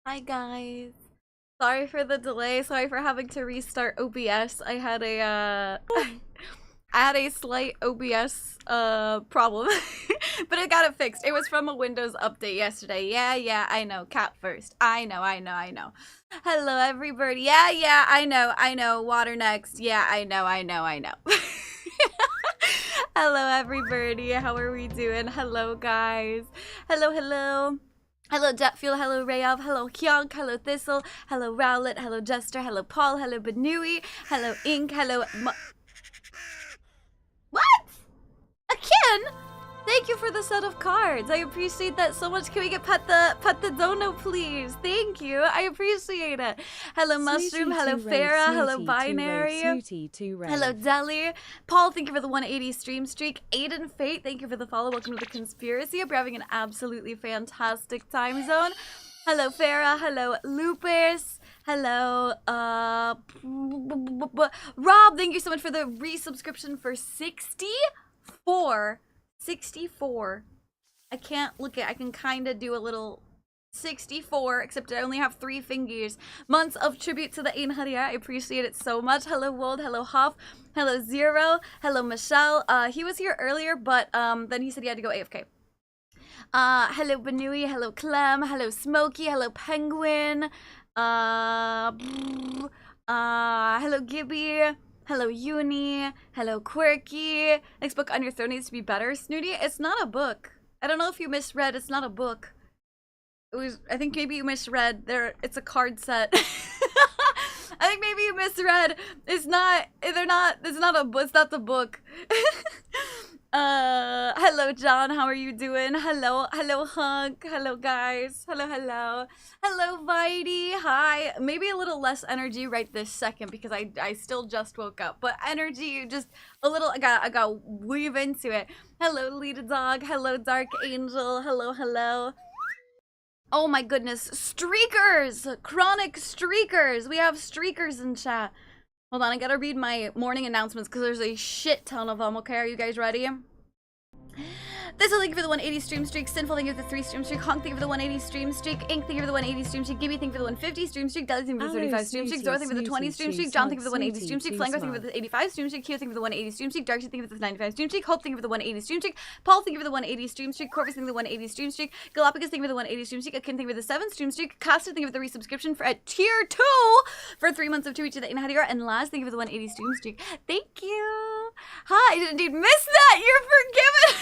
Hi guys. Sorry for the delay. Sorry for having to restart OBS. I had a I had a slight OBS problem. But I got it fixed. It was from a Windows update yesterday. Yeah, I know. Cat first. I know. Hello everybody. Yeah, I know. Water next. Yeah, I know. Hello everybody. How are we doing? Hello guys. Hello. Hello Jet Fuel, hello Rayav, hello Hyunk, hello Thistle, hello Rowlet, hello Jester, hello Paul, hello Benui, hello Ink, hello What? Akin? Thank you for the set of cards. I appreciate that so much. Can we get pet the dono, please? Thank you. I appreciate it. Hello Mushroom, hello Farah, hello Binary. Hello Deli. Paul, thank you for the 180 stream streak. Aiden Fate, thank you for the follow. Welcome to the conspiracy. Hope you're having an absolutely fantastic time zone. Hello Farah, hello Lupus. Hello, Rob, thank you so much for the resubscription for 64. I can't look at, I can kind of do a little 64, except I only have 3 fingers. Months of tribute to the Einharia. I appreciate it so much. Hello Wold, hello Huff, hello Zero, hello Michelle. He was here earlier, but then he said he had to go AFK. Hello Benui, hello Clem, hello Smokey, hello Penguin. Hello Gibby. Hello Uni. Hello Quirky. Next book on your throne needs to be better. Snooty, it's not a book. I don't know if you misread. It's not a book. It was. I think maybe you misread. It's a card set. I think maybe you misread. It's not. They're not. It's not a. It's not the book. Hello John, how are you doing? Hello Hunk, hello guys, hello Vitey, hi. Maybe a little less energy right this second because I still just woke up, but energy just a little. I got weave into it. Hello Lita Dog, hello Dark Angel, hello. Oh my goodness, streakers, chronic streakers. We have streakers in chat. Hold on, I gotta read my morning announcements because there's a shit ton of them, okay? Are you guys ready? This will thank you for the 180 stream streak. Sinful, thank you for the 3 stream streak. Honk, thank you for the 180 stream streak. Ink, thank you for the 180 stream streak. Gibby, thank you for the 150 stream streak. Deli, thank you for the 35 stream streak. Zora, thank you for the 20 stream streak. John, thank you for the 180 stream streak. Flanger, thank you for the 85 stream streak. Q, thank you for the 180 stream streak. Darcy, thank you for the 95 stream streak. Hope, thank you for the 180 stream streak. Paul, thank you for the 180 stream streak. Corvus, thank you for the 180 stream streak. Galapagos, thank you for the 180 stream streak. Akin, thank you for the 7 stream streak. Caster, thank you for the resubscription for at tier 2 for 3 months of 2 each of the Inhadir. And last, thank you for the 180 stream streak. Thank you. Hi, I didn't indeed miss that. You're forgiven.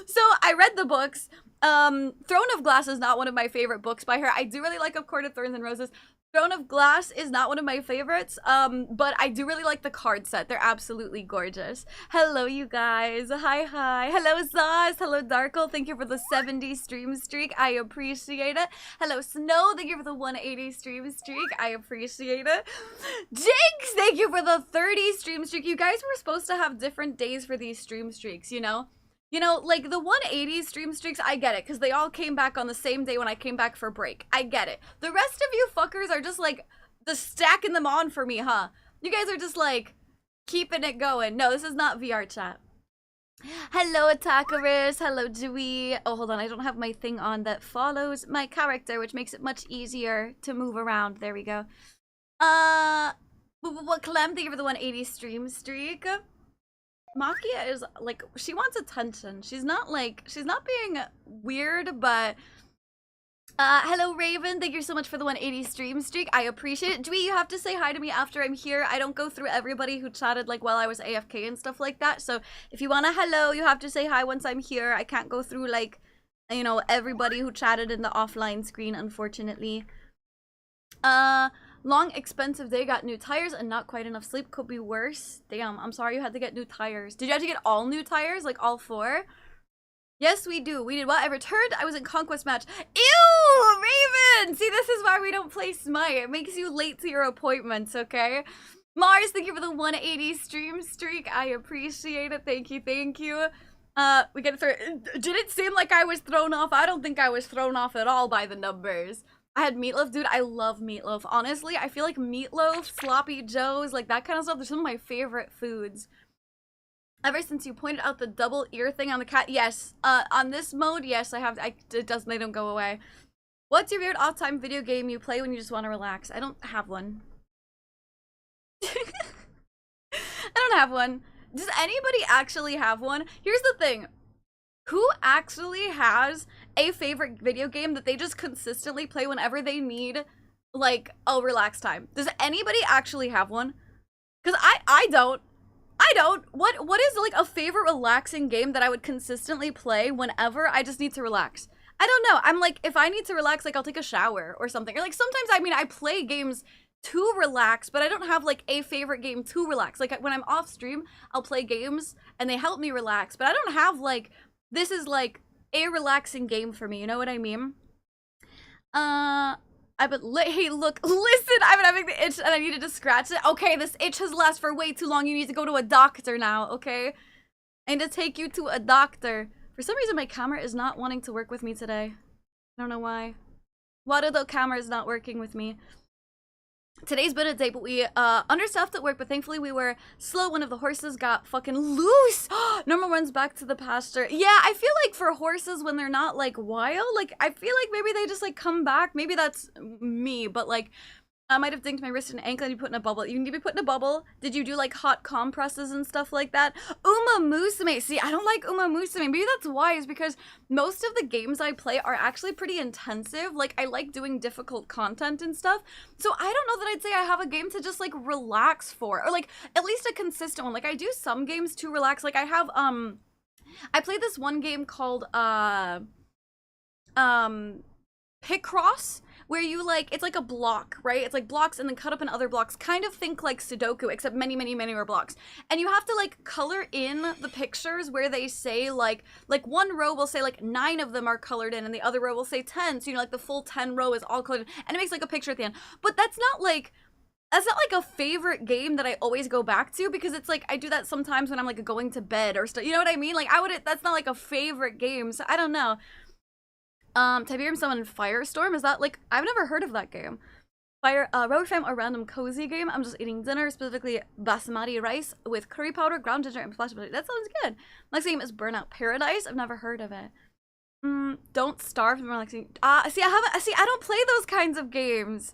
So I read the books. Throne of Glass is not one of my favorite books by her. I do really like Of Court of Thorns and Roses. Throne of Glass is not one of my favorites, but I do really like the card set. They're absolutely gorgeous. Hello, you guys. Hi. Hello, Zaz. Hello, Darkle. Thank you for the 70 stream streak. I appreciate it. Hello, Snow. Thank you for the 180 stream streak. I appreciate it. Jinx, thank you for the 30 stream streak. You guys were supposed to have different days for these stream streaks, you know? You know, like the 180 stream streaks, I get it, because they all came back on the same day when I came back for break. I get it. The rest of you fuckers are just like, stacking them on for me, huh? You guys are just like, keeping it going. No, this is not VR chat. Hello, attackers. Hello, Dewey. Oh, hold on. I don't have my thing on that follows my character, which makes it much easier to move around. There we go. Clem, thank you for the 180 stream streak. Makia is like, she wants attention. She's not being weird, but hello Raven, thank you so much for the 180 stream streak. I appreciate it. Dwee, you have to say hi to me after I'm here. I don't go through everybody who chatted like while I was AFK and stuff like that. So if you want a hello, you have to say hi once I'm here. I can't go through like, you know, everybody who chatted in the offline screen, unfortunately. Long, expensive day, got new tires and not quite enough sleep. Could be worse. Damn, I'm sorry you had to get new tires. Did you have to get all new tires? Like all 4? Yes, we do. We did what? I returned. I was in Conquest match. Ew, Raven! See, this is why we don't play Smite. It makes you late to your appointments, okay? Mars, thank you for the 180 stream streak. I appreciate it. Thank you. We get through. Did it seem like I was thrown off? I don't think I was thrown off at all by the numbers. I had meatloaf. Dude, I love meatloaf. Honestly, I feel like meatloaf, sloppy joes, like that kind of stuff, they're some of my favorite foods. Ever since you pointed out the double ear thing on the cat, yes. On this mode, yes, I have, they don't go away. What's your weird all-time video game you play when you just want to relax? I don't have one. I don't have one. Does anybody actually have one? Here's the thing. Who actually has a favorite video game that they just consistently play whenever they need, like, a relax time? Does anybody actually have one? Because I don't. I don't. What is, like, a favorite relaxing game that I would consistently play whenever I just need to relax? I don't know. I'm like, if I need to relax, like, I'll take a shower or something. Or, like, sometimes, I mean, I play games to relax, but I don't have, like, a favorite game to relax. Like, when I'm off stream, I'll play games, and they help me relax. But I don't have, like, this is, like, a relaxing game for me. You know what I mean? Hey, look, listen, I've been having the itch, and I needed to scratch it. Okay, this itch has lasted for way too long. You need to go to a doctor now, okay? I need to take you to a doctor. For some reason, my camera is not wanting to work with me today. I don't know why. Why do the cameras not working with me? Today's been a day, but we understaffed at work, but thankfully we were slow. One of the horses got fucking loose. Normal runs back to the pasture. Yeah, I feel like for horses, when they're not, like, wild, like, I feel like maybe they just, like, come back. Maybe that's me, but, like, I might have dinked my wrist and ankle and you put in a bubble. You need to be put in a bubble. Did you do, like, hot compresses and stuff like that? Uma Musume. See, I don't like Uma Musume. Maybe that's why, is because most of the games I play are actually pretty intensive. Like, I like doing difficult content and stuff. So I don't know that I'd say I have a game to just, like, relax for. Or, like, at least a consistent one. Like, I do some games to relax. Like, I have, I played this one game called, Picross, where you, like, it's like a block, right? It's like blocks and then cut up in other blocks. Kind of think like Sudoku, except many, many, many more blocks. And you have to, like, color in the pictures where they say, like one row will say, like, 9 of them are colored in, and the other row will say 10. So, you know, like, the full 10 row is all colored in, and it makes, like, a picture at the end. But that's not, like, a favorite game that I always go back to, because it's, like, I do that sometimes when I'm, like, going to bed or stuff. You know what I mean? Like, that's not, like, a favorite game, so I don't know. Tiberium Summon Firestorm, is that, like, I've never heard of that game. Road Fam, a random cozy game. I'm just eating dinner, specifically basmati rice with curry powder, ground ginger, and splash of butter. That sounds good. Next game is Burnout Paradise. I've never heard of it. Don't Starve from relaxing. See, I don't play those kinds of games.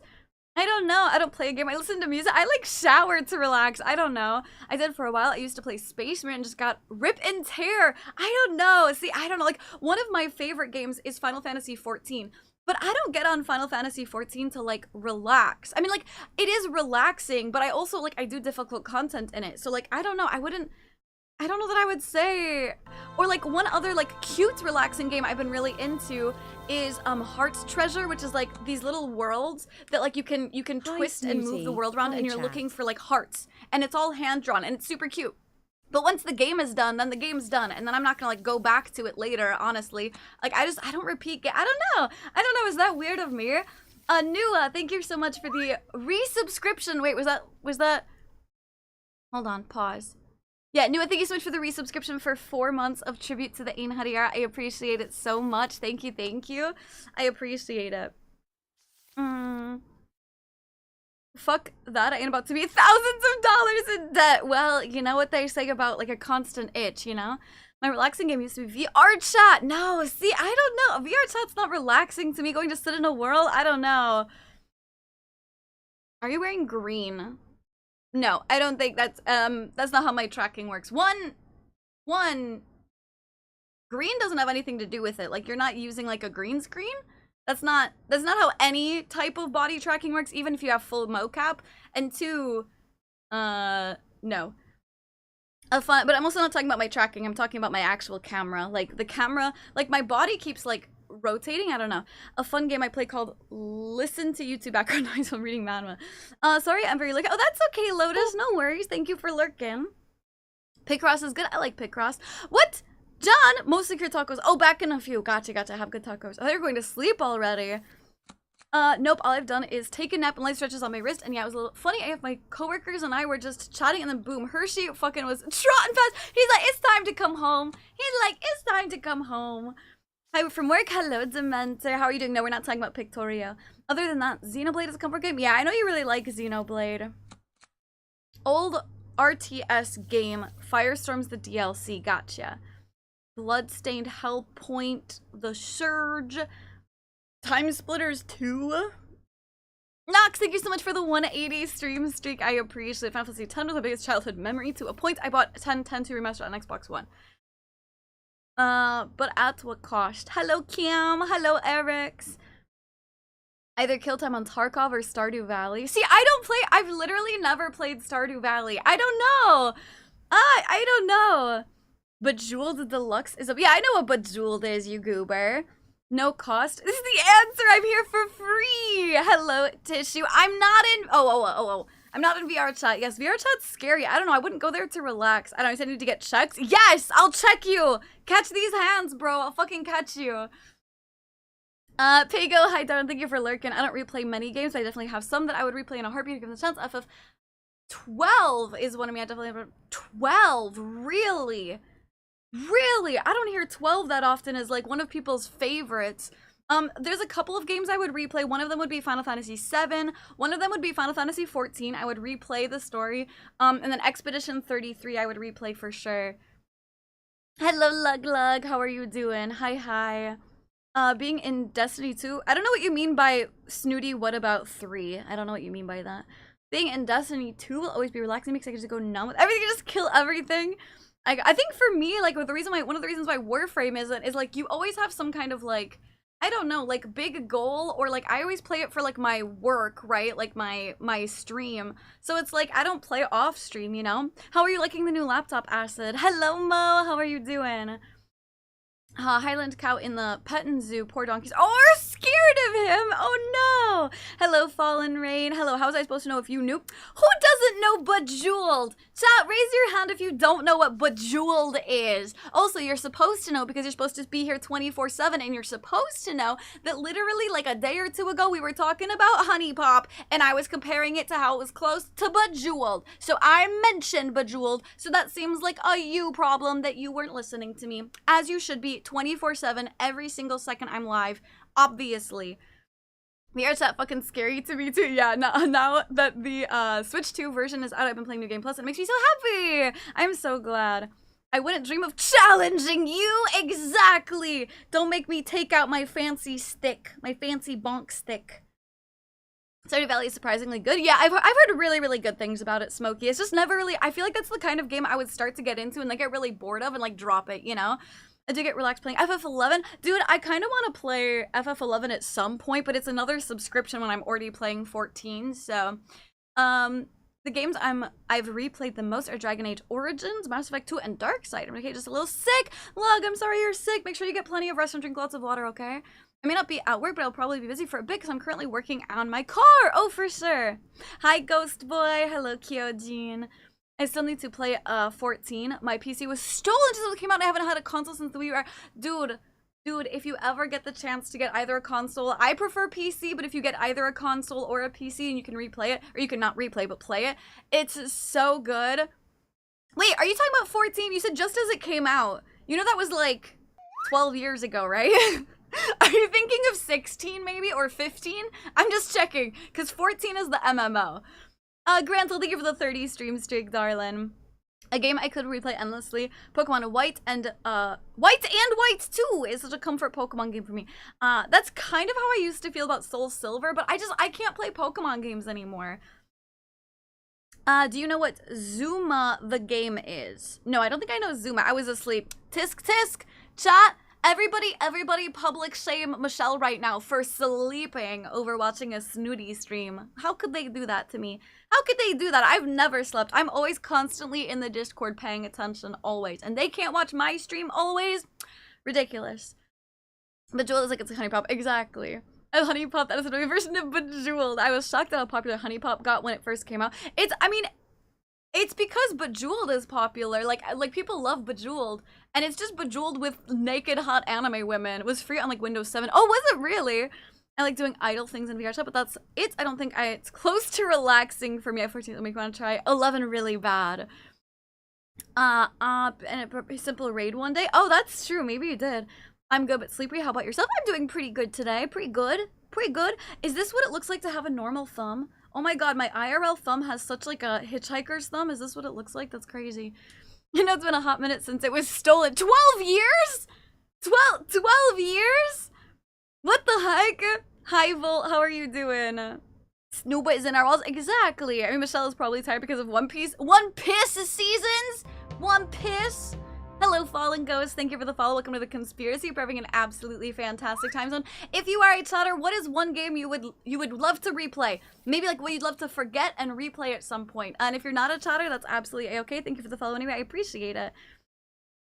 I don't know. I don't play a game. I listen to music. I, like, shower to relax. I don't know. I did for a while. I used to play Space Marine and just got rip and tear. I don't know. See, I don't know. Like, one of my favorite games is Final Fantasy XIV. But I don't get on Final Fantasy XIV to, like, relax. I mean, like, it is relaxing, but I also, like, I do difficult content in it. So, like, I don't know. I don't know that I would say. Or, like, one other, like, cute relaxing game I've been really into is Heart's Treasure, which is, like, these little worlds that, like, you can twist and move the world around, and you're looking for, like, hearts. And it's all hand-drawn, and it's super cute. But once the game is done, then the game's done, and then I'm not gonna, like, go back to it later, honestly. Like, I don't repeat I don't know, is that weird of me? Nua, thank you so much for the resubscription. Wait, was that? Hold on, pause. Yeah, Nua, thank you so much for the resubscription for 4 months of tribute to the Ain Hadiara. I appreciate it so much. Thank you, thank you. I appreciate it. Fuck that, I ain't about to be thousands of dollars in debt. Well, you know what they say about, like, a constant itch, you know? My relaxing game used to be VR chat. No, see, I don't know. VR chat's not relaxing to me. Going to sit in a world, I don't know. Are you wearing green? No, I don't think that's not how my tracking works. One, green doesn't have anything to do with it. Like, you're not using, like, a green screen. That's not how any type of body tracking works, even if you have full mocap. And 2, no. But I'm also not talking about my tracking. I'm talking about my actual camera. Like, the camera, like, my body keeps, like, rotating. I don't know. A fun game I play called Listen to YouTube background noise while reading manhwa. Sorry, I'm very lurking. Oh, that's okay, Lotus. No worries. Thank you for lurking. Picross is good. I like Picross. What? John, most secure tacos. Oh, back in a few. Gotcha. Have good tacos. Oh, they're going to sleep already. Nope. All I've done is take a nap and light stretches on my wrist. And yeah, it was a little funny. My coworkers and I were just chatting, and then boom, Hershey fucking was trotting past. He's like, it's time to come home. It's time to come home. Hi, from work. Hello, Dementor. How are you doing? No, we're not talking about Pictoria. Other than that, Xenoblade is a comfort game. Yeah, I know you really like Xenoblade. Old RTS game. Firestorm's the DLC. Gotcha. Bloodstained Hellpoint, The Surge, Time Splitters 2? Nox, thank you so much for the 180 stream streak. I appreciate Final Fantasy X was my biggest childhood memory to a point. I bought 10/10 remastered on Xbox One. But at what cost? Hello, Cam. Hello, Eric's. Either Kill Time on Tarkov or Stardew Valley. See, I don't play. I've literally never played Stardew Valley. I don't know. I don't know. Bejeweled Deluxe is a. Yeah, I know what Bejeweled is, you goober. No cost. This is the answer. I'm here for free. Hello, Tissue. I'm not in. Oh. I'm not in VR chat. Yes, VR chat's scary. I don't know. I wouldn't go there to relax. I don't know. You said I need to get checked. Yes, I'll check you. Catch these hands, bro. I'll fucking catch you. Pago, hi, Darren. Thank you for lurking. I don't replay many games, but I definitely have some that I would replay in a heartbeat given the chance. FF12 is one of me. I definitely have 12. Really? Really? I don't hear 12 that often as like one of people's favorites. There's a couple of games I would replay. One of them would be Final Fantasy VII. One of them would be Final Fantasy XIV. I would replay the story. And then Expedition 33 I would replay for sure. Hello, Lug. How are you doing? Hi. Being in Destiny 2. I don't know what you mean by snooty, what about 3? I don't know what you mean by that. Being in Destiny 2 will always be relaxing because I can just go numb with everything, just kill everything. I think for me, like, one of the reasons why Warframe is like, you always have some kind of, like, I don't know, like, big goal, or, like, I always play it for, like, my work, right? Like, my stream. So it's like, I don't play off stream, you know? How are you liking the new laptop, Acid? Hello, Mo! How are you doing? Highland Cow in the petting zoo, poor donkeys. Oh, we're scared of him! Oh no! Hello, Fallen Rain. Hello, how was I supposed to know if you knew? Who doesn't know Bejeweled? Chat, raise your hand if you don't know what Bejeweled is. Also, you're supposed to know because you're supposed to be here 24/7, and you're supposed to know that literally like a day or two ago we were talking about Honey Pop, and I was comparing it to how it was close to Bejeweled. So I mentioned Bejeweled, so that seems like a you problem that you weren't listening to me, as you should be 24/7, every single second I'm live, obviously. VR chat fucking scary to me too. Yeah, now that the Switch 2 version is out, I've been playing New Game Plus. It makes me so happy. I'm so glad. I wouldn't dream of challenging you. Exactly. Don't make me take out my fancy stick, my fancy bonk stick. Stardew Valley is surprisingly good. Yeah, I've heard really, really good things about it, Smokey. It's just never really, I feel like that's the kind of game I would start to get into and like get really bored of and like drop it, you know? I do get relaxed playing FF11. Dude, I kind of want to play FF11 at some point, but it's another subscription when I'm already playing 14. So, the games I've replayed the most are Dragon Age Origins, Mass Effect 2, and Darkseid. I'm okay, just a little sick. Lug, I'm sorry you're sick. Make sure you get plenty of rest and drink lots of water, okay? I may not be at work, but I'll probably be busy for a bit because I'm currently working on my car. Oh, for sure. Hi, Ghost Boy. Hello, Kyojin. I still need to play 14. My PC was stolen since it came out. I haven't had a console since the Wii U. Dude, if you ever get the chance to get either a console, I prefer PC, but if you get either a console or a PC and you can replay it, or you can not replay, but play it, it's so good. Wait, are you talking about 14? You said just as it came out. You know that was like 12 years ago, right? Are you thinking of 16 maybe, or 15? I'm just checking, because 14 is the MMO. Grantel, thank you for the 30 stream streak, darling. A game I could replay endlessly. Pokemon White and White 2 is such a comfort Pokemon game for me. That's kind of how I used to feel about Soul Silver, but I can't play Pokemon games anymore. Do you know what Zuma the game is? No, I don't think I know Zuma. I was asleep. Tisk tisk. Chat. Everybody public shame Michelle right now for sleeping over watching a snooty stream. How could they do that to me? How could they do that? I've never slept. I'm always constantly in the Discord paying attention, always. And they can't watch my stream always? Ridiculous. Bejeweled is like it's a Honey Pop. Exactly. A Honey Pop, that is a new version of Bejeweled. I was shocked at how popular Honey Pop got when it first came out. It's because Bejeweled is popular. Like people love Bejeweled. And it's just Bejeweled with naked hot anime women. It was free on like Windows 7. Oh, was it really? I like doing idle things in VR chat, but that's it. I don't think it's close to relaxing for me at 14. Let me want to try 11 really bad. And a simple raid one day. Oh, that's true. Maybe you did. I'm good but sleepy. How about yourself? I'm doing pretty good today. Pretty good. Is this what it looks like to have a normal thumb? Oh my god, my IRL thumb has such like a hitchhiker's thumb. Is this what it looks like? That's crazy. You know, it's been a hot minute since it was stolen. 12 years? 12 years? What the heck? Hi, Volt. How are you doing? Snooba is in our walls. Exactly. I mean, Michelle is probably tired because of One Piece. One Piece seasons? One Piece? Hello, Fallen Ghost. Thank you for the follow. Welcome to the Conspiracy. We're having an absolutely fantastic time zone. If you are a chatter, what is one game you would love to replay? Maybe like what you'd love to forget and replay at some point. And if you're not a chatter, that's absolutely okay. Thank you for the follow anyway. I appreciate it.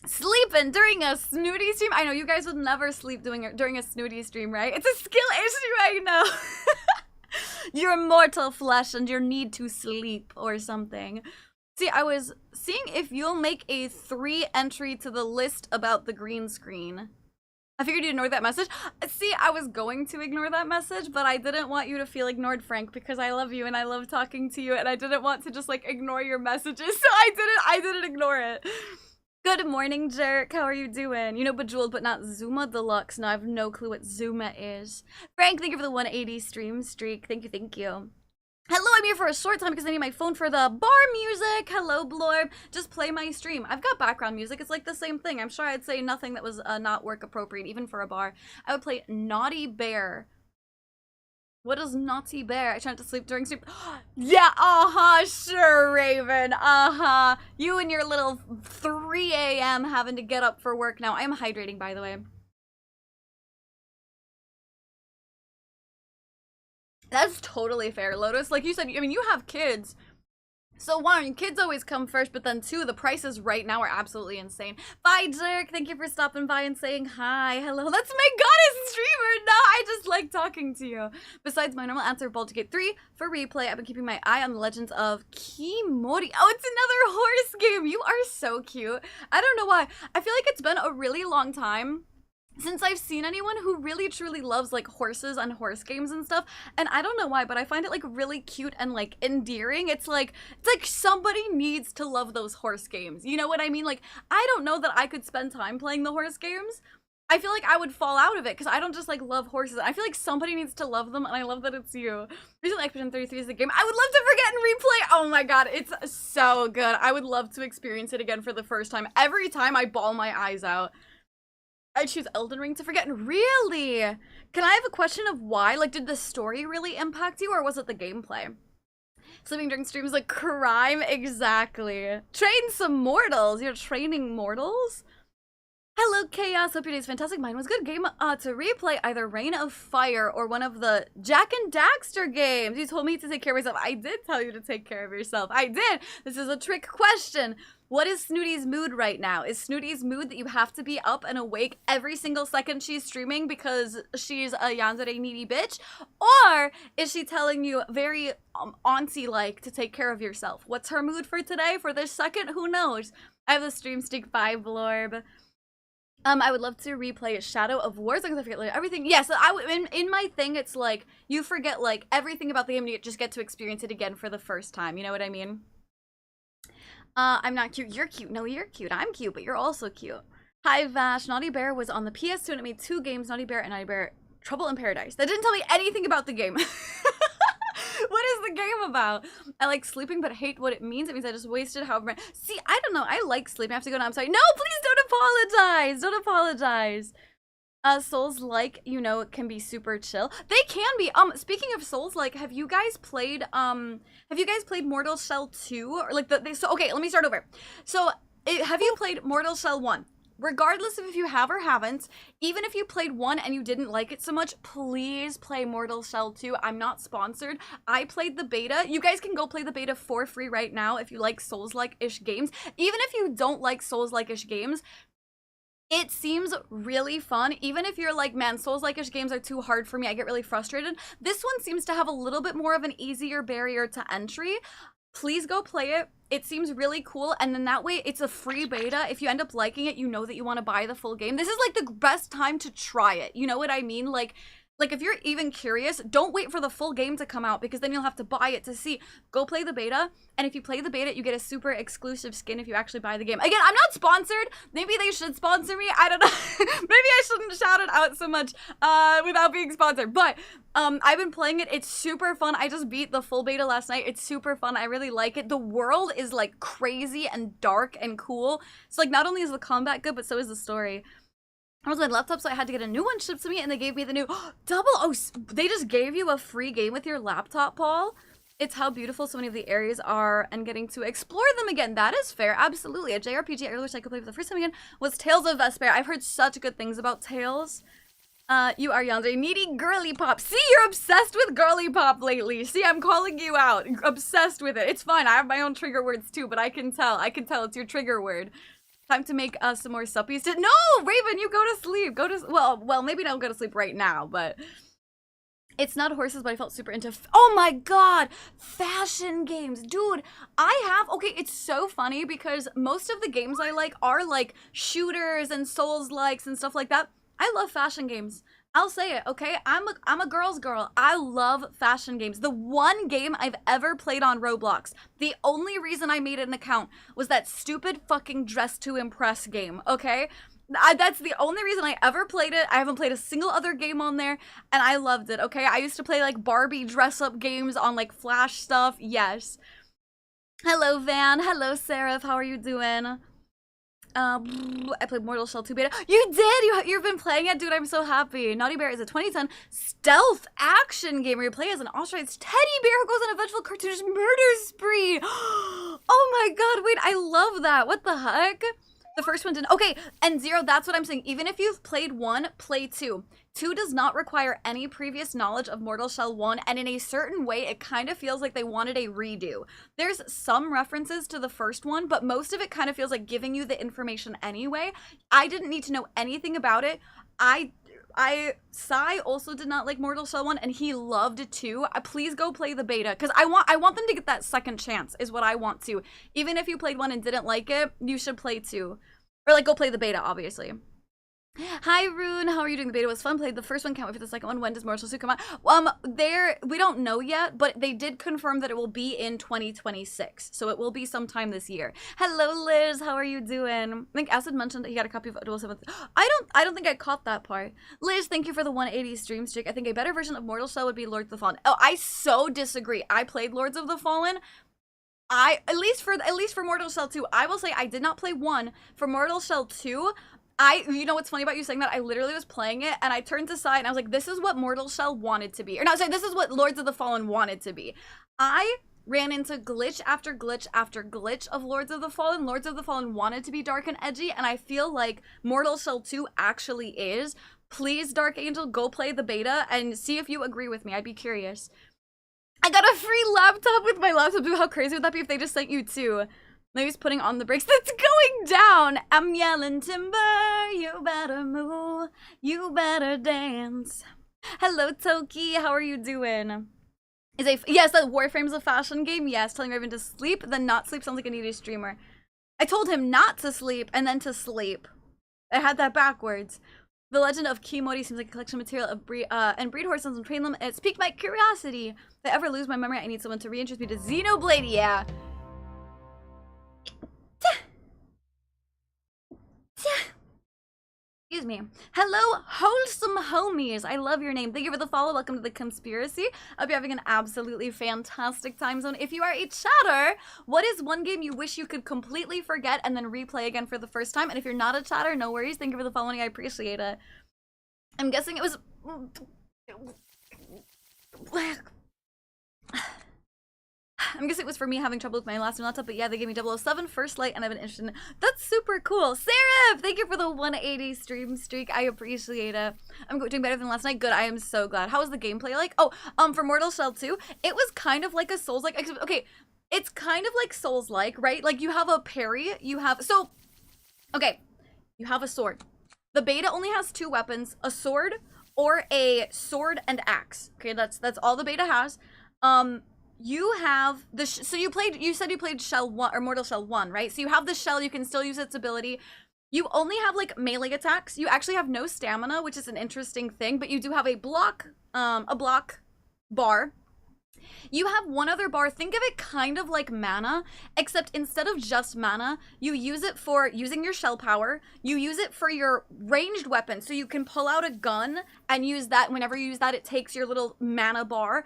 Sleeping during a snooty stream? I know you guys would never sleep during a snooty stream, right? It's a skill issue, I know. Your mortal flesh and your need to sleep or something. See, I was seeing if you'll make a 3 entry to the list about the green screen. I figured you'd ignore that message. See, I was going to ignore that message, but I didn't want you to feel ignored, Frank, because I love you and I love talking to you and I didn't want to just like ignore your messages, so I didn't ignore it. Good morning, Jerk. How are you doing? You know Bejeweled, but not Zuma Deluxe. No, I have no clue what Zuma is. Frank, thank you for the 180 stream streak. Thank you, thank you. Hello, I'm here for a short time because I need my phone for the bar music. Hello, Blorb. Just play my stream. I've got background music. It's like the same thing. I'm sure I'd say nothing that was not work appropriate, even for a bar. I would play Naughty Bear. What is Naughty Bear? I tried to sleep during sleep. Yeah, sure, Raven. You and your little 3 a.m. having to get up for work now. I'm hydrating, by the way. That's totally fair, Lotus. Like you said, I mean, you have kids. So 1, kids always come first, but then 2, the prices right now are absolutely insane. Bye, Jerk. Thank you for stopping by and saying hi. Hello. That's my goddess streamer. No, I just like talking to you. Besides my normal answer, Baldur's Gate 3 for replay. I've been keeping my eye on the Legends of Kimori. Oh, it's another horse game. You are so cute. I don't know why. I feel like it's been a really long time since I've seen anyone who really truly loves like horses and horse games and stuff, and I don't know why, but I find it like really cute and like endearing. It's like somebody needs to love those horse games. You know what I mean? Like, I don't know that I could spend time playing the horse games. I feel like I would fall out of it because I don't just like love horses. I feel like somebody needs to love them, and I love that it's you. Recently, Expedition 33 is the game I would love to forget and replay. Oh my god, it's so good. I would love to experience it again for the first time. Every time I bawl my eyes out. I choose Elden Ring to forget. Really? Can I have a question of why? Like, did the story really impact you, or was it the gameplay? Sleeping during streams like crime? Exactly. Train some mortals. You're training mortals? Hello, Chaos. Hope your day's fantastic. Mine was good. Game to replay either Reign of Fire or one of the Jack and Daxter games. You told me to take care of myself. I did tell you to take care of yourself. I did. This is a trick question. What is Snooty's mood right now? Is Snooty's mood that you have to be up and awake every single second she's streaming because she's a yandere needy bitch? Or is she telling you very auntie-like to take care of yourself? What's her mood for today? For this second? Who knows? I have the stream stick 5 blorb. I would love to replay Shadow of Wars because I forget like everything. Yes, in my thing, it's like you forget like everything about the game and you just get to experience it again for the first time. You know what I mean? I'm not cute. You're cute. No, you're cute. I'm cute, but you're also cute. Hi, Vash. Naughty Bear was on the PS2 and it made 2 games, Naughty Bear and Naughty Bear Trouble in Paradise. That didn't tell me anything about the game. What is the game about? I like sleeping but hate what it means. It means I just wasted however many. See, I don't know. I like sleeping. I have to go now. I'm sorry. No, please don't apologize. Don't apologize. Souls-like, you know, it can be super chill. They can be. Speaking of Souls-like, have you guys played Mortal Shell 2? Or like so okay, let me start over. So, have you played Mortal Shell 1? Regardless of if you have or haven't, even if you played 1 and you didn't like it so much, please play Mortal Shell 2. I'm not sponsored. I played the beta. You guys can go play the beta for free right now if you like Souls-like-ish games. Even if you don't like Souls-like-ish games, it seems really fun. Even if you're like, man, Souls-like-ish games are too hard for me, I get really frustrated. This one seems to have a little bit more of an easier barrier to entry. Please go play it. It seems really cool, and then that way it's a free beta. If you end up liking it, you know that you want to buy the full game. This is like the best time to try it. You know what I mean? Like if you're even curious, don't wait for the full game to come out because then you'll have to buy it to see. Go play the beta, and if you play the beta, you get a super exclusive skin if you actually buy the game. Again, I'm not sponsored. Maybe they should sponsor me. I don't know. Maybe I shouldn't shout it out so much without being sponsored. But I've been playing it. It's super fun. I just beat the full beta last night. It's super fun. I really like it. The world is like crazy and dark and cool. So like not only is the combat good, but so is the story. I was on my laptop, so I had to get a new one shipped to me, and they gave me the new double. Oh, they just gave you a free game with your laptop, Paul. It's how beautiful so many of the areas are and getting to explore them again. That is fair, absolutely. A JRPG I wish I could play for the first time again was Tales of Vesperia. I've heard such good things about Tales. You are Yandere. Needy girly pop. See, you're obsessed with girly pop lately. See, I'm calling you out. You're obsessed with it. It's fine. I have my own trigger words too, but I can tell. It's your trigger word. Time to make some more suppies. No, Raven, you go to sleep. Well, maybe don't go to sleep right now, but it's not horses, but I felt super into. Oh my god, fashion games, dude. Okay, it's so funny because most of the games I like are like shooters and Souls likes and stuff like that. I love fashion games. I'll say it, okay? I'm a girl's girl. I love fashion games. The one game I've ever played on Roblox, the only reason I made an account was that stupid fucking Dress to Impress game, okay? That's the only reason I ever played it. I haven't played a single other game on there, and I loved it, okay? I used to play like Barbie dress-up games on like Flash stuff, yes. Hello, Van. Hello, Seraph. How are you doing? I played Mortal Shell 2 beta. You did! You've been playing it? Dude, I'm so happy. Naughty Bear is a 2010 stealth action game where you play as an ostrich teddy bear who goes on a vengeful cartoonish murder spree. Oh my god, wait, I love that. What the heck? The first one didn't. Okay, and Zero, that's what I'm saying. Even if you've played 1, play 2. 2 does not require any previous knowledge of Mortal Shell 1, and in a certain way, it kind of feels like they wanted a redo. There's some references to the first one, but most of it kind of feels like giving you the information anyway. I didn't need to know anything about it. Sai also did not like Mortal Shell 1, and he loved 2. Please go play the beta, because I want them to get that second chance, is what I want to. Even if you played 1 and didn't like it, you should play 2. Or, like, go play the beta, obviously. Hi, Rune. How are you doing? The beta was fun. Played the first one. Can't wait for the second one. When does Mortal Shell 2 come out? We don't know yet, but they did confirm that it will be in 2026. So it will be sometime this year. Hello, Liz. How are you doing? I think Acid mentioned that he got a copy of Duel 7. I don't think I caught that part. Liz, thank you for the 180 stream streak. I think a better version of Mortal Shell would be Lords of the Fallen. Oh, I so disagree. I played Lords of the Fallen. At least for Mortal Shell 2, I will say I did not play 1. For Mortal Shell 2, you know what's funny about you saying that? I literally was playing it, and I turned to Sai, and I was like, this is what Mortal Shell wanted to be. Or not, sorry, this is what Lords of the Fallen wanted to be. I ran into glitch after glitch after glitch of Lords of the Fallen. Lords of the Fallen wanted to be dark and edgy, and I feel like Mortal Shell 2 actually is. Please, Dark Angel, go play the beta and see if you agree with me. I'd be curious. I got a free laptop with my laptop. Dude, how crazy would that be if they just sent you 2? Maybe he's putting on the brakes. That's going down. I'm yelling timber. You better move. You better dance. Hello, Toki. How are you doing? Yes, that Warframe's a fashion game. Yes, telling Raven to sleep, then not sleep sounds like a needy streamer. I told him not to sleep and then to sleep. I had that backwards. The Legend of Kimori seems like a collection of material of breed horses and train them. It's piqued my curiosity. If I ever lose my memory, I need someone to reintroduce me to Xenoblade. Yeah. Excuse me. Hello, wholesome homies. I love your name. Thank you for the follow. Welcome to the conspiracy. I hope you're having an absolutely fantastic time zone. If you are a chatter, what is one game you wish you could completely forget and then replay again for the first time? And if you're not a chatter, no worries. Thank you for the following. I appreciate it. I'm guessing it was... I'm guessing it was for me having trouble with my last laptop, but yeah, they gave me 007 First Light, and I've been interested in it. That's super cool. Sarah, thank you for the 180 stream streak. I appreciate it. I'm doing better than last night. Good, I am so glad. How was the gameplay like? Oh, for Mortal Shell 2, it was kind of like a Souls-like. Okay, it's kind of like Souls-like, right? Like, you have a parry, you have a sword. The beta only has 2 weapons, a sword or a sword and axe. Okay, that's all the beta has. You have the you said you played Shell 1 or Mortal Shell 1, right? So you have the shell, you can still use its ability. You only have like melee attacks. You actually have no stamina, which is an interesting thing, but you do have a block bar. You have one other bar. Think of it kind of like mana, except instead of just mana, you use it for using your shell power. You use it for your ranged weapon, so you can pull out a gun and use that. Whenever you use that, it takes your little mana bar.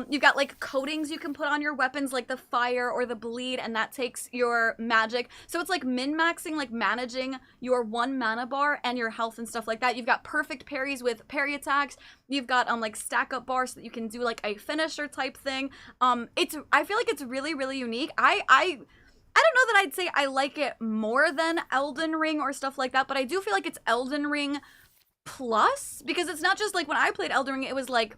You've got like coatings you can put on your weapons, like the fire or the bleed, and that takes your magic. So it's like min-maxing, like managing your 1 mana bar and your health and stuff like that. You've got perfect parries with parry attacks. You've got like stack up bars so that you can do like a finisher type thing. I feel like it's really, really unique. I don't know that I'd say I like it more than Elden Ring or stuff like that, but I do feel like it's Elden Ring plus, because it's not just like when I played Elden Ring, it was like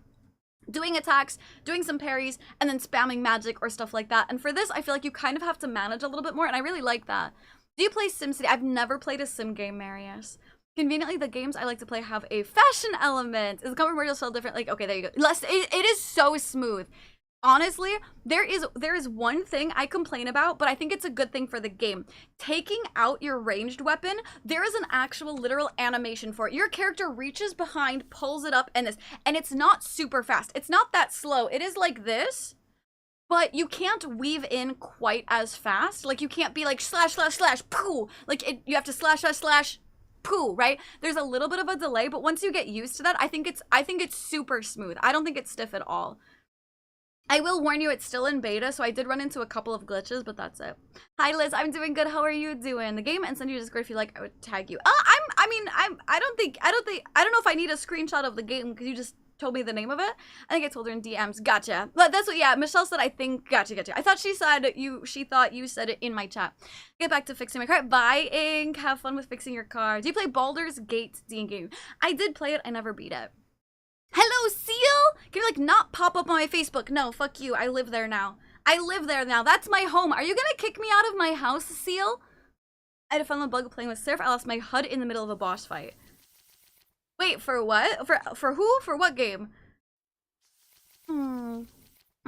doing attacks, doing some parries, and then spamming magic or stuff like that. And for this, I feel like you kind of have to manage a little bit more, and I really like that. Do you play SimCity? I've never played a sim game, Marius. Conveniently, the games I like to play have a fashion element. Is the cover Mario still different? Like, okay, there you go. It is so smooth. Honestly, there is one thing I complain about, but I think it's a good thing for the game. Taking out your ranged weapon, there is an actual literal animation for it. Your character reaches behind, pulls it up, and it's not super fast. It's not that slow. It is like this, but you can't weave in quite as fast. Like, you can't be like slash, slash, slash, poo. Like, you have to slash, slash, slash, poo, right? There's a little bit of a delay, but once you get used to that, I think it's super smooth. I don't think it's stiff at all. I will warn you, it's still in beta, so I did run into a couple of glitches, but that's it. Hi Liz, I'm doing good. How are you doing? The game and send you a Discord if you like. I would tag you. I don't know if I need a screenshot of the game because you just told me the name of it. I think I told her in DMs. Gotcha. But that's what, yeah, Michelle said, I think, gotcha. I thought she thought you said it in my chat. Get back to fixing my car. Bye, Ink. Have fun with fixing your car. Do you play Baldur's Gate D&Game? I did play it. I never beat it. Hello, Seal! Can you, like, not pop up on my Facebook? No, fuck you. I live there now. That's my home. Are you gonna kick me out of my house, Seal? I had a fun little bug playing with Surf. I lost my HUD in the middle of a boss fight. Wait, for what? For who? For what game?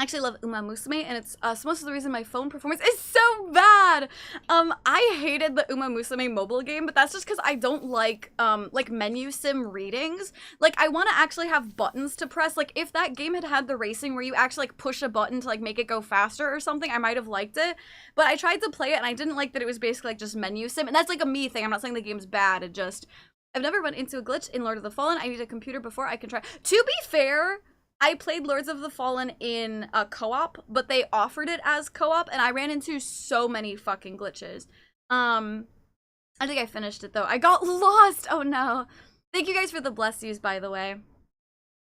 I actually love Uma Musume, and it's most of the reason my phone performance is so bad. I hated the Uma Musume mobile game, but that's just because I don't like menu sim readings. Like, I want to actually have buttons to press. Like, if that game had the racing where you actually like push a button to like make it go faster or something, I might have liked it. But I tried to play it, and I didn't like that it was basically like just menu sim, and that's like a me thing. I'm not saying the game's bad. I've never run into a glitch in Lord of the Fallen. I need a computer before I can try. To be fair, I played Lords of the Fallen in a co-op, but they offered it as co-op, and I ran into so many fucking glitches. I think I finished it, though. I got lost! Oh, no. Thank you guys for the bless yous, by the way.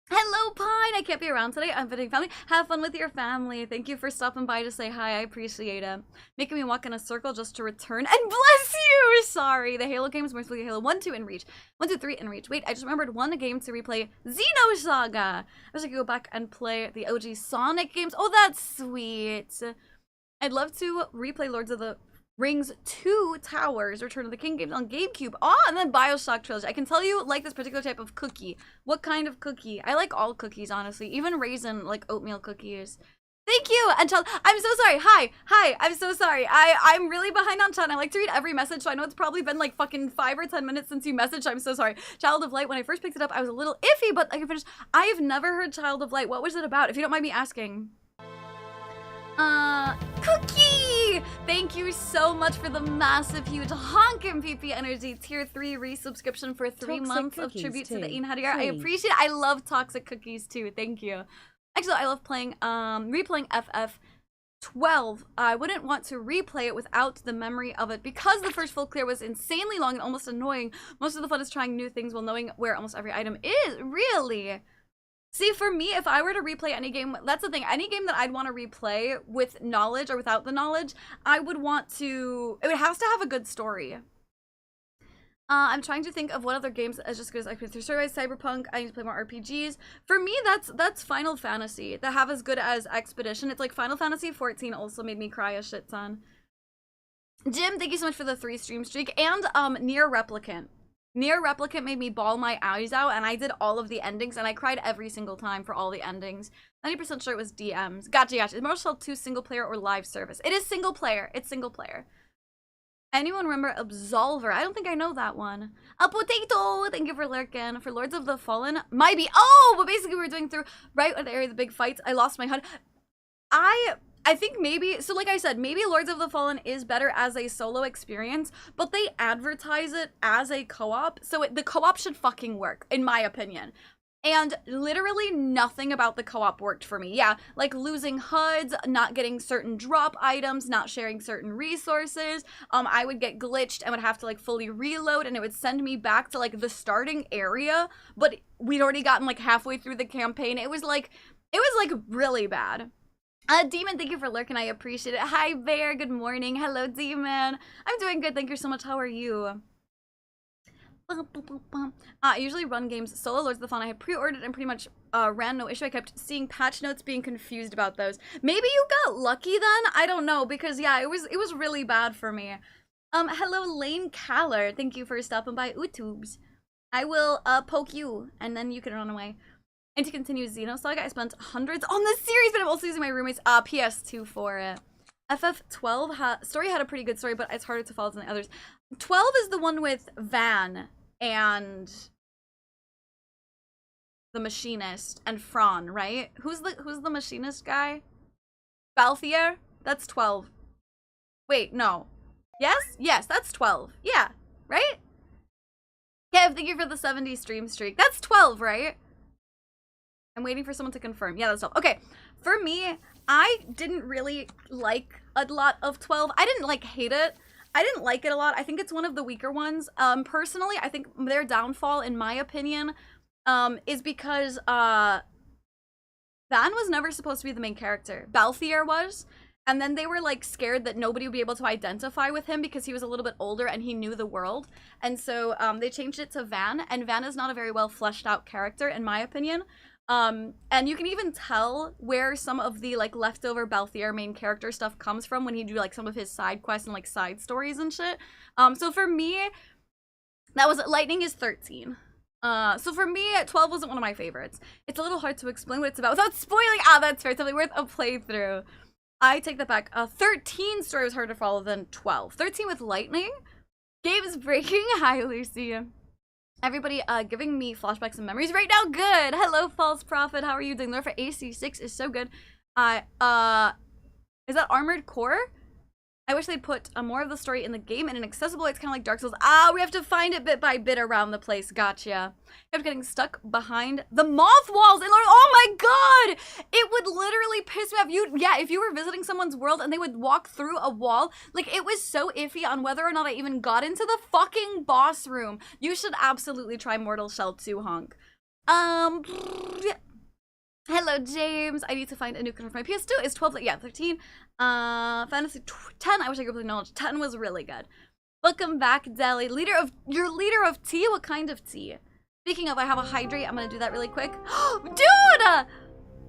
Hello, Pine! I can't be around today. I'm visiting family. Have fun with your family. Thank you for stopping by to say hi. I appreciate it. Making me walk in a circle just to return. And bless you! Sorry. The Halo games, mostly Halo 1, 2, and Reach. 1, 2, 3, and Reach. Wait, I just remembered one game to replay. Xenosaga! I wish I could go back and play the OG Sonic games. Oh, that's sweet. I'd love to replay Lords of the Rings 2 Towers, Return of the King games on GameCube. Oh, and then BioShock Trilogy. I can tell you like this particular type of cookie. What kind of cookie? I like all cookies, honestly. Even raisin, like oatmeal cookies. Thank you! And child, I'm so sorry. Hi, I'm so sorry. I'm really behind on chat. I like to read every message, so I know it's probably been like fucking 5 or 10 minutes since you messaged. I'm so sorry. Child of Light, when I first picked it up, I was a little iffy, but I can finish. I have never heard Child of Light. What was it about? If you don't mind me asking. Cookie! Thank you so much for the massive, huge honkin' PP Energy Tier 3 resubscription for 3 months of tribute to the Ian Hadigar. I appreciate it. I love Toxic Cookies too. Thank you. Actually, I love playing, replaying FF12. I wouldn't want to replay it without the memory of it because the first full clear was insanely long and almost annoying. Most of the fun is trying new things while knowing where almost every item is. Really? See, for me, if I were to replay any game, that's the thing. Any game that I'd want to replay with knowledge or without the knowledge, I would want to... It has to have a good story. I'm trying to think of what other games as just good as I play through Survey, Cyberpunk. I need to play more RPGs. For me, that's Final Fantasy. That have as good as Expedition. It's like Final Fantasy 14 also made me cry a shit ton. Jim, thank you so much for the 3 stream streak. And Nier Replicant. Nier Replicant made me bawl my eyes out, and I did all of the endings, and I cried every single time for all the endings. 90% sure it was DMs. Gotcha. Is Marshall 2 single player or live service? It is single player. It's single player. Anyone remember Absolver? I don't think I know that one. A potato! Thank you for lurking. For Lords of the Fallen, might be. Oh, but basically we were doing through right at the area of the big fights. I lost my HUD. I think maybe, so like I said, maybe Lords of the Fallen is better as a solo experience, but they advertise it as a co-op, so the co-op should fucking work, in my opinion. And literally nothing about the co-op worked for me. Yeah, like losing HUDs, not getting certain drop items, not sharing certain resources. I would get glitched and would have to like fully reload, and it would send me back to like the starting area, but we'd already gotten like halfway through the campaign. It was like really bad. Demon, thank you for lurking. I appreciate it. Hi, Bear. Good morning. Hello, Demon. I'm doing good. Thank you so much. How are you? I usually run games solo. Lords of the Fallen I had pre-ordered and pretty much ran no issue. I kept seeing patch notes, being confused about those. Maybe you got lucky then? I don't know, because yeah, it was really bad for me. Hello, Lane Caller. Thank you for stopping by YouTubes. I will poke you and then you can run away. And to continue Xenosaga, I spent hundreds on this series, but I'm also using my roommate's PS2 for it. FF12 story had a pretty good story, but it's harder to follow than the others. 12 is the one with Van and the machinist and Fran, right? Who's the machinist guy? Balthier? That's 12. Wait, no. Yes? Yes, that's 12. Yeah, right? Kev, thank you for the 70 stream streak. That's 12, right? I'm waiting for someone to confirm. Yeah, that's 12. Okay, for me, I didn't really like a lot of 12. I didn't like hate it. I didn't like it a lot. I think it's one of the weaker ones. Personally, I think their downfall, in my opinion, is because Van was never supposed to be the main character. Balthier was. And then they were like scared that nobody would be able to identify with him because he was a little bit older and he knew the world. And so they changed it to Van, and Van is not a very well fleshed out character, in my opinion. And you can even tell where some of the like leftover Balthier main character stuff comes from when he do like some of his side quests and like side stories and shit. So for me, that was Lightning is 13. So for me, 12 wasn't one of my favorites. It's a little hard to explain what it's about without spoiling. Ah, that's fair. Something worth a playthrough. I take that back. 13 story was harder to follow than 12. 13 with Lightning. Game's breaking. Hi, Lucy. Everybody giving me flashbacks and memories right now. Good. Hello, False Prophet. How are you doing? Lore for AC6 is so good. Is that Armored Core? I wish they'd put more of the story in the game in an accessible way. It's kind of like Dark Souls. Ah, we have to find it bit by bit around the place. Gotcha. Kept getting stuck behind the moth walls and oh my god! It would literally piss me off. If you were visiting someone's world and they would walk through a wall, like it was so iffy on whether or not I even got into the fucking boss room. You should absolutely try Mortal Shell 2, honk. Hello, James. I need to find a new control for my PS2. Is 12? Yeah, 13. Fantasy 10. I wish I could play knowledge. 10 was really good. Welcome back, Deli. Your leader of tea? What kind of tea? Speaking of, I have a hydrate. I'm gonna do that really quick. Dude!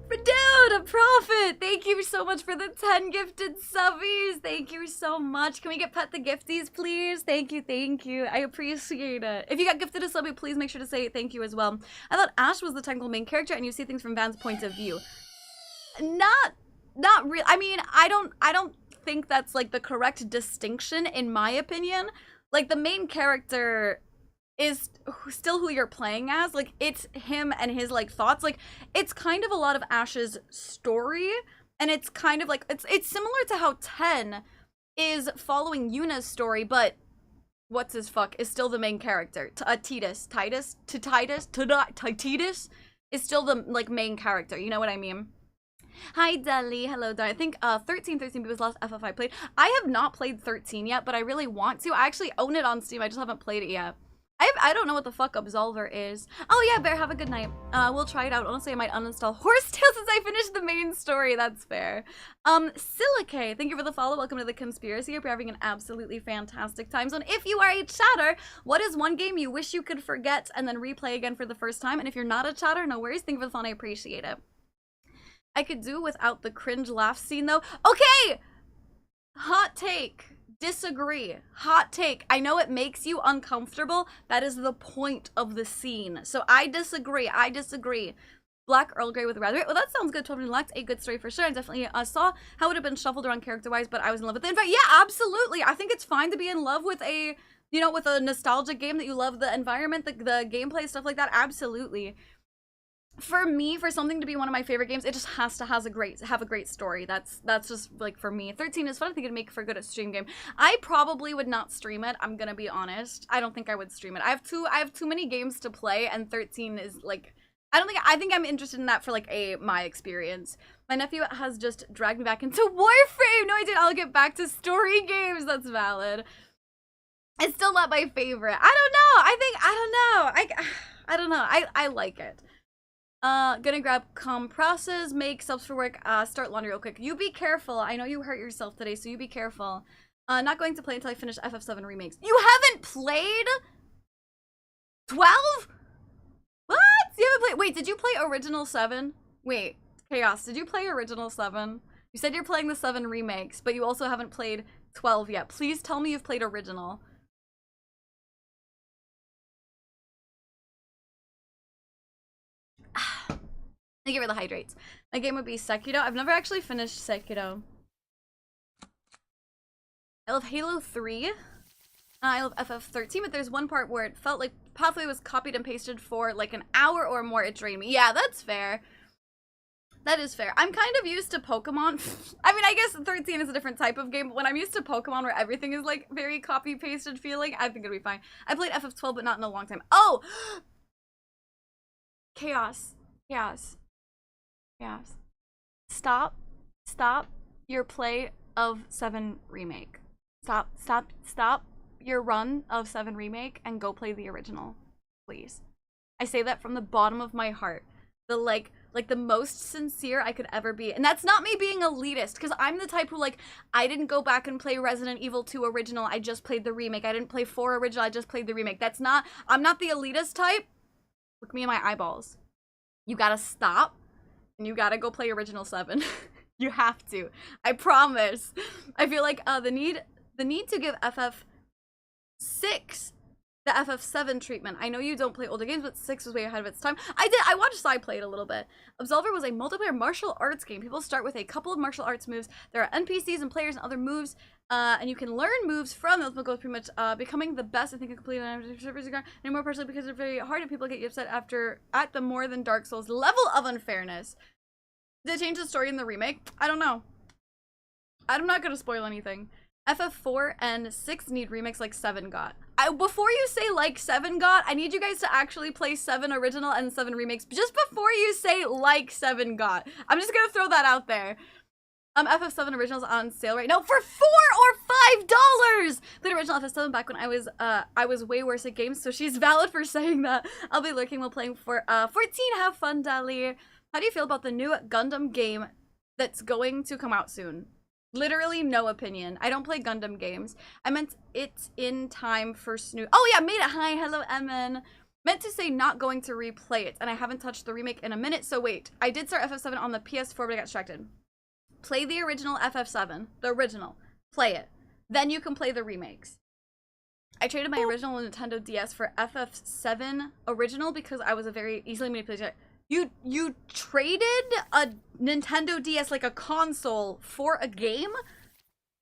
Dude, Prophet! Thank you so much for the 10 gifted subbies. Thank you so much. Can we get Pet the Gifties, please? Thank you, thank you. I appreciate it. If you got gifted a subby, please make sure to say thank you as well. I thought Ash was the technical main character and you see things from Van's point of view. Not really. I mean, I don't think that's like the correct distinction in my opinion. Like the main character is still who you're playing as. Like it's him and his like thoughts. Like it's kind of a lot of Ash's story, and it's kind of like it's similar to how 10 is following Yuna's story, but what's his fuck is still the main character. Titus is still the like main character. You know what I mean? Hi, Deli. Hello, Di. I think 13 people was the last FF I played. I have not played 13 yet, but I really want to. I actually own it on Steam. I just haven't played it yet. I don't know what the fuck Absolver is. Oh yeah, Bear, have a good night. We'll try it out. Honestly, I might uninstall Horsetail since I finished the main story. That's fair. Silicate, thank you for the follow. Welcome to the conspiracy. Hope you're having an absolutely fantastic time zone. If you are a chatter, what is one game you wish you could forget and then replay again for the first time? And if you're not a chatter, no worries. Thank you for the fun. I appreciate it. I could do without the cringe laugh scene though. Okay! Hot take. Disagree. Hot take. I know it makes you uncomfortable. That is the point of the scene. So I disagree. I disagree. Black Earl Grey with Raspberry. Well, that sounds good. 12 Lacked. A good story for sure. I definitely saw how it would have been shuffled around character-wise, but I was in love with it. In fact, yeah, absolutely. I think it's fine to be in love with a, you know, with a nostalgic game that you love the environment, the gameplay, stuff like that. Absolutely. for me, for something to be one of my favorite games, it just has to have a great story. That's just like for me. 13 is fun. I think it'd make for a good stream game. I probably would not stream it. I'm gonna be honest. I don't think I would stream it. I have too many games to play, and 13 is like, I think I'm interested in that for like my experience. My nephew has just dragged me back into Warframe. No, I didn't. I'll get back to story games. That's valid. It's still not my favorite. I don't know. I like it. Gonna grab compresses, make subs for work, start laundry real quick. You be careful. I know you hurt yourself today, so you be careful. Not going to play until I finish FF7 remakes. You haven't played 12? What? You haven't played? Wait, did you play original 7? Wait, Chaos, did you play original 7? You said you're playing the 7 remakes, but you also haven't played 12 yet. Please tell me you've played original. Thank you for the hydrates. My game would be Sekiro. I've never actually finished Sekiro. I love Halo 3. I love FF13, but there's one part where it felt like Pathway was copied and pasted for like an hour or more. It drained me. Yeah, that's fair. That is fair. I'm kind of used to Pokemon. I mean, I guess 13 is a different type of game, but when I'm used to Pokemon where everything is like very copy-pasted feeling, I think it'll be fine. I played FF12, but not in a long time. Oh! Chaos. Chaos. Chaos. Stop your play of 7 Remake. Stop your run of 7 Remake and go play the original, please. I say that from the bottom of my heart. The like the most sincere I could ever be. And that's not me being elitist, because I'm the type who, like, I didn't go back and play Resident Evil 2 original, I just played the remake. I didn't play 4 original, I just played the remake. That's not, I'm not the elitist type. Look me in my eyeballs. You gotta stop, and you gotta go play original 7. You have to. I promise. I feel like the need to give FF6 the FF7 treatment. I know you don't play older games, but 6 was way ahead of its time. I watched Sai play it a little bit. Absolver was a multiplayer martial arts game. People start with a couple of martial arts moves. There are NPCs and players and other moves, and you can learn moves from those. Goes pretty much becoming the best. I think I completed and more partially because they're very hard and people get upset at them more than Dark Souls. Level of unfairness. Did they change the story in the remake? I don't know. I'm not gonna spoil anything. FF4 and 6 need remakes like 7 got. Before you say like 7 got, I need you guys to actually play 7 original and 7 remakes just before you say like 7 got. I'm just gonna throw that out there. FF7 original's on sale right now for $4 or $5. The original FF7 back when I was way worse at games, so she's valid for saying that. I'll be lurking while playing for 14. Have fun, Dali. How do you feel about the new Gundam game that's going to come out soon? Literally no opinion. I don't play Gundam games. I meant it's in time for Snoop. Oh yeah, made it. Hi, hello, Emin. Meant to say not going to replay it, and I haven't touched the remake in a minute, so wait. I did start FF7 on the PS4, but I got distracted. Play the original FF7. The original. Play it. Then you can play the remakes. I traded my original Nintendo DS for FF7 original because I was a very easily manipulated. You traded a Nintendo DS, like a console, for a game?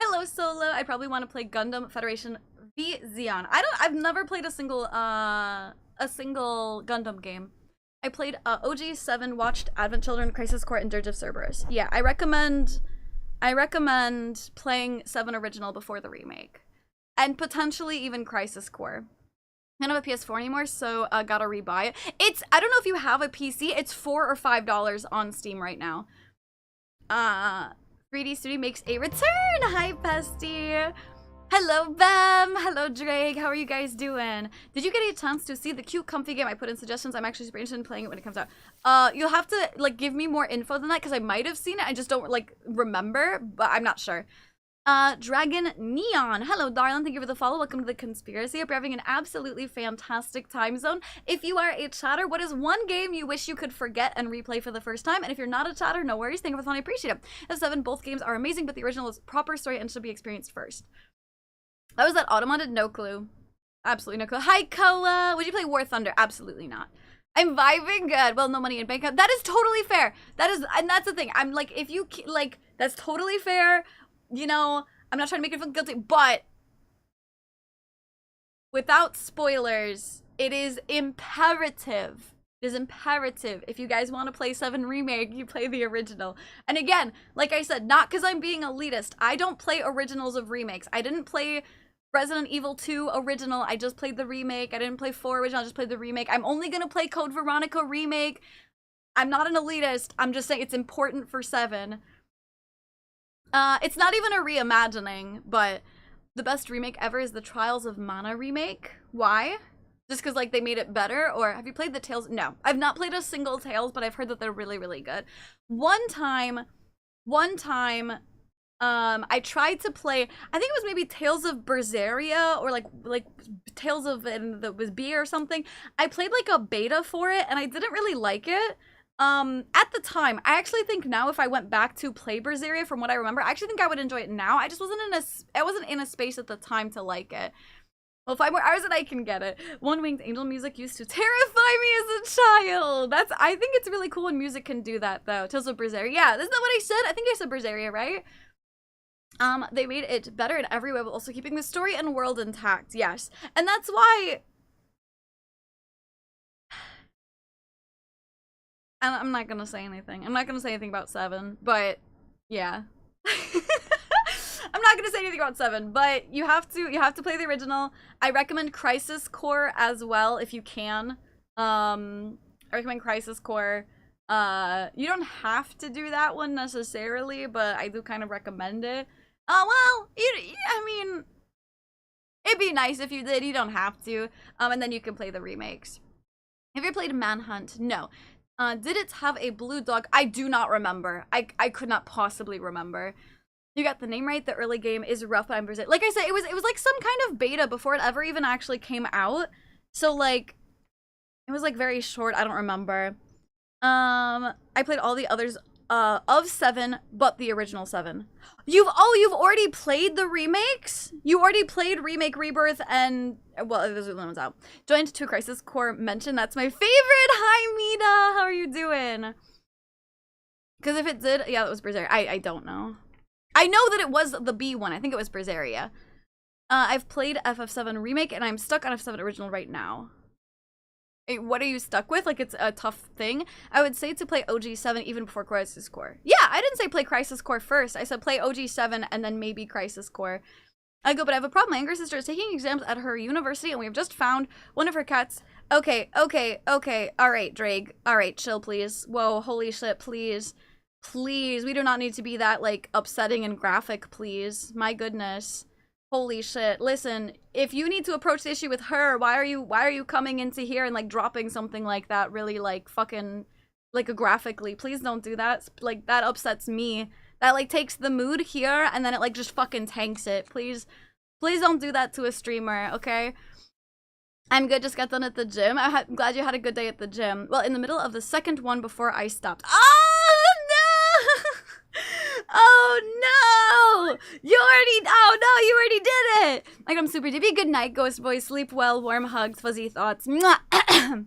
Hello, Solo. I probably want to play Gundam Federation v Xeon. I've never played a single Gundam game. I played OG7, watched Advent Children, Crisis Core, and Dirge of Cerberus. Yeah, I recommend playing 7 original before the remake. And potentially even Crisis Core. I don't have a PS4 anymore, so gotta rebuy it. I don't know if you have a PC. It's $4 or $5 on Steam right now. 3D Studio makes a return. Hi, Pesty. Hello, Bem. Hello, Drake. How are you guys doing? Did you get a chance to see the cute, comfy game I put in suggestions? I'm actually super interested in playing it when it comes out. You'll have to like give me more info than that because I might have seen it. I just don't like remember, but I'm not sure. Dragon Neon. Hello, darling. Thank you for the follow. Welcome to the conspiracy. Hope you're having an absolutely fantastic time zone. If you are a chatter, what is one game you wish you could forget and replay for the first time? And if you're not a chatter, no worries. Thank you for the fun. I appreciate it. F7, both games are amazing, but the original is proper story and should be experienced first. How was that automated? No clue. Absolutely no clue. Hi, Koa. Would you play War Thunder? Absolutely not. I'm vibing good. Well, no money in bank. That is totally fair. And that's the thing. I'm like, if you like, that's totally fair. You know, I'm not trying to make you feel guilty, but without spoilers, it is imperative It is imperative. If you guys want to play 7 Remake, you play the original. And again, like I said, not because I'm being elitist. I don't play originals of remakes. I didn't play Resident Evil 2 original. I just played the remake. I didn't play 4 original. I just played the remake. I'm only going to play Code Veronica remake. I'm not an elitist. I'm just saying it's important for 7. It's not even a reimagining, but the best remake ever is the Trials of Mana remake. Why? Just because, like, they made it better? Or have you played the Tales? No. I've not played a single Tales, but I've heard that they're really, really good. One time, I tried to play, I think it was maybe Tales of Berseria, or like Tales of, and that was B or something. I played like a beta for it, and I didn't really like it. At the time, I actually think now if I went back to play Berseria, from what I remember, I actually think I would enjoy it now. I just wasn't in a space at the time to like it. Well, 5 more hours and I can get it. One Winged Angel music used to terrify me as a child. I think it's really cool when music can do that, though. Tales of Berseria. Yeah, isn't that what I said? I think I said Berseria, right? They made it better in every way, but also keeping the story and world intact. Yes. And that's why... I'm not gonna say anything. I'm not gonna say anything about 7, but... Yeah. I'm not gonna say anything about 7, but you have to play the original. I recommend Crisis Core as well if you can. I recommend Crisis Core. You don't have to do that one necessarily, but I do kind of recommend it. Well, I mean, it'd be nice if you did. You don't have to. And then you can play the remakes. Have you ever played Manhunt? No. Did it have a blue dog? I do not remember. I could not possibly remember. You got the name right. The early game is rough, but I'm Brazil. Like I said, it was like some kind of beta before it ever even actually came out. So like, it was like very short. I don't remember. I played all the others of 7, but the original 7. You've already played the remakes? You already played Remake, Rebirth, and well, those are the ones out. Joined to Crisis Core mention. That's my favorite. Hi, Mita. How are you doing? Because if it did, yeah, that was Berseria. I don't know. I know that it was the B one. I think it was Berseria. I've played FF7 Remake, and I'm stuck on FF7 Original right now. What are you stuck with? Like, it's a tough thing? I would say to play OG7 even before Crisis Core. Yeah, I didn't say play Crisis Core first. I said play OG7 and then maybe Crisis Core. I go, but I have a problem. My younger sister is taking exams at her university, and we have just found one of her cats. Okay. All right, Drake. All right, chill, please. Whoa, holy shit, please. Please, we do not need to be that, like, upsetting and graphic, please. My goodness. Holy shit. Listen, if you need to approach the issue with her, why are you coming into here and, like, dropping something like that really, like, fucking, like, graphically? Please don't do that. Like, that upsets me. That, like, takes the mood here, and then it, like, just fucking tanks it. Please don't do that to a streamer, okay? I'm good, just got done at the gym. I'm glad you had a good day at the gym. Well, in the middle of the second one before I stopped. Oh, no! Oh, no! Oh, no, you already did it! Like, I'm super dippy. Good night, ghost boy. Sleep well, warm hugs, fuzzy thoughts. Berseria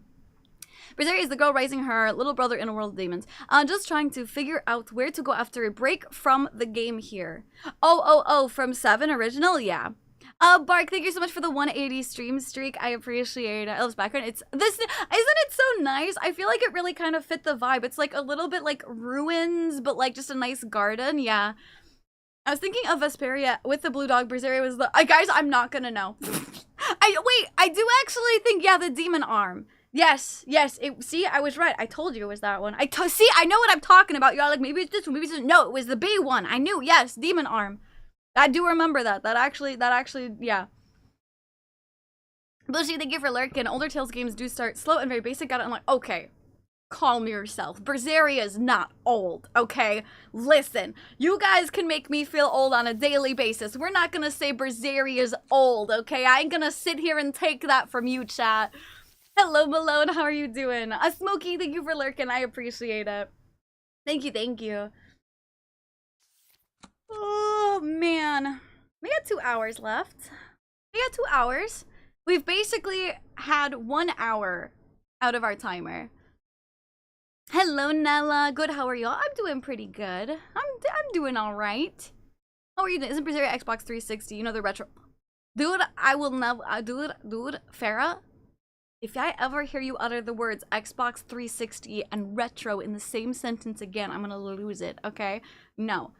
is the girl raising her little brother in a world of demons. Just trying to figure out where to go after a break from the game here. Oh, from 7 original? Yeah. Bark, thank you so much for the 180 stream streak. I appreciate it. I love this background. Isn't it so nice? I feel like it really kind of fit the vibe. It's like a little bit like ruins, but like just a nice garden. Yeah. I was thinking of Vesperia with the blue dog. Berseria was the... guys, I'm not gonna know. I do actually think, yeah, the demon arm. Yes. See, I was right. I told you it was that one. See, I know what I'm talking about. You're like, maybe it's this one, maybe it's this. No, it was the B one. I knew, yes, demon arm. I do remember that. That actually, yeah. Bushy, thank you for lurking. Older Tales games do start slow and very basic. Got it. I'm like, okay, calm yourself. Berseria is not old, okay? Listen, you guys can make me feel old on a daily basis. We're not gonna say Berseria is old, okay? I ain't gonna sit here and take that from you, chat. Hello, Malone. How are you doing? Smokey, thank you for lurking. I appreciate it. Thank you. Oh, man. We got 2 hours left. We got 2 hours. We've basically had 1 hour out of our timer. Hello, Nella. Good, how are y'all? I'm doing pretty good. I'm doing all right. How are you doing? Isn't Berseria Xbox 360? You know, the retro... Dude, I will never... dude, Farah, If I ever hear you utter the words Xbox 360 and retro in the same sentence again, I'm gonna lose it, okay? No.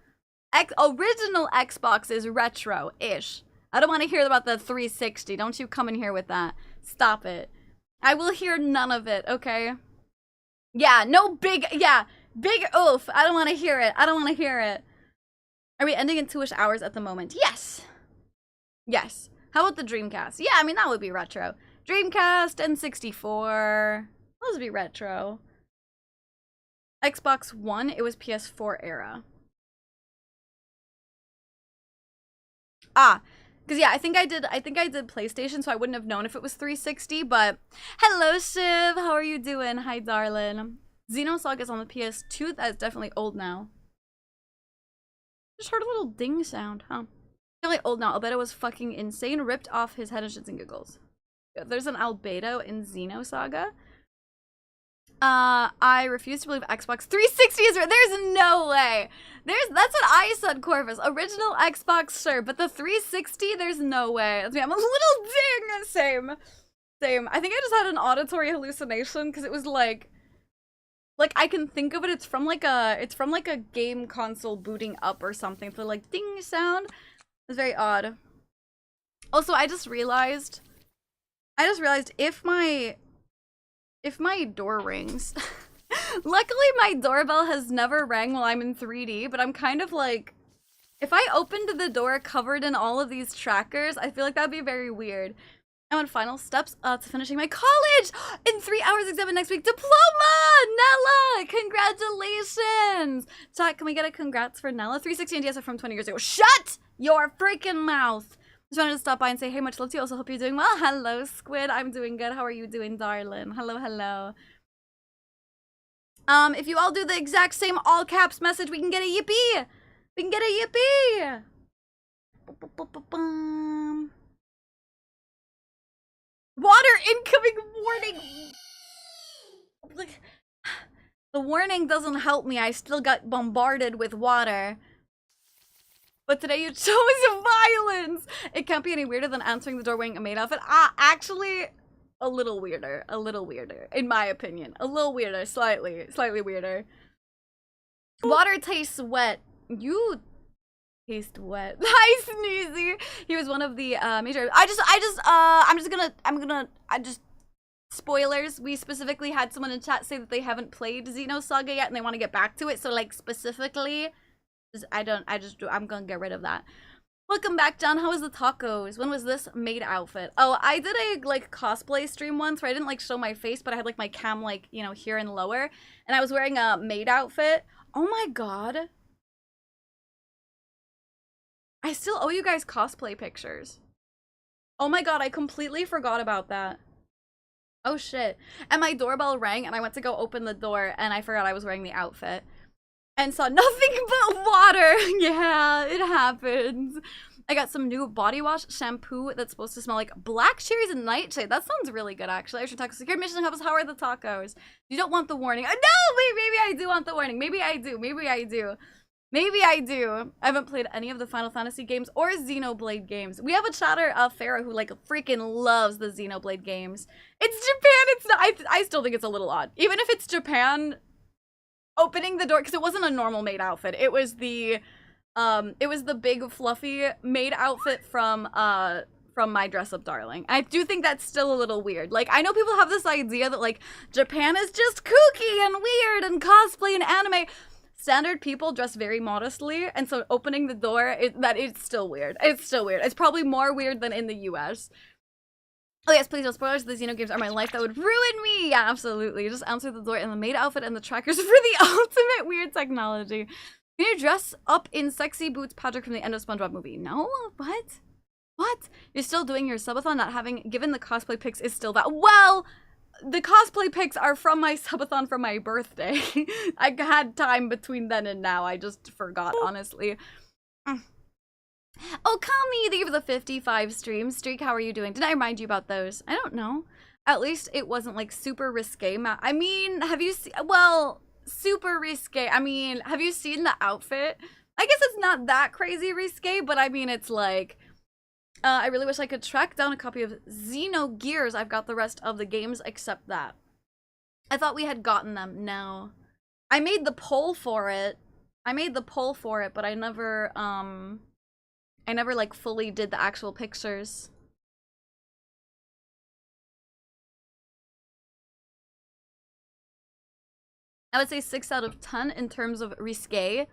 Original Xbox is retro-ish. I don't want to hear about the 360. Don't you come in here with that. Stop it. I will hear none of it, okay? Yeah, no big, big oof. I don't want to hear it. I don't want to hear it. Are we ending in 2-ish hours at the moment? Yes. Yes. How about the Dreamcast? Yeah, I mean, that would be retro. Dreamcast and 64. Those would be retro. Xbox One, it was PS4 era. Ah, because yeah, I think I did PlayStation, so I wouldn't have known if it was 360, but hello Shiv, how are you doing? Hi darling. Xenosaga on the PS2, that's definitely old now. Just heard a little ding sound, huh? Really old now. Albedo was fucking insane, ripped off his head and shits and giggles. There's an Albedo in Xenosaga. I refuse to believe Xbox 360 is right. There's no way. That's what I said, Corvus. Original Xbox, sure, but the 360, there's no way. I'm a little ding. Same. I think I just had an auditory hallucination because it was like I can think of it. It's from like a game console booting up or something. So like ding sound. It's very odd. Also, I just realized if my door rings, luckily my doorbell has never rang while I'm in 3D, but I'm kind of like, if I opened the door covered in all of these trackers, I feel like that'd be very weird. I'm on final steps to finishing my college in 3 hours exam next week. Diploma! Nella! Congratulations! Chat, can we get a congrats for Nella? 360 and DS are from 20 years ago. Shut your freaking mouth! Just wanted to stop by and say, hey, much love to you. Also hope you're doing well. Hello, Squid. I'm doing good. How are you doing, darling? Hello, hello. If you all do the exact same all caps message, we can get a yippee. We can get a yippee. Water incoming warning. The warning doesn't help me. I still got bombarded with water. But today you chose violence! It can't be any weirder than answering the door wearing a maid outfit. Actually, a little weirder. A little weirder, in my opinion. A little weirder, slightly weirder. Water tastes wet. You taste wet. Hi, Sneezy! He was one of the major... Spoilers, we specifically had someone in chat say that they haven't played Xenosaga yet and they want to get back to it, so like specifically... I'm gonna get rid of that. Welcome back, John. How was the tacos? When was this maid outfit? Oh, I did a like cosplay stream once where I didn't like show my face, but I had like my cam like, you know, here and lower, and I was wearing a maid outfit. Oh my god. I still owe you guys cosplay pictures. Oh my god, I completely forgot about that. Oh shit. And my doorbell rang and I went to go open the door and I forgot I was wearing the outfit. And saw nothing but water. Yeah, it happens. I got some new body wash shampoo that's supposed to smell like black cherries and nightshade. That sounds really good, actually. I should taco secure mission help us. How are the tacos? You don't want the warning. No, wait, maybe I do want the warning. Maybe I do. Maybe I do. Maybe I do. I haven't played any of the Final Fantasy games or Xenoblade games. We have a chatter, Farah, who like freaking loves the Xenoblade games. It's Japan. It's not. I still think it's a little odd. Even if it's Japan. Opening the door, because it wasn't a normal maid outfit. It was the big fluffy maid outfit from My Dress Up Darling. I do think that's still a little weird. Like, I know people have this idea that like Japan is just kooky and weird and cosplay and anime. Standard people dress very modestly, and so opening the door, it's still weird. It's still weird. It's probably more weird than in the US. Oh yes, please, no spoilers. The Xeno games are my life. That would ruin me. Yeah, absolutely. Just answer the door in the maid outfit and the trackers for the ultimate weird technology. Can you dress up in sexy boots, Patrick, from the end of SpongeBob movie? No? What? What? You're still doing your subathon, not having given the cosplay pics is still that. Well, the cosplay pics are from my subathon for my birthday. I had time between then and now. I just forgot, honestly. Oh, Kami, thank you for the 55 stream streak. How are you doing? Did I remind you about those? I don't know. At least it wasn't like super risque. I mean, have you seen, well, super risque. I mean, have you seen the outfit? I guess it's not that crazy risque, but I mean, it's like, I really wish I could track down a copy of Xenogears. I've got the rest of the games except that. I thought we had gotten them. No. I made the poll for it. But I never like fully did the actual pictures. I would say 6 out of 10 in terms of risque.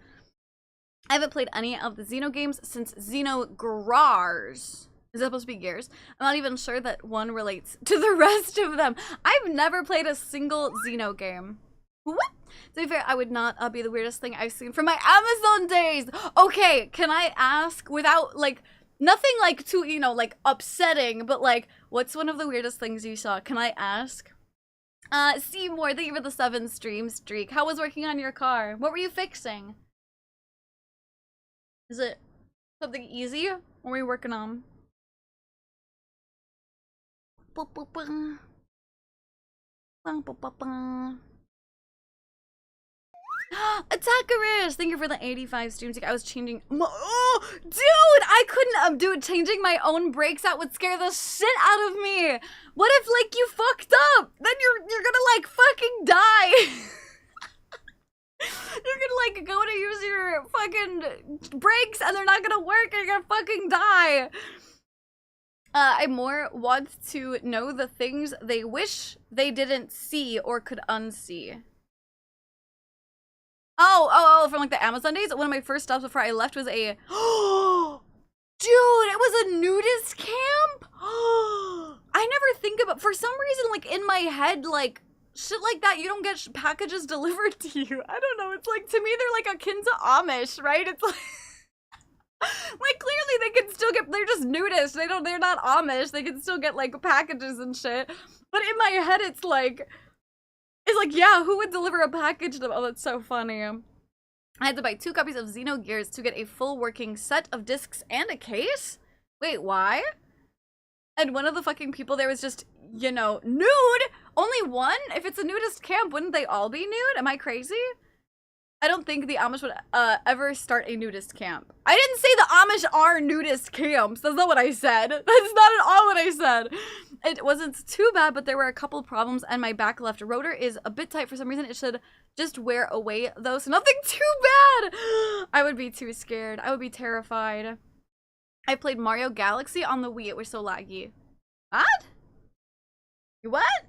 I haven't played any of the Xeno games since Xenogears. Is that supposed to be Gears? I'm not even sure that one relates to the rest of them. I've never played a single Xeno game. What? To be fair, I would not be the weirdest thing I've seen from my Amazon days. Okay, can I ask without, like, nothing, like, too, you know, like, upsetting, but, like, what's one of the weirdest things you saw? Can I ask? Seymour, thank you for the 7 stream streak. How was working on your car? What were you fixing? Is it something easy? What were you working on? Attackerish! Thank you for the 85 streams. I was changing. Oh, dude! I couldn't. Dude, changing my own brakes out would scare the shit out of me. What if, like, you fucked up? Then you're gonna, like, fucking die. You're gonna, like, go to use your fucking brakes and they're not gonna work and you're gonna fucking die. I more want to know the things they wish they didn't see or could unsee. Oh, from like the Amazon days? One of my first stops before I left was a... Oh, dude, it was a nudist camp? I never think about... For some reason, like, in my head, like, shit like that, you don't get packages delivered to you. I don't know, it's like, to me, they're like akin to Amish, right? It's like... Like, clearly they can still get... They're just nudists. They're not Amish. They can still get, like, packages and shit. But in my head, it's like... It's like, yeah, who would deliver a package to them? Oh, that's so funny. I had to buy 2 copies of Xenogears to get a full working set of discs and a case? Wait, why? And one of the fucking people there was just, you know, nude? Only one? If it's a nudist camp, wouldn't they all be nude? Am I crazy? I don't think the Amish would ever start a nudist camp. I didn't say the Amish are nudist camps. That's not what I said. That's not at all what I said. It wasn't too bad, but there were a couple problems, and my back left rotor is a bit tight for some reason. It should just wear away, though, so nothing too bad. I would be too scared. I would be terrified. I played Mario Galaxy on the Wii. It was so laggy. What? What?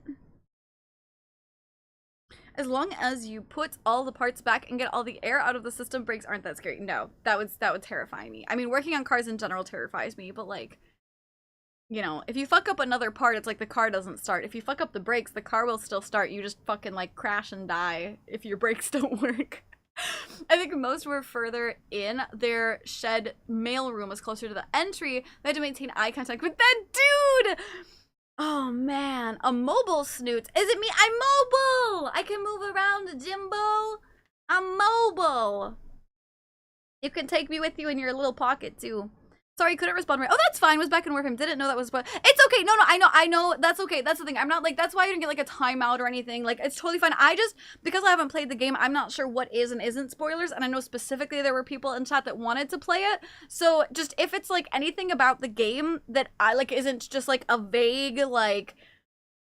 As long as you put all the parts back and get all the air out of the system, brakes aren't that scary. No, that would terrify me. I mean, working on cars in general terrifies me, but like, you know, if you fuck up another part, it's like the car doesn't start. If you fuck up the brakes, the car will still start. You just fucking like crash and die if your brakes don't work. I think most were further in. Their shed mailroom was closer to the entry. They had to maintain eye contact with that dude! Oh man, a mobile snoot. Is it me? I'm mobile! I can move around, Jimbo. I'm mobile. You can take me with you in your little pocket too. Sorry, couldn't respond right. Oh, that's fine. Was back in Warframe. Didn't know that was... It's okay. No, I know. That's okay. That's the thing. I'm not like... That's why I didn't get like a timeout or anything. Like, it's totally fine. I just... Because I haven't played the game, I'm not sure what is and isn't spoilers. And I know specifically there were people in chat that wanted to play it. So just if it's like anything about the game that I like isn't just like a vague like...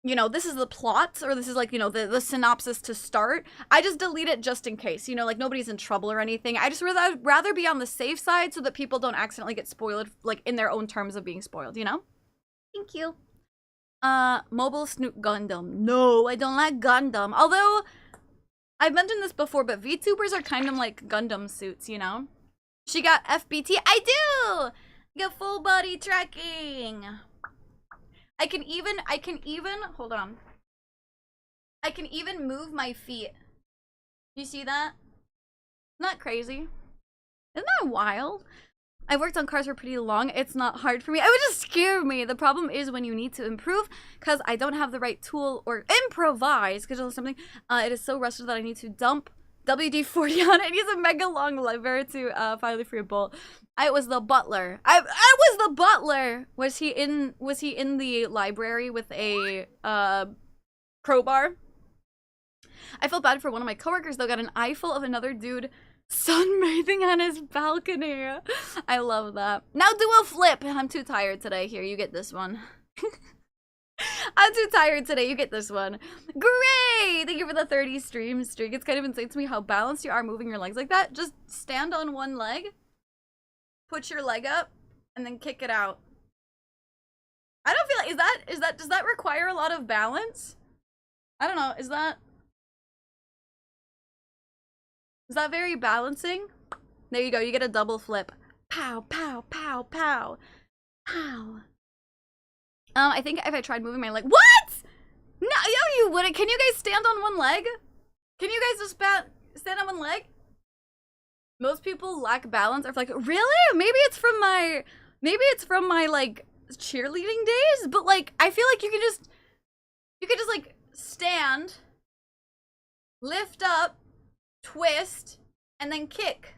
You know, this is the plot, or this is like, you know, the synopsis to start. I just delete it just in case, you know, like nobody's in trouble or anything. I'd rather be on the safe side so that people don't accidentally get spoiled, like in their own terms of being spoiled, you know? Thank you. Mobile Snoot Gundam. No, I don't like Gundam. Although, I've mentioned this before, but VTubers are kind of like Gundam suits, you know? She got FBT. I do! Get full body tracking. I can even, hold on. I can even move my feet. You see that? Not crazy. Isn't that wild? I've worked on cars for pretty long. It's not hard for me. It would just scare me. The problem is when you need to improve, because I don't have the right tool or improvise, because or something. It is so rusted that I need to dump WD-40 on it. It needs a mega long lever to finally free a bolt. I was the butler. I was the butler. Was he in the library with a crowbar? I felt bad for one of my coworkers though. Got an eyeful of another dude Sunbathing on his balcony. I love that. Now do a flip. I'm too tired today. Here, you get this one. I'm too tired today. You get this one. Great! Thank you for the 30 stream streak. It's kind of insane to me how balanced you are moving your legs like that. Just stand on one leg, put your leg up, and then kick it out. I don't feel like, does that require a lot of balance? I don't know, is that very balancing? There you go, you get a double flip. Pow, pow, pow, pow. Pow. I think if I tried moving my leg— what? No, you wouldn't. Can you guys stand on one leg? Can you guys just stand on one leg? Most people lack balance. Or like, really? Maybe it's from my like cheerleading days. But like, I feel like you could just like stand, lift up, twist, and then kick.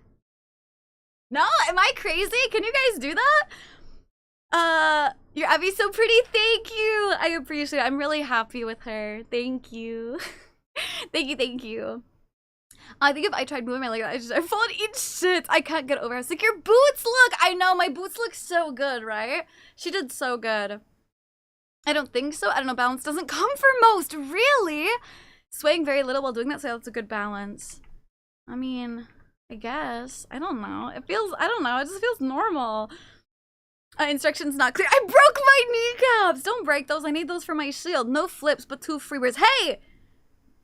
No, am I crazy? Can you guys do that? Your Abby's so pretty. Thank you. I appreciate it. I'm really happy with her. Thank you. Thank you. I think if I tried moving my leg, I'd fall and eat shit. I can't get over it. It's like, your boots look. I know, my boots look so good, right? She did so good. I don't think so. I don't know. Balance doesn't come for most. Really? Swaying very little while doing that, so that's a good balance. I mean, I guess. I don't know. It feels, I don't know. It just feels normal. Instructions not clear. I broke my kneecaps. Don't break those. I need those for my shield. No flips, but 2 freebirds. Hey!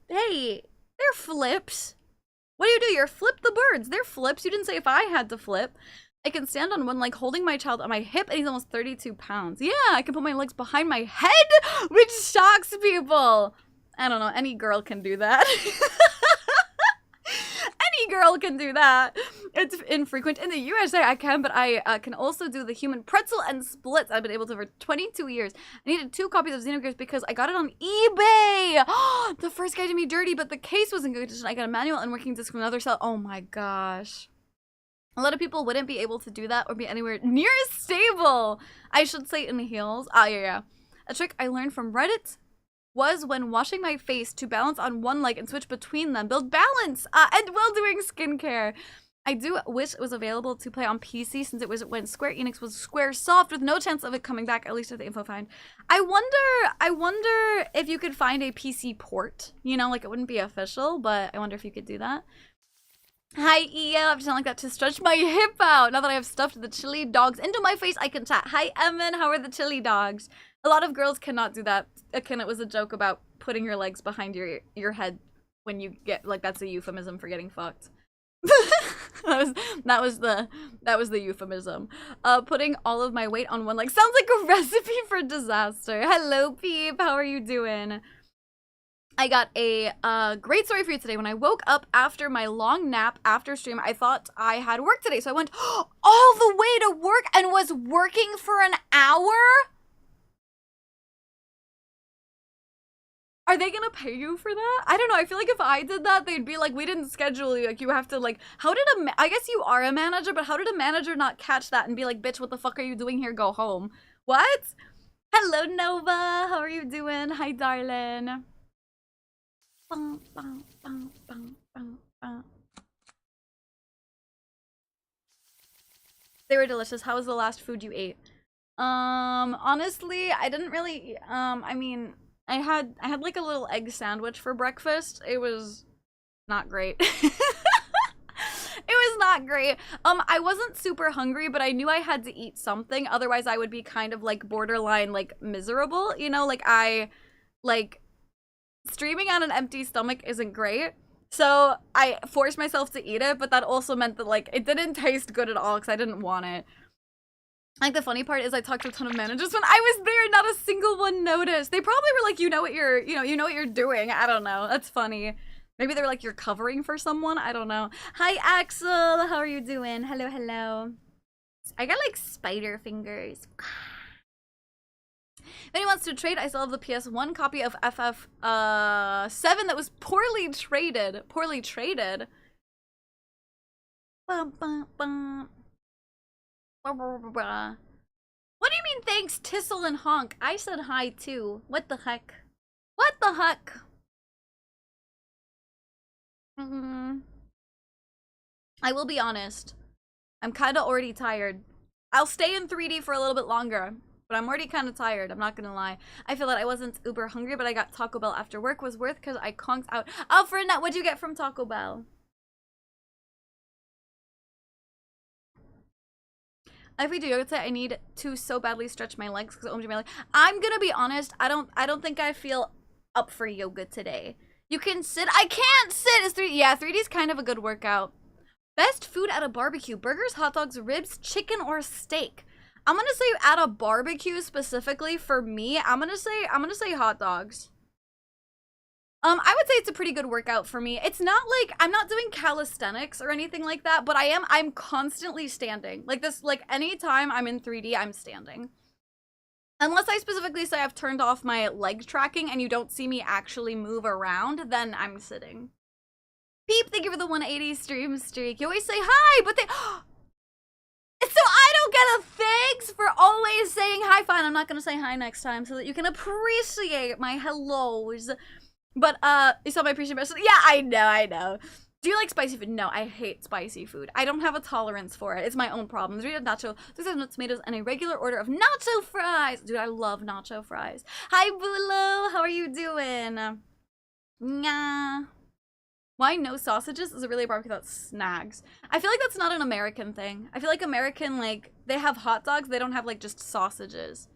Hey, they're flips. What do? You're flip the birds. They're flips. You didn't say if I had to flip. I can stand on one leg holding my child on my hip, and he's almost 32 pounds. Yeah, I can put my legs behind my head, which shocks people. I don't know. Any girl can do that. Any girl can do that. It's infrequent. In the USA, I can, but I can also do the human pretzel and splits. I've been able to for 22 years. I needed 2 copies of Xenogears because I got it on eBay. The first guy did me dirty, but the case was in good condition. I got a manual and working disc from another cell. Oh my gosh. A lot of people wouldn't be able to do that or be anywhere near as stable. I should say in heels. Yeah. A trick I learned from Reddit was when washing my face to balance on one leg and switch between them. Build balance and while doing skincare. I do wish it was available to play on PC since it was when Square Enix was Squaresoft with no chance of it coming back, at least with the info find. I wonder if you could find a PC port. You know, like it wouldn't be official, but I wonder if you could do that. Hi, EO. I've just done like that to stretch my hip out. Now that I have stuffed the chili dogs into my face, I can chat. Hi, Emin. How are the chili dogs? A lot of girls cannot do that. Again, it was a joke about putting your legs behind your head when you get, like, that's a euphemism for getting fucked. that was the euphemism. Putting all of my weight on one leg sounds like a recipe for disaster. Hello, Peep. How are you doing? I got a great story for you today. When I woke up after my long nap after stream, I thought I had work today. So I went all the way to work and was working for an hour? Are they gonna pay you for that? I don't know. I feel like if I did that, they'd be like, we didn't schedule you. Like, you have to, like, how did I guess you are a manager, but how did a manager not catch that and be like, bitch, what the fuck are you doing here? Go home. What? Hello, Nova. How are you doing? Hi, darling. They were delicious. How was the last food you ate? Honestly, I didn't really, I mean, I had like a little egg sandwich for breakfast. It was not great. It was not great. I wasn't super hungry, but I knew I had to eat something. Otherwise, I would be kind of like borderline like miserable. You know, like streaming on an empty stomach isn't great. So I forced myself to eat it, but that also meant that like it didn't taste good at all because I didn't want it. Like, the funny part is I talked to a ton of managers when I was there, not a single one noticed. They probably were like, you know what you're doing. I don't know. That's funny. Maybe they were like, you're covering for someone. I don't know. Hi, Axel. How are you doing? Hello, hello. I got like spider fingers. If anyone wants to trade, I still have the PS1 copy of FF7 that was poorly traded. Poorly traded? Bum, bum, bum. What do you mean thanks, Tissel and Honk? I said hi too. What the heck? What the heck? I will be honest. I'm kind of already tired. I'll stay in 3D for a little bit longer, but I'm already kind of tired. I'm not gonna lie. I feel that I wasn't uber hungry, but I got Taco Bell after work. Was worth because I conked out. Oh, for a nut, what'd you get from Taco Bell? Every day, I would say I need to so badly stretch my legs because OMG my leg. I'm gonna be honest. I don't think I feel up for yoga today. You can sit. I can't sit. It's 3D. Yeah, 3D is kind of a good workout. Best food at a barbecue: burgers, hot dogs, ribs, chicken, or steak. I'm gonna say at a barbecue specifically for me. I'm gonna say hot dogs. I would say it's a pretty good workout for me. It's not like I'm not doing calisthenics or anything like that, but I'm constantly standing. Like this, like anytime I'm in 3D, I'm standing. Unless I specifically say I've turned off my leg tracking and you don't see me actually move around, then I'm sitting. Peep, thank you for the 180 stream streak. You always say hi, but they so I don't get a thanks for always saying hi. Fine, I'm not gonna say hi next time so that you can appreciate my hellos. But, you saw my appreciation message? Yeah, I know. Do you like spicy food? No, I hate spicy food. I don't have a tolerance for it. It's my own problem. There's nacho, there's no tomatoes, and a regular order of nacho fries. Dude, I love nacho fries. Hi, Bulo. How are you doing? Nah. Why no sausages is a really barbecue without snags? I feel like that's not an American thing. I feel like American, like, they have hot dogs. They don't have, like, just sausages.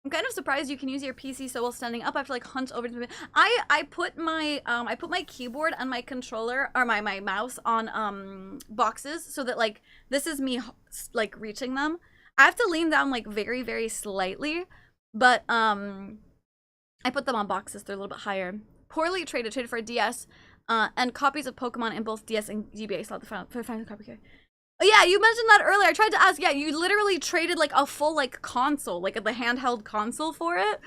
I'm kind of surprised you can use your PC so while standing up. I have to like hunch over to the. I put my keyboard and my controller or my mouse on boxes so that like this is me like reaching them. I have to lean down like very very slightly, but I put them on boxes. They're a little bit higher. Poorly traded for a DS, and copies of Pokemon in both DS and GBA slot for the final copy. Oh, yeah, you mentioned that earlier. I tried to ask. Yeah, you literally traded like a full like console, like the handheld console for it.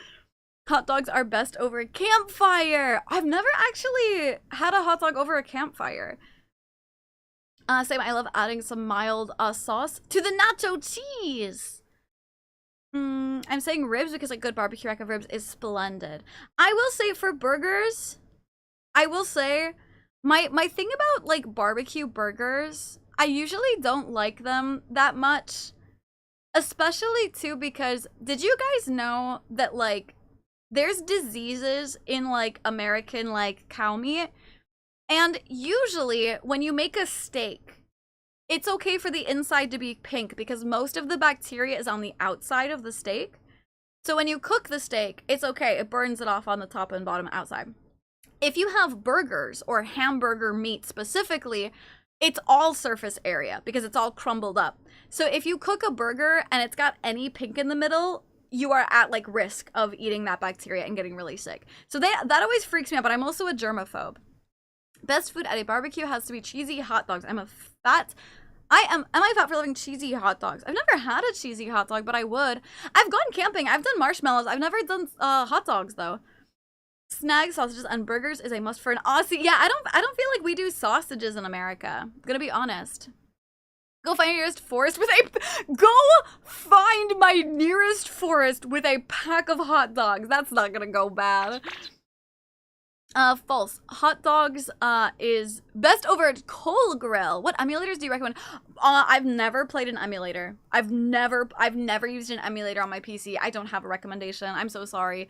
Hot dogs are best over a campfire. I've never actually had a hot dog over a campfire. Same. I love adding some mild sauce to the nacho cheese. I'm saying ribs because like good barbecue rack of ribs is splendid. I will say for burgers, I will say my thing about like barbecue burgers. I usually don't like them that much, especially too because did you guys know that like there's diseases in like American like cow meat, and usually when you make a steak, it's okay for the inside to be pink because most of the bacteria is on the outside of the steak. So when you cook the steak, it's okay. It burns it off on the top and bottom outside. If you have burgers or hamburger meat specifically, it's all surface area because it's all crumbled up. So if you cook a burger and it's got any pink in the middle, you are at like risk of eating that bacteria and getting really sick. So that always freaks me out, but I'm also a germaphobe. Best food at a barbecue has to be cheesy hot dogs. Am I fat for loving cheesy hot dogs? I've never had a cheesy hot dog, but I would. I've gone camping. I've done marshmallows. I've never done hot dogs though. Snag sausages and burgers is a must for an Aussie. Yeah, I don't feel like we do sausages in America. I'm gonna be honest. Go find your nearest forest with a go find my nearest forest with a pack of hot dogs. That's not gonna go bad. False. Hot dogs is best over at Coal Grill. What emulators do you recommend? I've never played an emulator. I've never used an emulator on my PC. I don't have a recommendation. I'm so sorry.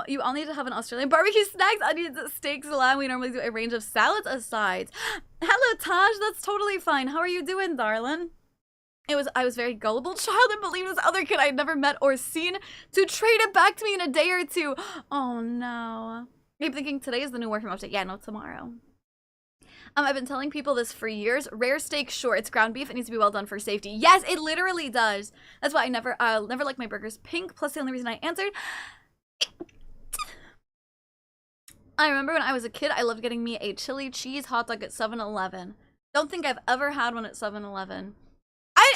You all need to have an Australian barbecue snacks, onions, steaks, lamb. We normally do a range of salads as sides. Hello, Taj. That's totally fine. How are you doing, darling? I was very gullible child and believed this other kid I had never met or seen to trade it back to me in a day or two. Oh no. Maybe thinking today is the new working update. Yeah, no, tomorrow. I've been telling people this for years. Rare steak, sure, it's ground beef. It needs to be well done for safety. Yes, it literally does. That's why I'll never like my burgers pink. Plus, the only reason I answered. I remember when I was a kid, I loved getting me a chili cheese hot dog at 7-Eleven. Don't think I've ever had one at 7-Eleven.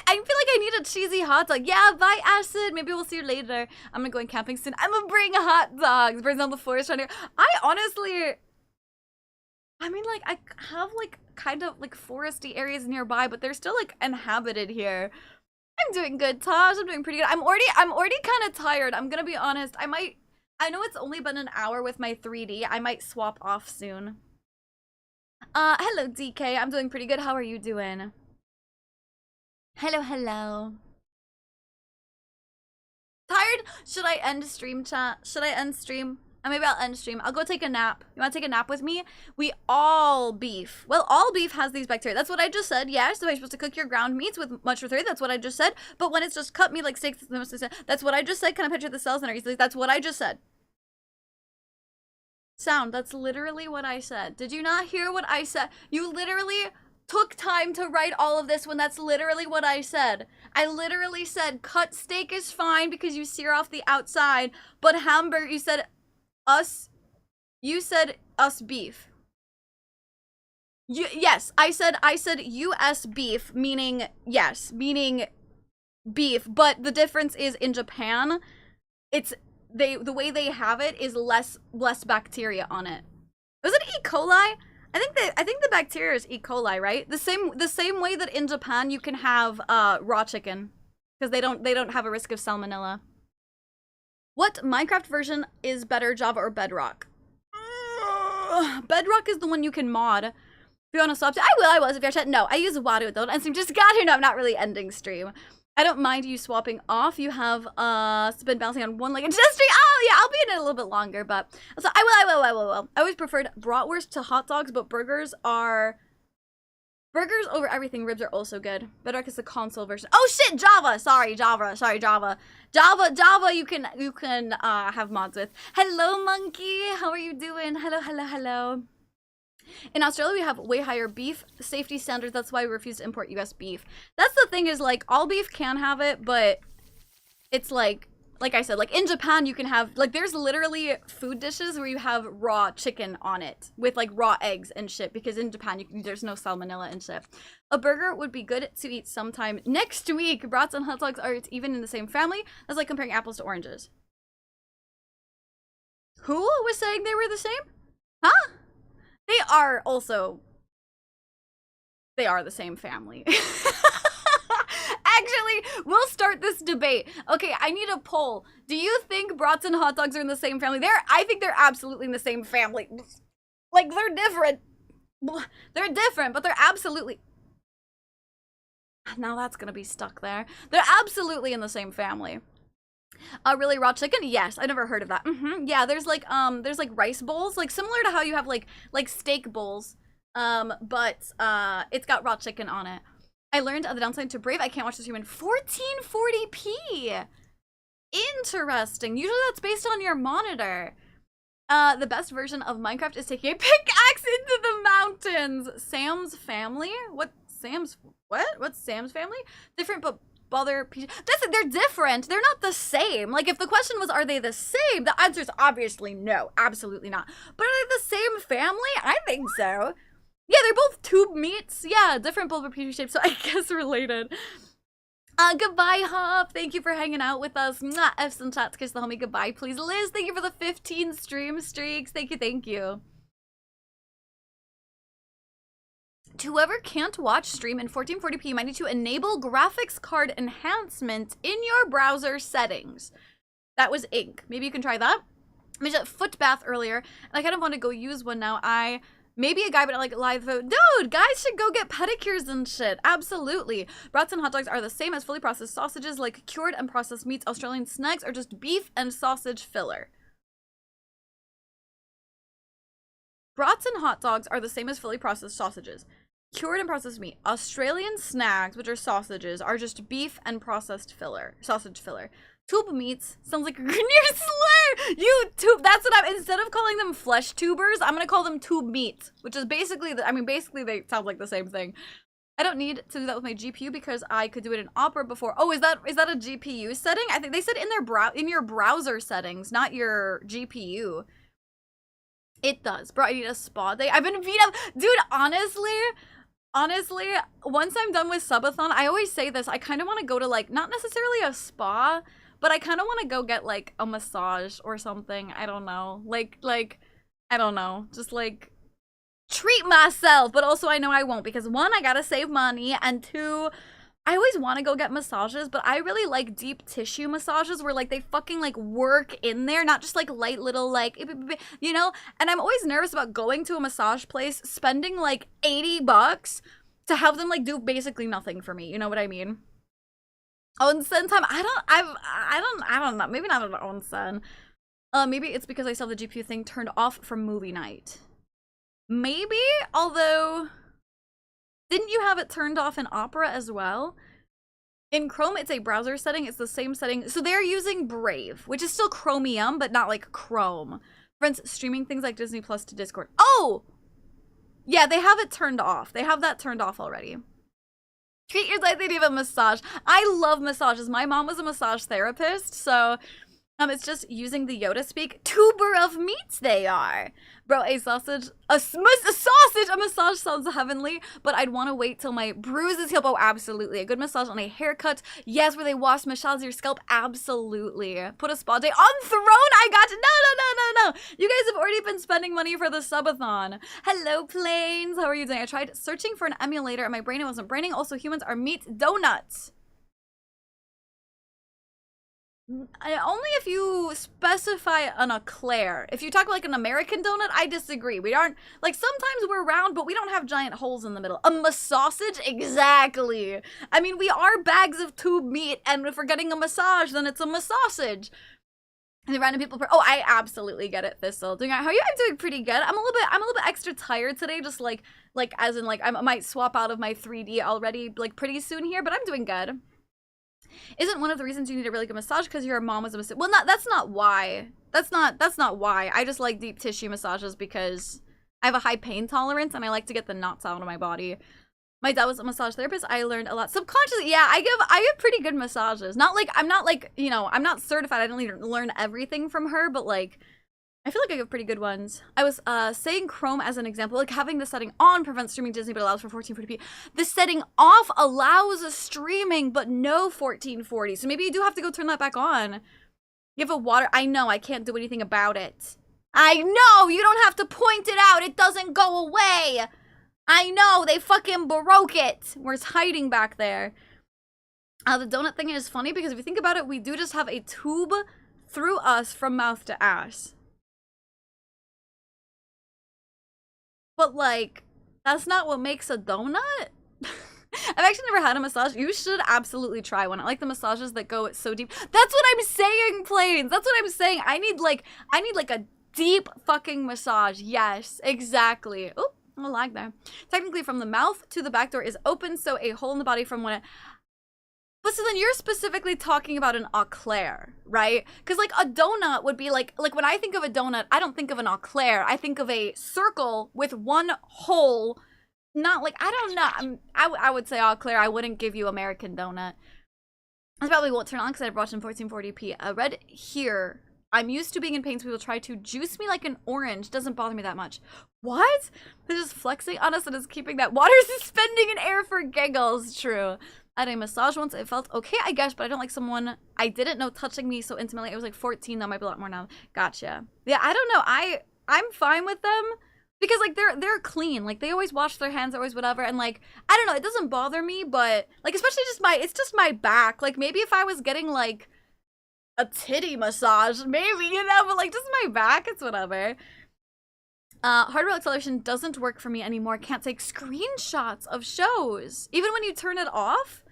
I feel like I need a cheesy hot dog. Yeah, bye, Acid. Maybe we'll see you later. I'm gonna go in camping soon. I'm gonna bring hot dogs. Burns down the forest trying to. I honestly. I mean, like, I have, like, kind of, like, foresty areas nearby, but they're still, like, inhabited here. I'm doing good, Taj. I'm doing pretty good. I'm already kind of tired. I'm gonna be honest. I know it's only been an hour with my 3D. I might swap off soon. Hello, DK. I'm doing pretty good. How are you doing? Hello, hello. Tired? Should I end stream, chat? Should I end stream? Maybe I'll end stream. I'll go take a nap. You want to take a nap with me? We all beef. Well, all beef has these bacteria. That's what I just said. Yeah, so you're supposed to cook your ground meats with much for 3. That's what I just said. But when it's just cut meat like steaks, that's what I just said. Can I picture the cells in our easily? That's what I just said. Sound, that's literally what I said. Did you not hear what I said? You literally took time to write all of this when that's literally what I said. I literally said cut steak is fine because you sear off the outside, but hamburger, you said us beef. Yes, I said US beef, meaning yes, meaning beef, but the difference is in Japan, it's the way they have it is less bacteria on it. Was it E. coli? I think the bacteria is E. coli, right? The same way that in Japan you can have raw chicken because they don't have a risk of salmonella. What Minecraft version is better, Java or Bedrock? Bedrock is the one you can mod. If you want to swap to, I will if you're chat. No, I use Wadu though. And stream just got here. No, I'm not really ending stream. I don't mind you swapping off. You have been bouncing on one leg into the stream. Oh yeah, I'll be in it a little bit longer, but so I will. I always preferred bratwurst to hot dogs, but burgers over everything. Ribs are also good. Bedrock is the console version. Oh shit, Java. Sorry, Java. Java. You can have mods with. Hello, monkey. How are you doing? Hello. In Australia, we have way higher beef safety standards. That's why we refuse to import US beef. That's the thing is, like, all beef can have it, but it's like I said, like, in Japan, you can have, like, there's literally food dishes where you have raw chicken on it with, like, raw eggs and shit, because in Japan, there's no salmonella and shit. A burger would be good to eat sometime next week. Brats and hot dogs are even in the same family. That's like comparing apples to oranges. Who was saying they were the same? Huh? They are the same family. Actually, we'll start this debate. Okay, I need a poll. Do you think brats and hot dogs are in the same family? I think they're absolutely in the same family. Like, they're different. They're different, but they're absolutely... Now that's gonna be stuck there. They're absolutely in the same family. Really, raw chicken? Yes, I never heard of that. Yeah, there's like rice bowls, like similar to how you have like steak bowls, but it's got raw chicken on it. I learned the downside to Brave. I can't watch the stream in 1440p. Interesting. Usually that's based on your monitor. The best version of Minecraft is taking a pickaxe into the mountains. Sam's family? What's Sam's family? Different but bother. They're different. They're not the same. Like, if the question was, are they the same? The answer is obviously no. Absolutely not. But are they the same family? I think so. Yeah, they're both tube meats. Yeah, different bulb repeater shapes, so I guess related. Goodbye, Hop. Thank you for hanging out with us. Mwah. F's and chats, kiss the homie. Goodbye, please. Liz, thank you for the 15 stream streaks. Thank you. To whoever can't watch stream in 1440p, you might need to enable graphics card enhancement in your browser settings. That was ink. Maybe you can try that. I mentioned a foot bath earlier, and I kind of want to go use one now. Maybe a guy, but like live food. Dude, guys should go get pedicures and shit. Absolutely. Brats and hot dogs are the same as fully processed sausages, like cured and processed meats. Australian snacks are just beef and sausage filler. Brats and hot dogs are the same as fully processed sausages. Cured and processed meat. Australian snacks, which are sausages, are just beef and processed sausage filler. Tube meats sounds like a near slur. That's what instead of calling them flesh tubers, I'm gonna call them tube meats, which is basically basically they sound like the same thing. I don't need to do that with my GPU because I could do it in Opera before. Oh, is that a GPU setting? I think they said in your browser settings, not your GPU. It does. Bro, I need a spa day. I've been beat up. Dude, honestly, once I'm done with Subathon, I always say this, I kind of want to go to, like, not necessarily a spa, but I kind of want to go get, like, a massage or something. I don't know. Like, I don't know. Just, like, treat myself. But also I know I won't because, 1, I gotta save money, and 2, I always want to go get massages, but I really like deep tissue massages where like they fucking like work in there, not just like light little like, you know? And I'm always nervous about going to a massage place, spending like $80 to have them like do basically nothing for me. You know what I mean? Onsen time. I don't know. Maybe not an onsen. Maybe it's because I saw the GPU thing turned off from movie night. Maybe, although, didn't you have it turned off in Opera as well? In Chrome, it's a browser setting. It's the same setting. So they're using Brave, which is still Chromium, but not like Chrome. Friends, streaming things like Disney Plus to Discord. Oh! Yeah, they have it turned off. They have that turned off already. Treat yours like they need a massage. I love massages. My mom was a massage therapist, so it's just using the Yoda speak. Tuber of meats they are. Bro, a sausage, a massage sounds heavenly, but I'd want to wait till my bruises heal. Oh, absolutely. A good massage on a haircut. Yes, where they massage your scalp. Absolutely. Put a spa day on Throne. I got you. No. You guys have already been spending money for the subathon. Hello, planes. How are you doing? I tried searching for an emulator and my brain wasn't braining. Also, humans are meat donuts. Only if you specify an eclair. If you talk like an American donut, I disagree. We aren't, like, sometimes we're round, but we don't have giant holes in the middle. A massage? Exactly. I mean, we are bags of tube meat, and if we're getting a massage, then it's a massage. And the random people, oh, I absolutely get it, Thistle. Doing, how are you? I'm doing pretty good. I'm a little bit extra tired today, just like as in, like, I might swap out of my 3D already, like, pretty soon here, but I'm doing good. Isn't one of the reasons you need a really good massage because your mom was a massage? Well, that's not why. That's not why. I just like deep tissue massages because I have a high pain tolerance and I like to get the knots out of my body. My dad was a massage therapist. I learned a lot subconsciously. Yeah, I give pretty good massages. I'm not like, you know, I'm not certified. I didn't learn everything from her, but like, I feel like I give pretty good ones. I was saying Chrome as an example, like having the setting on prevents streaming Disney but allows for 1440p. The setting off allows streaming but no 1440. So maybe you do have to go turn that back on. You have a water, I know, I can't do anything about it. I know, you don't have to point it out, it doesn't go away. I know, they fucking broke it. Where it's hiding back there. The donut thing is funny because if you think about it, we do just have a tube through us from mouth to ass. But, like, that's not what makes a donut? I've actually never had a massage. You should absolutely try one. I like the massages that go so deep. That's what I'm saying, Plains. That's what I'm saying. I need like a deep fucking massage. Yes, exactly. Oh, a lag there. Technically, from the mouth to the back door is open, so a hole in the body from when it... But so then you're specifically talking about an eclair, right? Because like a donut would be like when I think of a donut, I don't think of an eclair. I think of a circle with one hole. Not like, I don't know. I would say eclair. I wouldn't give you American donut. I probably won't turn on because I've watched in 1440p. Read here. I'm used to being in pain, so people try to juice me like an orange. Doesn't bother me that much. What? They're just flexing on us and is keeping that water suspending in air for giggles. True. I had a massage once. It felt okay, I guess, but I don't like someone I didn't know touching me so intimately. I was like 14. That might be a lot more now. Gotcha. Yeah, I don't know. I'm fine with them because like they're clean. Like they always wash their hands, always whatever. And like I don't know. It doesn't bother me, but like especially it's just my back. Like maybe if I was getting like a titty massage, maybe, you know, but like just my back, it's whatever. Hardware acceleration doesn't work for me anymore. Can't take screenshots of shows. Even when you turn it off.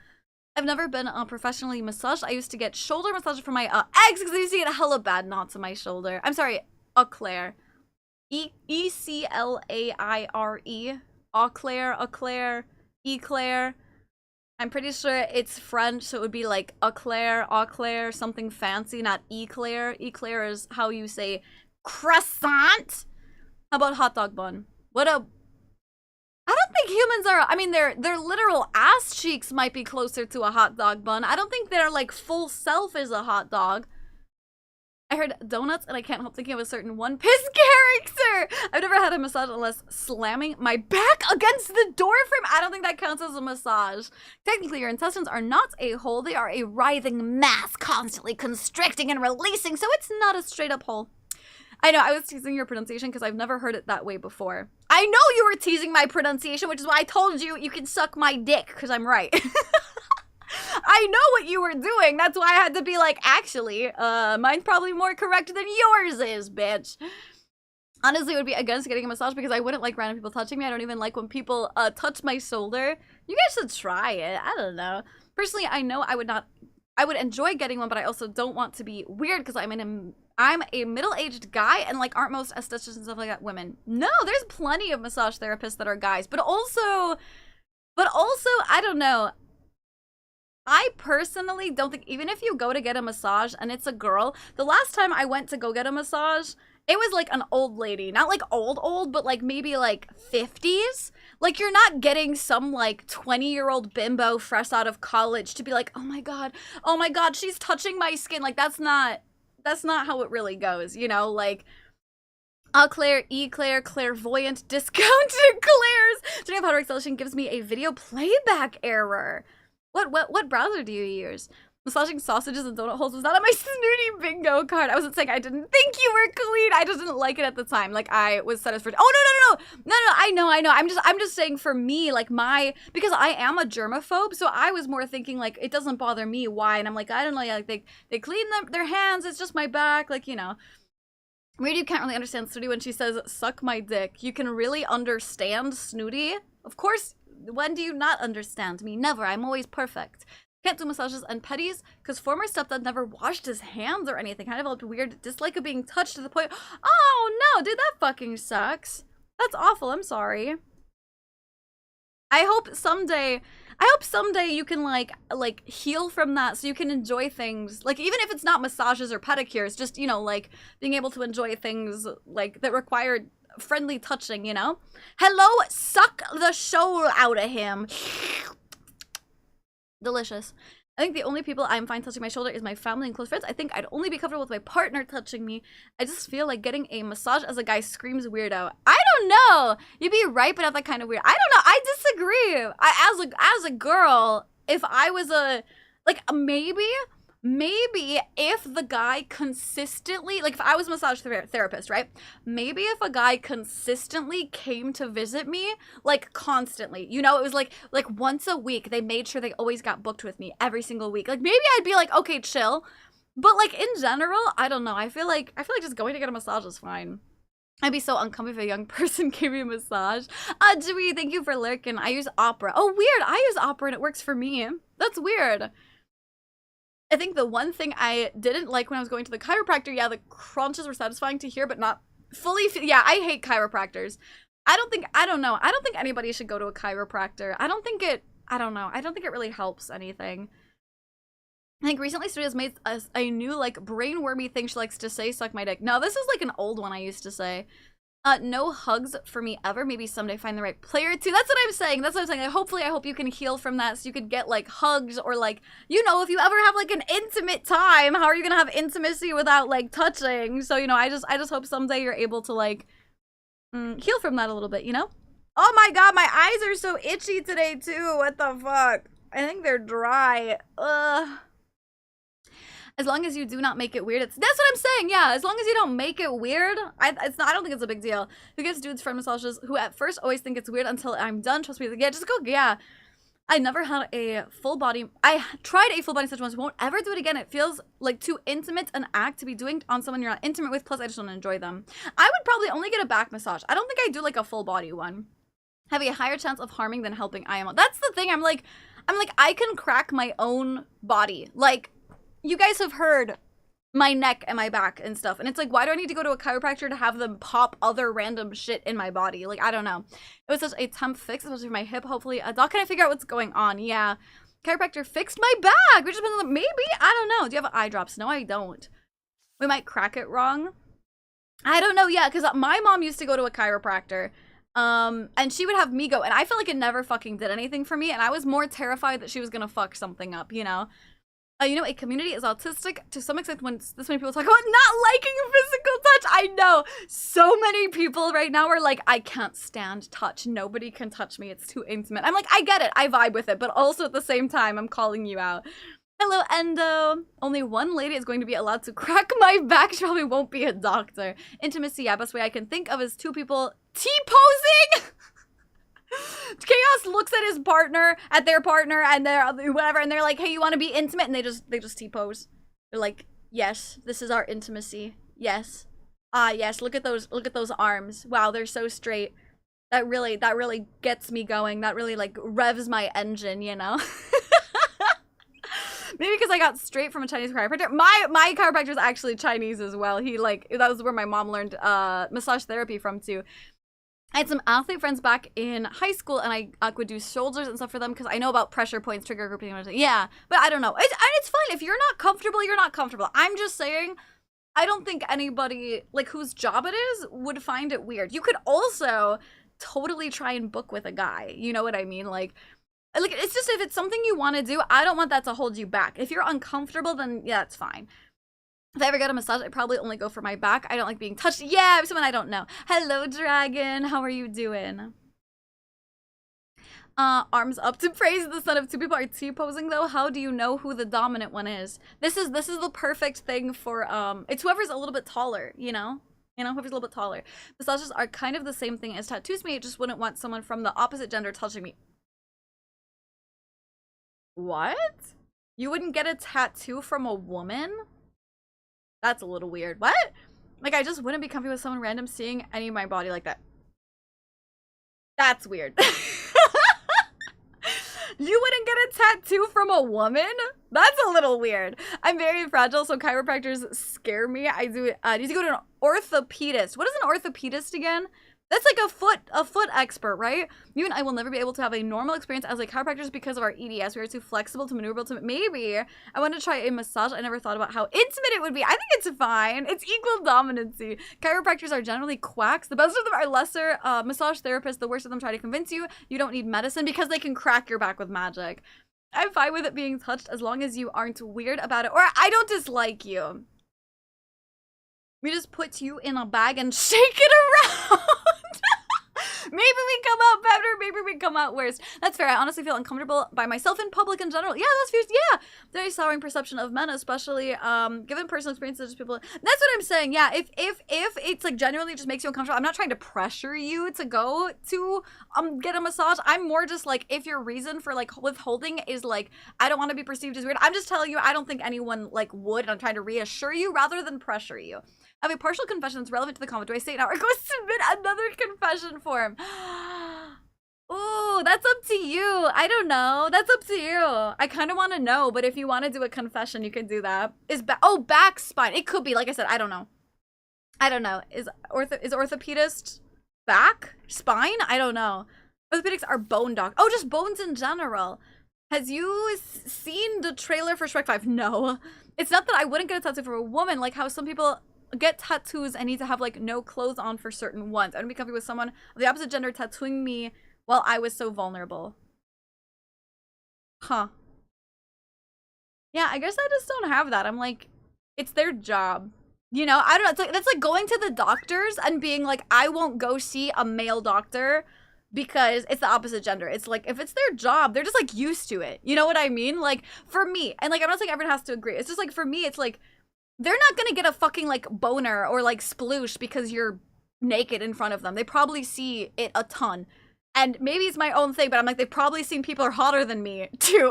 I've never been professionally massaged. I used to get shoulder massage for my ex because I used to get hella bad knots in my shoulder. I'm sorry, eclair. E-C-L-A-I-R-E. Eclair. I'm pretty sure it's French, so it would be like eclair, something fancy, not eclair. Eclair is how you say croissant. How about hot dog bun? I don't think humans are, I mean, their literal ass cheeks might be closer to a hot dog bun. I don't think their, like, full self is a hot dog. I heard donuts, and I can't help thinking of a certain One Piece character! I've never had a massage unless slamming my back against the door frame. I don't think that counts as a massage. Technically, your intestines are not a hole. They are a writhing mass constantly constricting and releasing, so it's not a straight-up hole. I know, I was teasing your pronunciation because I've never heard it that way before. I know you were teasing my pronunciation, which is why I told you you can suck my dick, because I'm right. I know what you were doing. That's why I had to be like, actually, mine's probably more correct than yours is, bitch. Honestly, it would be against getting a massage because I wouldn't like random people touching me. I don't even like when people touch my shoulder. You guys should try it. I don't know. Personally, I know I would enjoy getting one, but I also don't want to be weird because I'm a middle-aged guy, and like aren't most estheticians and stuff like that women? No, there's plenty of massage therapists that are guys, but also I don't know. I personally don't think, even if you go to get a massage and it's a girl, the last time I went to go get a massage, it was like an old lady. Not like old, but like maybe like 50s. Like you're not getting some like 20-year-old bimbo fresh out of college to be like, oh my god, she's touching my skin. Like that's not how it really goes, you know? Like, Claire, clairvoyant, discounted Claire's. Turning off auto acceleration gives me a video playback error. What browser do you use? Massaging sausages and donut holes was not on my snooty bingo card. I wasn't saying I didn't think you were clean. I just didn't like it at the time. Like I was set as for. Oh no. I know. I'm just saying for me, like because I am a germaphobe, so I was more thinking like it doesn't bother me. Why? And I'm like I don't know. Like they clean their hands. It's just my back. Like you know. Radu can't really understand Snooty when she says suck my dick. You can really understand Snooty. Of course. When do you not understand me? Never. I'm always perfect. Can't do massages and petties because former stepdad never washed his hands or anything. I developed a weird dislike of being touched to the point. Oh no, dude, that fucking sucks. That's awful. I'm sorry. I hope someday you can like heal from that so you can enjoy things. Like even if it's not massages or pedicures, just you know like being able to enjoy things like that require friendly touching, you know? Hello, suck the soul out of him. Delicious. I think the only people I'm fine touching my shoulder is my family and close friends. I think I'd only be comfortable with my partner touching me. I just feel like getting a massage as a guy screams weirdo. I don't know. You'd be right, but not that kind of weird. I don't know. I disagree. As a girl, if I was maybe if the guy consistently, like if I was a massage therapist, right? Maybe if a guy consistently came to visit me, like constantly, you know, it was like once a week, they made sure they always got booked with me every single week. Like maybe I'd be like, okay, chill. But like in general, I don't know. I feel like just going to get a massage is fine. I'd be so uncomfortable if a young person gave me a massage. Dewey, thank you for lurking. I use Opera. Oh, weird. I use Opera and it works for me. That's weird. I think the one thing I didn't like when I was going to the chiropractor, yeah, the crunches were satisfying to hear, but not fully. Yeah, I hate chiropractors. I don't think anybody should go to a chiropractor. I don't think it really helps anything. I think recently Studios made a new, like, brain-wormy thing she likes to say, suck my dick. No, this is, like, an old one I used to say. No hugs for me ever. Maybe someday find the right player too. That's what I'm saying. Like, hopefully, I hope you can heal from that so you could get, like, hugs or, like, you know, if you ever have, like, an intimate time, how are you gonna have intimacy without, like, touching? So, you know, I just hope someday you're able to, like, heal from that a little bit, you know? Oh my god, my eyes are so itchy today, too. What the fuck? I think they're dry. Ugh. As long as you do not make it weird, that's what I'm saying. Yeah, as long as you don't make it weird, I don't think it's a big deal. Who gives dudes friend massages who at first always think it's weird until I'm done? Trust me, yeah, just go. Yeah, I never had a full body. I tried a full body massage once. Won't ever do it again. It feels like too intimate an act to be doing on someone you're not intimate with. Plus, I just don't enjoy them. I would probably only get a back massage. I don't think I do like a full body one. Have a higher chance of harming than helping. That's the thing. I'm like, I can crack my own body. Like, you guys have heard my neck and my back and stuff. And it's like, why do I need to go to a chiropractor to have them pop other random shit in my body? Like, I don't know. It was such a temp fix, especially for my hip. Hopefully, a doc can figure out what's going on. Yeah. Chiropractor fixed my back. Which has been, maybe? I don't know. Do you have eye drops? No, I don't. We might crack it wrong. I don't know. Yeah, because my mom used to go to a chiropractor. And she would have me go. And I felt like it never fucking did anything for me. And I was more terrified that she was going to fuck something up, you know? You know, a community is autistic to some extent when this many people talk about not liking physical touch. I know so many people right now are like, I can't stand touch. Nobody can touch me. It's too intimate. I'm like, I get it. I vibe with it. But also at the same time, I'm calling you out. Hello, Endo. Only one lady is going to be allowed to crack my back. She probably won't be a doctor. Intimacy, yeah. Best way I can think of is two people T-posing. Chaos looks at his partner, at their partner, and their whatever, and they're like, "Hey, you want to be intimate?" And they just T-pose. They're like, "Yes, this is our intimacy. Yes, yes. Look at those arms. Wow, they're so straight. That really gets me going. That really like revs my engine, you know." Maybe because I got straight from a Chinese chiropractor. My chiropractor is actually Chinese as well. He like, that was where my mom learned massage therapy from too. I had some athlete friends back in high school, and I would do shoulders and stuff for them because I know about pressure points, trigger grouping, and everything. Yeah, but I don't know. It's fine. If you're not comfortable, you're not comfortable. I'm just saying, I don't think anybody, like, whose job it is would find it weird. You could also totally try and book with a guy. You know what I mean? Like, it's just if it's something you want to do, I don't want that to hold you back. If you're uncomfortable, then yeah, it's fine. If I ever get a massage, I'd probably only go for my back. I don't like being touched. Yeah, someone I don't know. Hello, Dragon. How are you doing? Arms up to praise the son of two people are T-posing though. How do you know who the dominant one is? This is the perfect thing for it's whoever's a little bit taller, you know? Whoever's a little bit taller. Massages are kind of the same thing as tattoos to me. I just wouldn't want someone from the opposite gender touching me. What? You wouldn't get a tattoo from a woman? That's a little weird. What? Like, I just wouldn't be comfy with someone random seeing any of my body like that. That's weird. You wouldn't get a tattoo from a woman? That's a little weird. I'm very fragile, so chiropractors scare me. I need to go to an orthopedist. What is an orthopedist again? That's like a foot expert, right? You and I will never be able to have a normal experience as like chiropractors because of our EDS. We are too flexible, too maneuverable, to maybe I want to try a massage. I never thought about how intimate it would be. I think it's fine. It's equal dominancy. Chiropractors are generally quacks. The best of them are lesser massage therapists. The worst of them try to convince you you don't need medicine because they can crack your back with magic. I'm fine with it being touched as long as you aren't weird about it or I don't dislike you. We just put you in a bag and shake it around. Maybe we come out better, maybe we come out worse. That's fair. I honestly feel uncomfortable by myself in public in general. Yeah, that's fierce. Yeah. Very souring perception of men, especially given personal experiences of people. That's what I'm saying. Yeah, if it's like genuinely just makes you uncomfortable, I'm not trying to pressure you to go to get a massage. I'm more just like, if your reason for like withholding is like, I don't want to be perceived as weird, I'm just telling you I don't think anyone like would, and I'm trying to reassure you rather than pressure you. I have a partial confession that's relevant to the comment. Do I say it now or go submit another confession form? Ooh, that's up to you. I don't know. That's up to you. I kind of want to know, but if you want to do a confession, you can do that. Back, spine. It could be. Like I said, I don't know. I don't know. Is orthopedist back? Spine? I don't know. Orthopedics are bone doc. Oh, just bones in general. Has you seen the trailer for Shrek 5? No. It's not that I wouldn't get a tattoo for a woman, like how some people get tattoos and need to have like no clothes on for certain ones. I don't be comfy with someone of the opposite gender tattooing me while I was so vulnerable. Huh. Yeah, I guess I just don't have that. I'm like, it's their job. You know, I don't know. It's like, that's like going to the doctors and being like, I won't go see a male doctor because it's the opposite gender. It's like, if it's their job, they're just like used to it. You know what I mean? Like for me, and like, I'm not saying everyone has to agree. It's just like, for me, it's like, they're not gonna get a fucking like boner or like sploosh because you're naked in front of them. They probably see it a ton. And maybe it's my own thing, but I'm like, they've probably seen people are hotter than me too.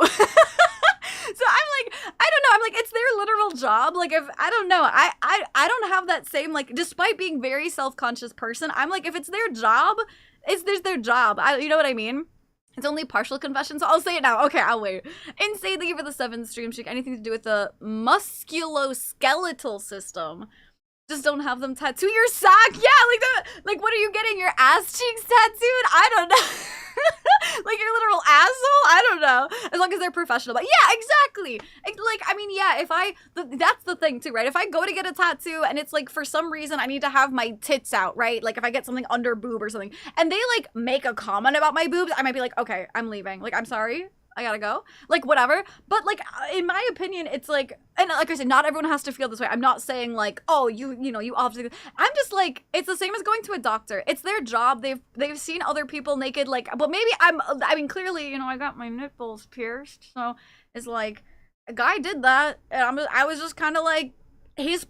So I'm like, I don't know. I'm like, it's their literal job. Like, if I don't know, I don't have that same, like, despite being very self-conscious person, I'm like, if it's their job, there's their job. You know what I mean? It's only partial confession, so I'll say it now. Okay, I'll wait. Insane, thank you for the 7 stream streak. Anything to do with the musculoskeletal system. Just don't have them tattoo your sack. Yeah, like that. Like, what are you getting? Your ass cheeks tattooed? I don't know. Like your literal asshole? I don't know. As long as they're professional. But yeah, exactly. Like, I mean, yeah, that's the thing too, right? If I go to get a tattoo and it's like, for some reason, I need to have my tits out, right? Like if I get something under boob or something, and they like make a comment about my boobs, I might be like, okay, I'm leaving. Like, I'm sorry. I gotta go, like whatever. But like in my opinion, it's like, and like I said, not everyone has to feel this way. I'm not saying like, oh, you know, you obviously. I'm just like, it's the same as going to a doctor. It's their job. They've seen other people naked, like, but maybe I mean, clearly, you know, I got my nipples pierced, so it's like a guy did that, and I was just kind of like, he's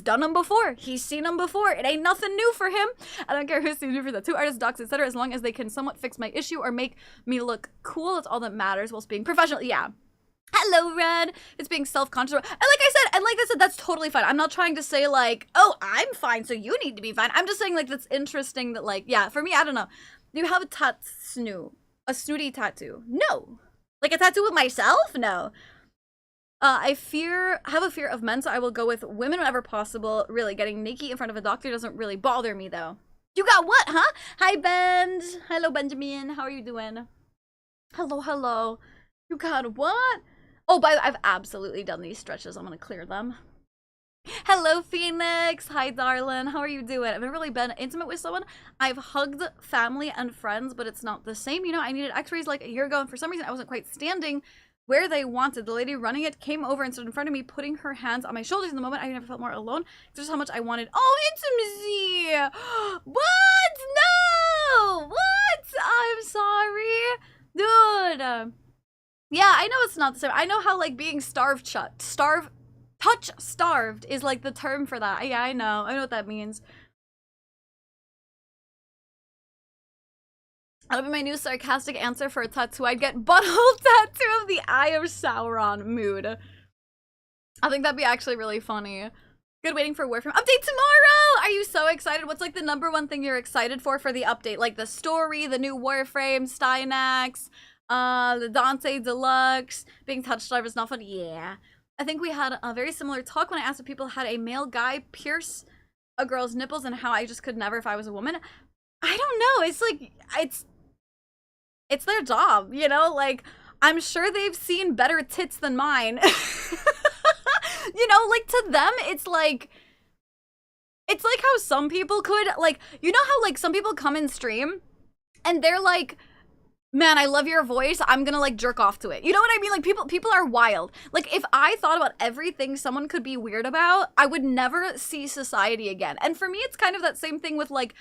done them before. He's seen them before. It ain't nothing new for him. I don't care who's seen me for that. 2 artists, docs, etc. As long as they can somewhat fix my issue or make me look cool, that's all that matters whilst being professional. Yeah. Hello, Red. It's being self-conscious. And like I said, that's totally fine. I'm not trying to say like, oh, I'm fine, so you need to be fine. I'm just saying like that's interesting that like, yeah, for me, I don't know. Do you have a snooty tattoo? No. Like a tattoo of myself? No. I have a fear of men, so I will go with women whenever possible. Really, getting naked in front of a doctor doesn't really bother me though. You got what, huh? Hi, Ben. Hello, Benjamin. How are you doing? Hello, hello. You got what? Oh, by the way, I've absolutely done these stretches. I'm gonna clear them. Hello, Phoenix. Hi, darling. How are you doing? I've never really been intimate with someone. I've hugged family and friends, but it's not the same. You know, I needed x-rays like a year ago, and for some reason, I wasn't quite standing where they wanted. The lady running it came over and stood in front of me, putting her hands on my shoulders. In the moment, I never felt more alone. It's just how much I wanted. Oh, intimacy! What? No! What? I'm sorry. Dude. Yeah, I know it's not the same. I know how, like, being touch starved is, like, the term for that. Yeah, I know what that means. That'll be my new sarcastic answer for a tattoo. I'd get butthole tattoo of the Eye of Sauron mood. I think that'd be actually really funny. Good, waiting for Warframe update tomorrow! Are you so excited? What's like the #1 thing you're excited for the update? Like the story, the new Warframe, Stynax, the Dante Deluxe, being touch starved is not fun. Yeah. I think we had a very similar talk when I asked if people had a male guy pierce a girl's nipples and how I just could never if I was a woman. I don't know. It's like, it's their job, you know? Like, I'm sure they've seen better tits than mine. You know, like, to them, it's like how some people could, like, you know how, like, some people come in stream and they're like, man, I love your voice, I'm gonna, like, jerk off to it. You know what I mean? Like, people are wild. Like, if I thought about everything someone could be weird about, I would never see society again. And for me, it's kind of that same thing with, like,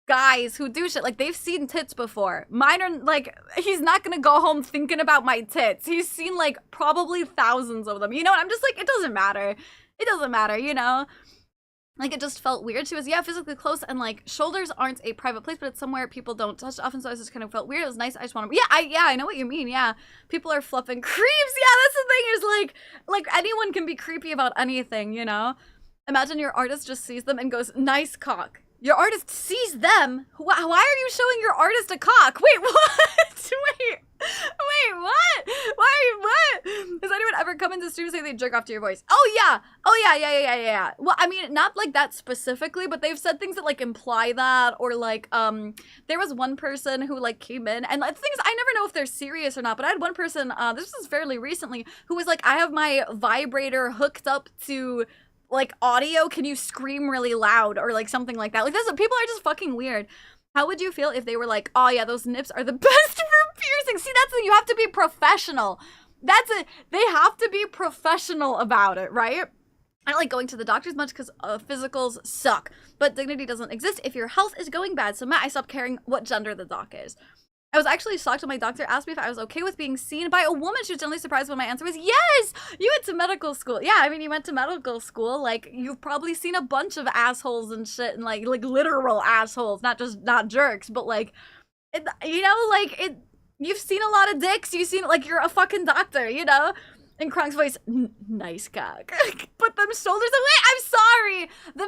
guys who do shit. Like, they've seen tits before. Mine are, like, he's not gonna go home thinking about my tits. He's seen, like, probably thousands of them. You know, and I'm just like, it doesn't matter. It doesn't matter, you know? Like, it just felt weird. She was, yeah, physically close, and, like, shoulders aren't a private place, but it's somewhere people don't touch often, so I just kind of felt weird. It was nice. I just want to, yeah, I know what you mean, yeah. People are fluffing creeps. Yeah, that's the thing, is, like, anyone can be creepy about anything, you know? Imagine your artist just sees them and goes, nice cock. Your artist sees them? Why are you showing your artist a cock? Wait, what? Wait, what? What? Has anyone ever come into stream and say they jerk off to your voice? Oh, yeah. Well, I mean, not like that specifically, but they've said things that, like, imply that, or, like, there was one person who, like, came in, and the thing is, I never know if they're serious or not, but I had one person, this was fairly recently, who was like, I have my vibrator hooked up to, like, audio, can you scream really loud, or, like, something like that. Like, people are just fucking weird. How would you feel if they were like, oh yeah, those nips are the best for piercing? See, that's you have to be professional. That's it. They have to be professional about it, right? I don't like going to the doctors much because physicals suck, but dignity doesn't exist if your health is going bad. So Matt, I stopped caring what gender the doc is. I was actually shocked when my doctor asked me if I was okay with being seen by a woman. She was generally surprised when my answer was, yes, you went to medical school. Yeah, I mean, you went to medical school. Like, you've probably seen a bunch of assholes and shit, and like literal assholes, not jerks, but like, you know, like, you've seen a lot of dicks. You've seen, like, you're a fucking doctor, you know? In Kronk's voice, nice cock. Put them shoulders away. I'm sorry. The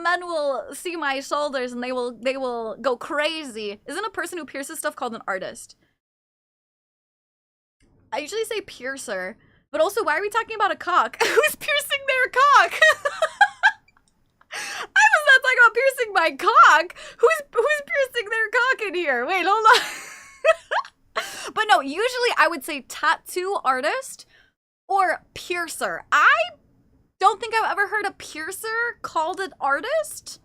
men will see my shoulders and they will go crazy. Isn't a person who pierces stuff called an artist? I usually say piercer, but also, why are we talking about a cock? Who's piercing their cock? I was not talking about piercing my cock. Who's piercing their cock in here? Wait, hold on. But no, usually I would say tattoo artist or piercer. I don't think I've ever heard a piercer called an artist.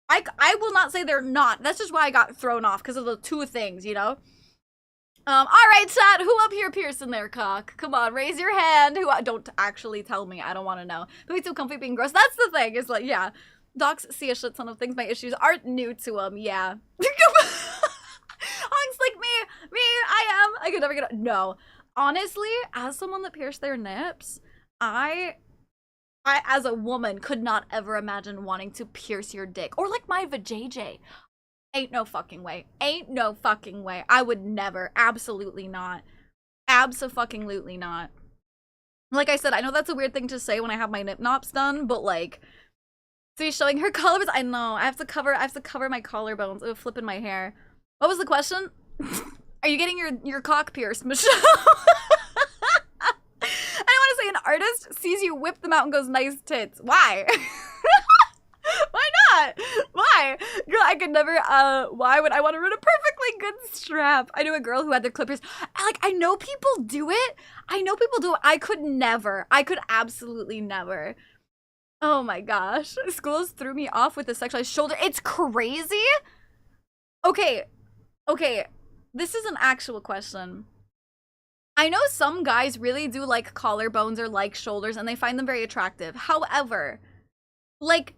I will not say they're not. That's just why I got thrown off, because of the two things, you know? Alright, chat, who up here piercing their cock? Come on, raise your hand. Don't actually tell me, I don't want to know. But we too comfy being gross. That's the thing, it's like, yeah. Docs see a shit ton of things. My issues aren't new to them, yeah. Honks like me, I could never get, no. Honestly, as someone that pierced their nips, I I, as a woman, could not ever imagine wanting to pierce your dick. Or like my vajayjay. Ain't no fucking way. Ain't no fucking way. I would never. Absolutely not. Abso-fucking-lutely not. Like I said, I know that's a weird thing to say when I have my nip nops done, but like, see, showing her collarbones. I know. I have to cover my collarbones. It would flip in my hair. What was the question? Are you getting your cock pierced, Michelle? I want to say an artist sees you whip them out and goes, nice tits. Why? Why not? Why? Girl, I could never, why would I want to ruin a perfectly good strap? I knew a girl who had their clippers. Like, I know people do it. I could never. I could absolutely never. Oh my gosh. Schools threw me off with the sexualized shoulder. It's crazy. Okay. This is an actual question. I know some guys really do like collarbones or like shoulders and they find them very attractive. However, like,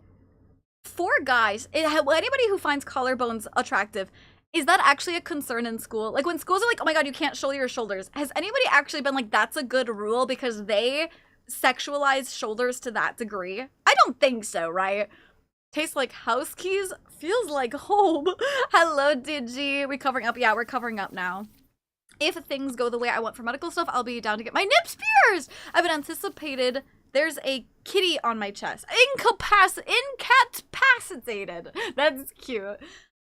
for guys, anybody who finds collarbones attractive, is that actually a concern in school? Like, when schools are like, oh my god, you can't show your shoulders, has anybody actually been like, that's a good rule because they sexualize shoulders to that degree? I don't think so, right? Tastes like house keys, feels like home. Hello, Digi. We covering up? Yeah, we're covering up now. If things go the way I want for medical stuff, I'll be down to get my nips pierced. I've been anticipated. There's a kitty on my chest. Incapacitated. That's cute.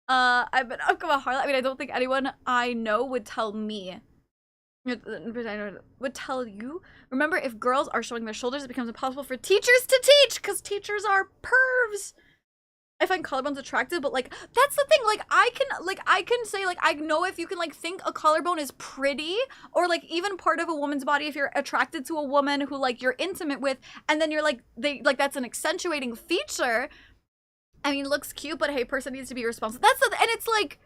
I've been Harlot. I mean, I don't think anyone I know would tell me. Would tell you. Remember, if girls are showing their shoulders, it becomes impossible for teachers to teach because teachers are pervs. I find collarbones attractive, but like, that's the thing, like, I can say, like, I know if you can, like, think a collarbone is pretty, or, like, even part of a woman's body if you're attracted to a woman who, like, you're intimate with, and then you're, like, that's an accentuating feature. I mean, looks cute, but hey, person needs to be responsible. And it's like,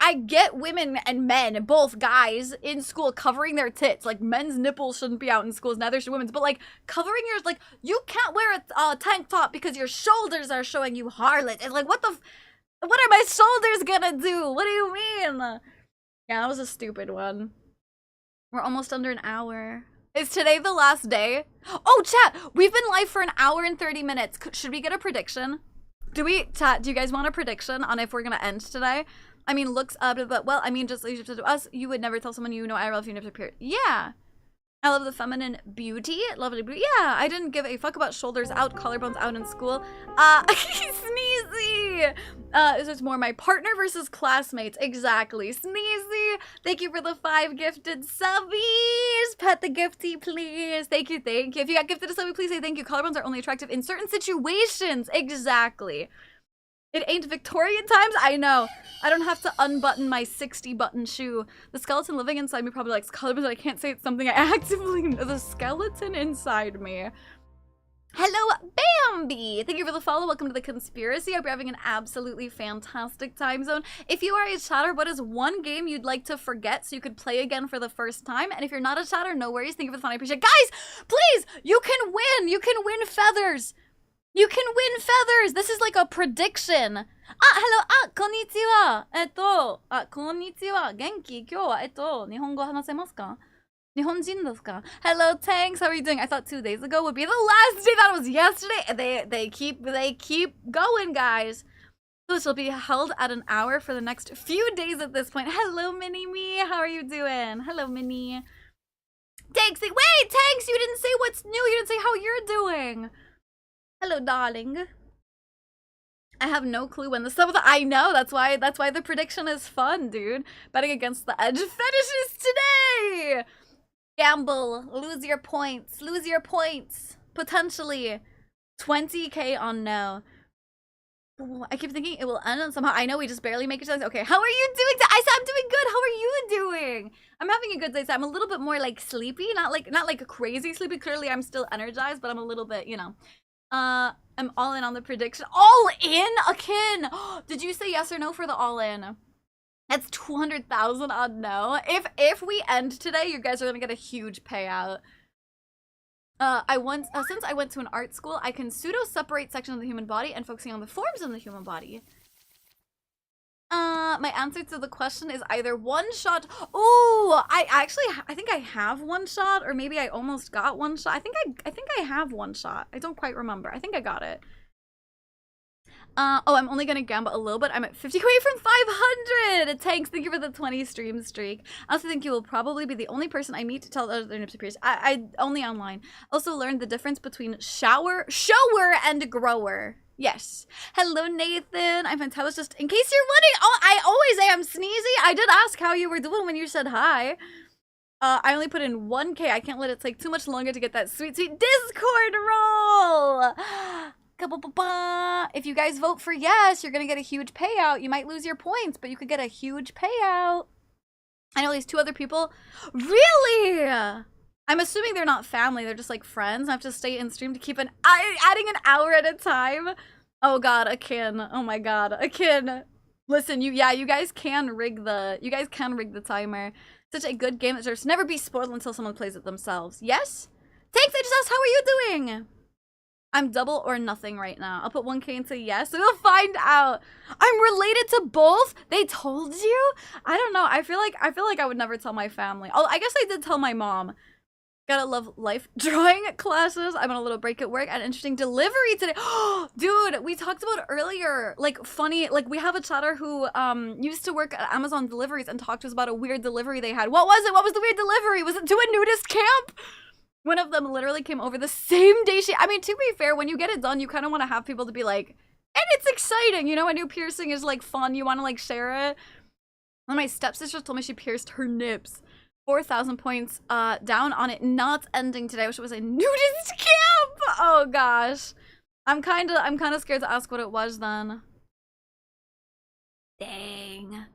I get women and men, both guys, in school covering their tits. Like, men's nipples shouldn't be out in schools, neither should women's. But, like, covering yours, like, you can't wear a tank top because your shoulders are showing, you harlot. It's like, what are my shoulders gonna do? What do you mean? Yeah, that was a stupid one. We're almost under an hour. Is today the last day? Oh, chat, we've been live for an hour and 30 minutes. Should we get a prediction? Chat, do you guys want a prediction on if we're gonna end today? I mean, looks up, but well, I mean, just to us, you would never tell someone you know IRL if you never appeared. Yeah. I love the feminine beauty. Lovely beauty. Yeah, I didn't give a fuck about shoulders out, collarbones out in school. Sneezy. This is more my partner versus classmates. Exactly. Sneezy. Thank you for the 5 gifted subbies. Pet the gifty, please. Thank you. If you got gifted a subby, please say thank you. Collarbones are only attractive in certain situations. Exactly. It ain't Victorian times? I know. I don't have to unbutton my 60-button shoe. The skeleton living inside me probably likes collarbones, but I can't say it's something I actively know. The skeleton inside me. Hello, Bambi! Thank you for the follow. Welcome to the conspiracy. I hope you're having an absolutely fantastic time zone. If you are a chatter, what is one game you'd like to forget so you could play again for the first time? And if you're not a chatter, no worries. Thank you for the fun. I appreciate it. Guys, please! You can win! You can win feathers! You can win feathers! This is like a prediction. Hello, konnichiwa. Konnichiwa. Genki, kyou wa, nihongo hanasemasu ka? Nihonjin desu ka? Hello, Tanks. How are you doing? I thought 2 days ago would be the last day. That was yesterday. They keep going, guys. So this will be held at an hour for the next few days at this point. Hello, Mini-Me. How are you doing? Hello, Mini. Tanks, wait, Tanks, you didn't say what's new. You didn't say how you're doing. Hello, darling. I have no clue when the stuff. I know, that's why the prediction is fun, dude. Betting against the edge fetishes today. Gamble, lose your points, potentially 20k on no. Ooh, I keep thinking it will end on somehow. I know we just barely make it to. Okay, how are you doing? I said I'm doing good. How are you doing? I'm having a good day. So I'm a little bit more like sleepy, not like crazy sleepy. Clearly, I'm still energized, but I'm a little bit, you know. I'm all in on the prediction. All in, Akin. Did you say yes or no for the all in? That's 200,000 on no. If we end today, you guys are gonna get a huge payout. Since I went to an art school, I can pseudo separate sections of the human body and focusing on the forms in the human body. My answer to the question is either one shot. Oh, I think I have one shot, or maybe I almost got one shot. I think I have one shot. I don't quite remember. I think I got it. Oh, I'm only gonna gamble a little bit. I'm at 50 away from 500. Tanks, thank you for the 20 stream streak. I also think you will probably be the only person I meet to tell other nips peers. I only online. Also learned the difference between shower, and grower. Yes. Hello, Nathan. I'm fantastic. Just in case you're wondering, oh, I always am Sneezy. I did ask how you were doing when you said hi. I only put in 1K. I can't let it take too much longer to get that sweet, sweet Discord roll. If you guys vote for yes, you're gonna get a huge payout. You might lose your points, but you could get a huge payout. I know at least 2 other people. Really? I'm assuming they're not family. They're just like friends. I have to stay in stream to keep adding an hour at a time. Oh god, Akin. Oh my god, Akin. Listen, you guys can rig the timer. Such a good game that deserves to never be spoiled until someone plays it themselves. Yes? Thanks, I just asked, how are you doing? I'm double or nothing right now. I'll put 1K into yes. We'll find out. I'm related to both? They told you? I don't know. I feel like I would never tell my family. Oh, I guess I did tell my mom. Gotta love life drawing classes. I'm on a little break at work. An interesting delivery today. Dude, we talked about earlier, like funny, like we have a chatter who used to work at Amazon deliveries and talked to us about a weird delivery they had. What was it? What was the weird delivery? Was it to a nudist camp? One of them literally came over the same day I mean, to be fair, when you get it done, you kind of want to have people to be like, and it's exciting, you know, a new piercing is like fun, you want to like share it. One of my stepsisters told me she pierced her nips. 4,000 points down on it not ending today. I wish it was a nudist camp. Oh gosh. I'm kind of scared to ask what it was then. Dang.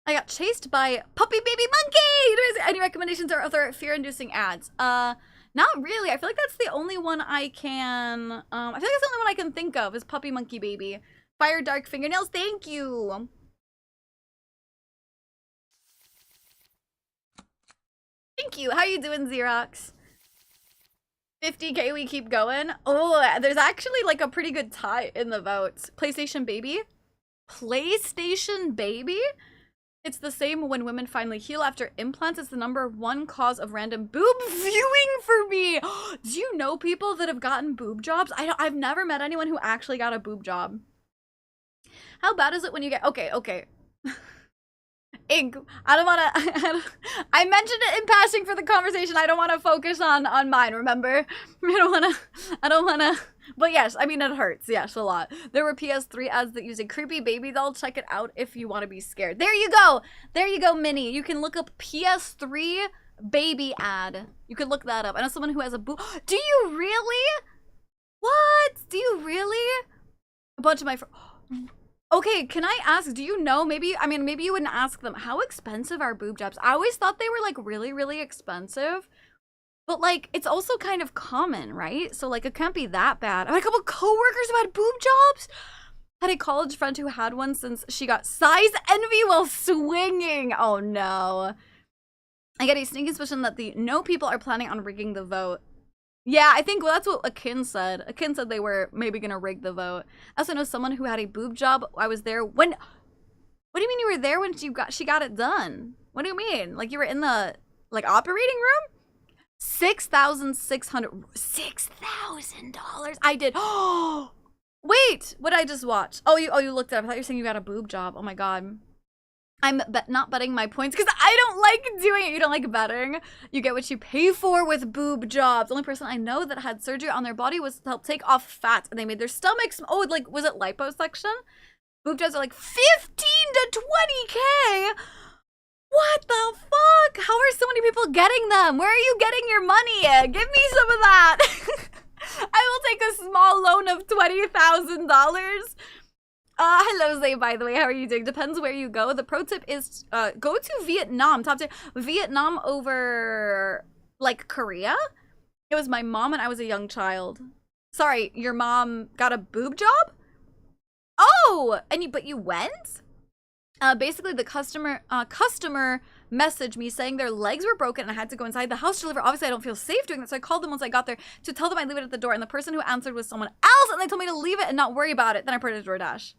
I got chased by puppy baby monkey. Any recommendations or other fear-inducing ads? Not really. I feel like that's the only one I can, I feel like that's the only one I can think of is Puppy Monkey Baby. Fire Dark Fingernails, thank you. Thank you. How you doing, Xerox? 50K, we keep going. Oh, there's actually like a pretty good tie in the votes. PlayStation Baby? PlayStation Baby? It's the same when women finally heal after implants. It's the #1 cause of random boob viewing for me. Do you know people that have gotten boob jobs? I've never met anyone who actually got a boob job. How bad is it when you get... Okay. Ink. I don't want to... I mentioned it in passing for the conversation. I don't want to focus on mine, remember? I don't want to... But yes, I mean, it hurts. Yes, a lot. There were PS3 ads that use a creepy baby doll. Check it out if you want to be scared. There you go. There you go, Minnie. You can look up PS3 baby ad. You can look that up. I know someone who has a boob. Do you really? What? Do you really? A bunch of my friends. Okay, can I ask, do you know, maybe you wouldn't ask them, how expensive are boob jobs? I always thought they were like really, really expensive. But like, it's also kind of common, right? So like, it can't be that bad. I had a couple coworkers who had boob jobs. I had a college friend who had one since she got size envy while swinging. Oh no. I get a sneaking suspicion that the no people are planning on rigging the vote. Yeah, I think, well, that's what Akin said. Akin said they were maybe gonna rig the vote. I also know someone who had a boob job. I was there when... What do you mean you were there when she got it done? What do you mean? Like you were in the, like, operating room? $6,600. $6,000. I did. Oh, wait, what did I just watch? Oh, you looked it up. I thought you were saying you got a boob job. Oh my god. I'm not betting my points because I don't like doing it. You don't like betting. You get what you pay for with boob jobs. The only person I know that had surgery on their body was to help take off fat, and they made their stomachs. Oh, like, was it liposuction? Boob jobs are like 15 to 20K. What the fuck? How are so many people getting them? Where are you getting your money? Give me some of that. I will take a small loan of $20,000. Hello, Zay, by the way. How are you doing? Depends where you go. The pro tip is go to Vietnam. Top tip. Vietnam over, like, Korea? It was my mom and I was a young child. Sorry, your mom got a boob job? Oh! But you went? Basically, the customer messaged me saying their legs were broken and I had to go inside the house to deliver. Obviously, I don't feel safe doing that, so I called them once I got there to tell them I'd leave it at the door, and the person who answered was someone else, and they told me to leave it and not worry about it. Then I put it to DoorDash.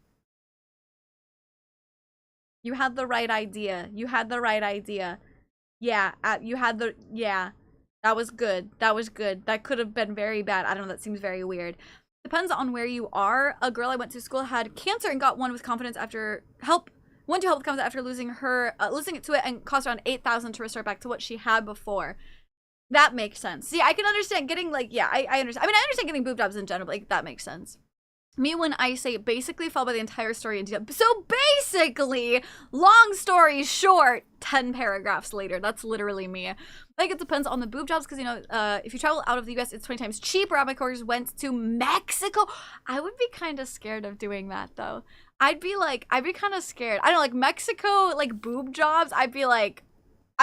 You had the right idea. You had the right idea. Yeah, you had the, yeah. That was good. That was good. That could have been very bad. I don't know, that seems very weird. Depends on where you are. A girl I went to school had cancer and got one with confidence after one to help with confidence after losing it to it, and cost around 8,000 to restore back to what she had before. That makes sense. See, I can understand getting like, yeah, I understand. I mean, I understand getting boob jobs in general, but like, that makes sense. Me, when I say basically, followed by the entire story in detail. So basically, long story short, 10 paragraphs later. That's literally me. I think it depends on the boob jobs, because, you know, if you travel out of the US, it's 20 times cheaper. My coworkers went to Mexico. I would be kind of scared of doing that, though. I'd be kind of scared. I don't know, like, Mexico, like, boob jobs, I'd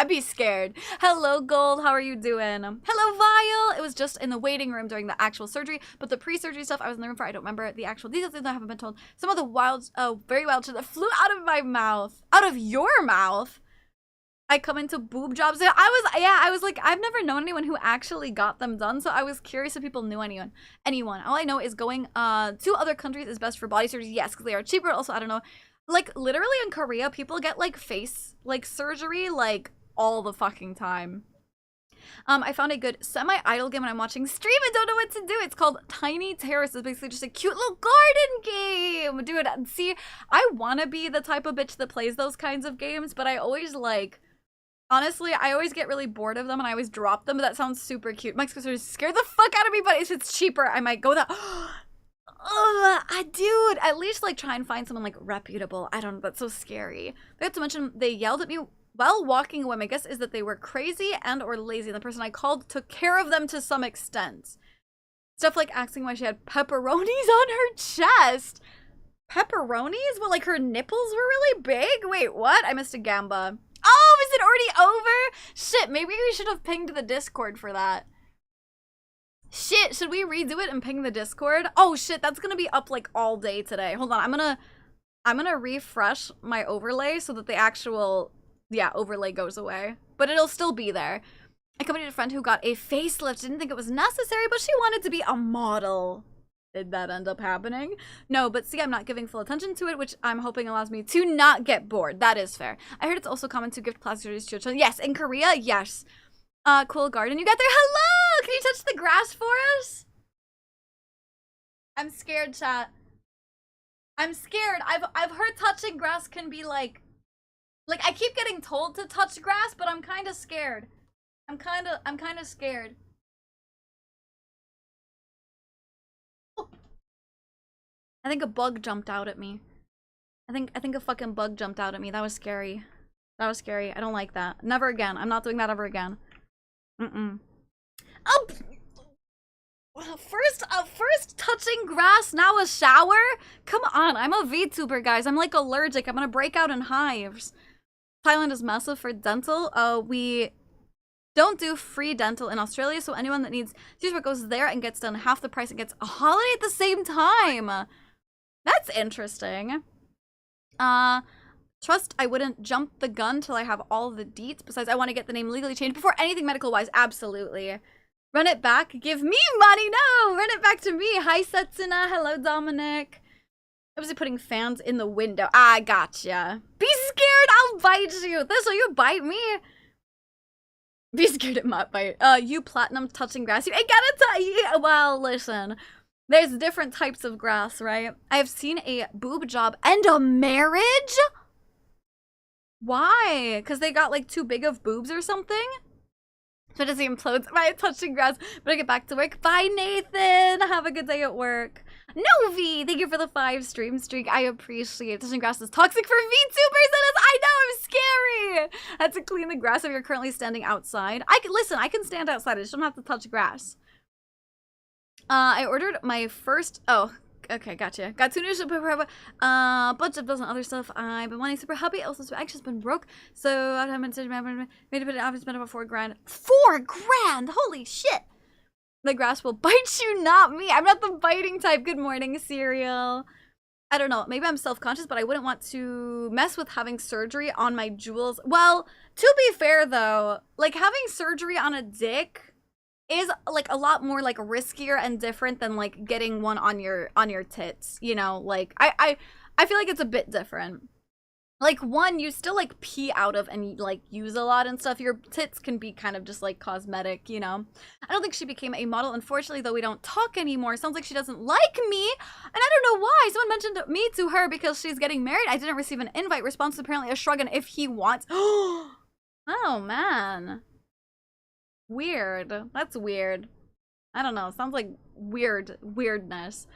be scared. Hello, Gold. How are you doing? Hello, Vile. It was just in the waiting room during the actual surgery, but the pre-surgery stuff I was in the room for. I don't remember the actual details. I haven't been told. Some of the very wild shit that flew out of my mouth. Out of your mouth? I come into boob jobs. I was like, I've never known anyone who actually got them done, so I was curious if people knew anyone. All I know is going to other countries is best for body surgery. Yes, because they are cheaper. Also, I don't know. Like, literally in Korea, people get, like, face, like, surgery, like, all the fucking time. I found a good semi-idle game when I'm watching stream and don't know what to do. It's called Tiny Terrace. It's basically just a cute little garden game. Dude, see, I want to be the type of bitch that plays those kinds of games, but I always, like, honestly, I always get really bored of them and I always drop them, but that sounds super cute. Mexico sort of scared the fuck out of me, but if it's cheaper, I might go that. Dude, at least, like, try and find someone, like, reputable. I don't know, that's so scary. I have to mention, they yelled at me while walking away. My guess is that they were crazy and or lazy, and the person I called took care of them to some extent. Stuff like asking why she had pepperonis on her chest. Pepperonis? Well, like, her nipples were really big? Wait, what? I missed a gamba. Oh, is it already over? Shit, maybe we should have pinged the Discord for that. Shit, should we redo it and ping the Discord? Oh shit, that's gonna be up, like, all day today. Hold on, I'm gonna refresh my overlay so that the actual, yeah, overlay goes away. But it'll still be there. I accompanied a friend who got a facelift. Didn't think it was necessary, but she wanted to be a model. Did that end up happening? No, but see, I'm not giving full attention to it, which I'm hoping allows me to not get bored. That is fair. I heard it's also common to gift plastic surgeries to your children. Yes, in Korea, yes. Cool garden you got there. Hello! Can you touch the grass for us? I'm scared, chat. I'm scared. I've heard touching grass can be like I keep getting told to touch grass, but I'm kind of scared. I'm kind of scared. Oh. I think a bug jumped out at me. I think a fucking bug jumped out at me. That was scary. That was scary. I don't like that. Never again. I'm not doing that ever again. Oh, first touching grass, now a shower? Come on, I'm a VTuber, guys. I'm, like, allergic. I'm gonna break out in hives. Thailand is massive for dental. We don't do free dental in Australia, so anyone that needs treatment goes there and gets done half the price and gets a holiday at the same time. That's interesting. Trust I wouldn't jump the gun till I have all the deets. Besides, I want to get the name legally changed before anything medical-wise. Absolutely. Run it back. Give me money. No, run it back to me. Hi, Setsuna. Hello, Dominic. I was putting fans in the window. I gotcha. Be scared. I'll bite you. This will you bite me? Be scared it might bite. You platinum touching grass. You ain't gotta tell you. Well, listen. There's different types of grass, right? I have seen a boob job and a marriage. Why? Because they got, like, too big of boobs or something? But as he implodes by touching grass, but I get back to work. Bye, Nathan! Have a good day at work. Novi! Thank you for the 5 stream streak. I appreciate it. Touching grass is toxic for VTubers, and I know, I'm scary! I had to clean the grass if you're currently standing outside. Listen, I can stand outside. I just don't have to touch grass. I ordered my first... Oh, okay, gotcha. Got 2 new super hubby, bunch of dozen other stuff. I've been wanting super hubby, also super anxious, been broke. So I haven't made a bit of office, spent about 4 grand. 4 grand! Holy shit! The grass will bite you, not me. I'm not the biting type. Good morning, cereal. I don't know. Maybe I'm self-conscious, but I wouldn't want to mess with having surgery on my jewels. Well, to be fair though, like having surgery on a dick is like a lot more like riskier and different than like getting one on your tits, you know, like I feel like it's a bit different. Like, one, you still, like, pee out of and, like, use a lot and stuff. Your tits can be kind of just, like, cosmetic, you know? I don't think she became a model. Unfortunately, though, we don't talk anymore. Sounds like she doesn't like me. And I don't know why. Someone mentioned me to her because she's getting married. I didn't receive an invite. Response is apparently a shrug and if he wants. Oh, man. Weird. That's weird. I don't know. Sounds like weirdness.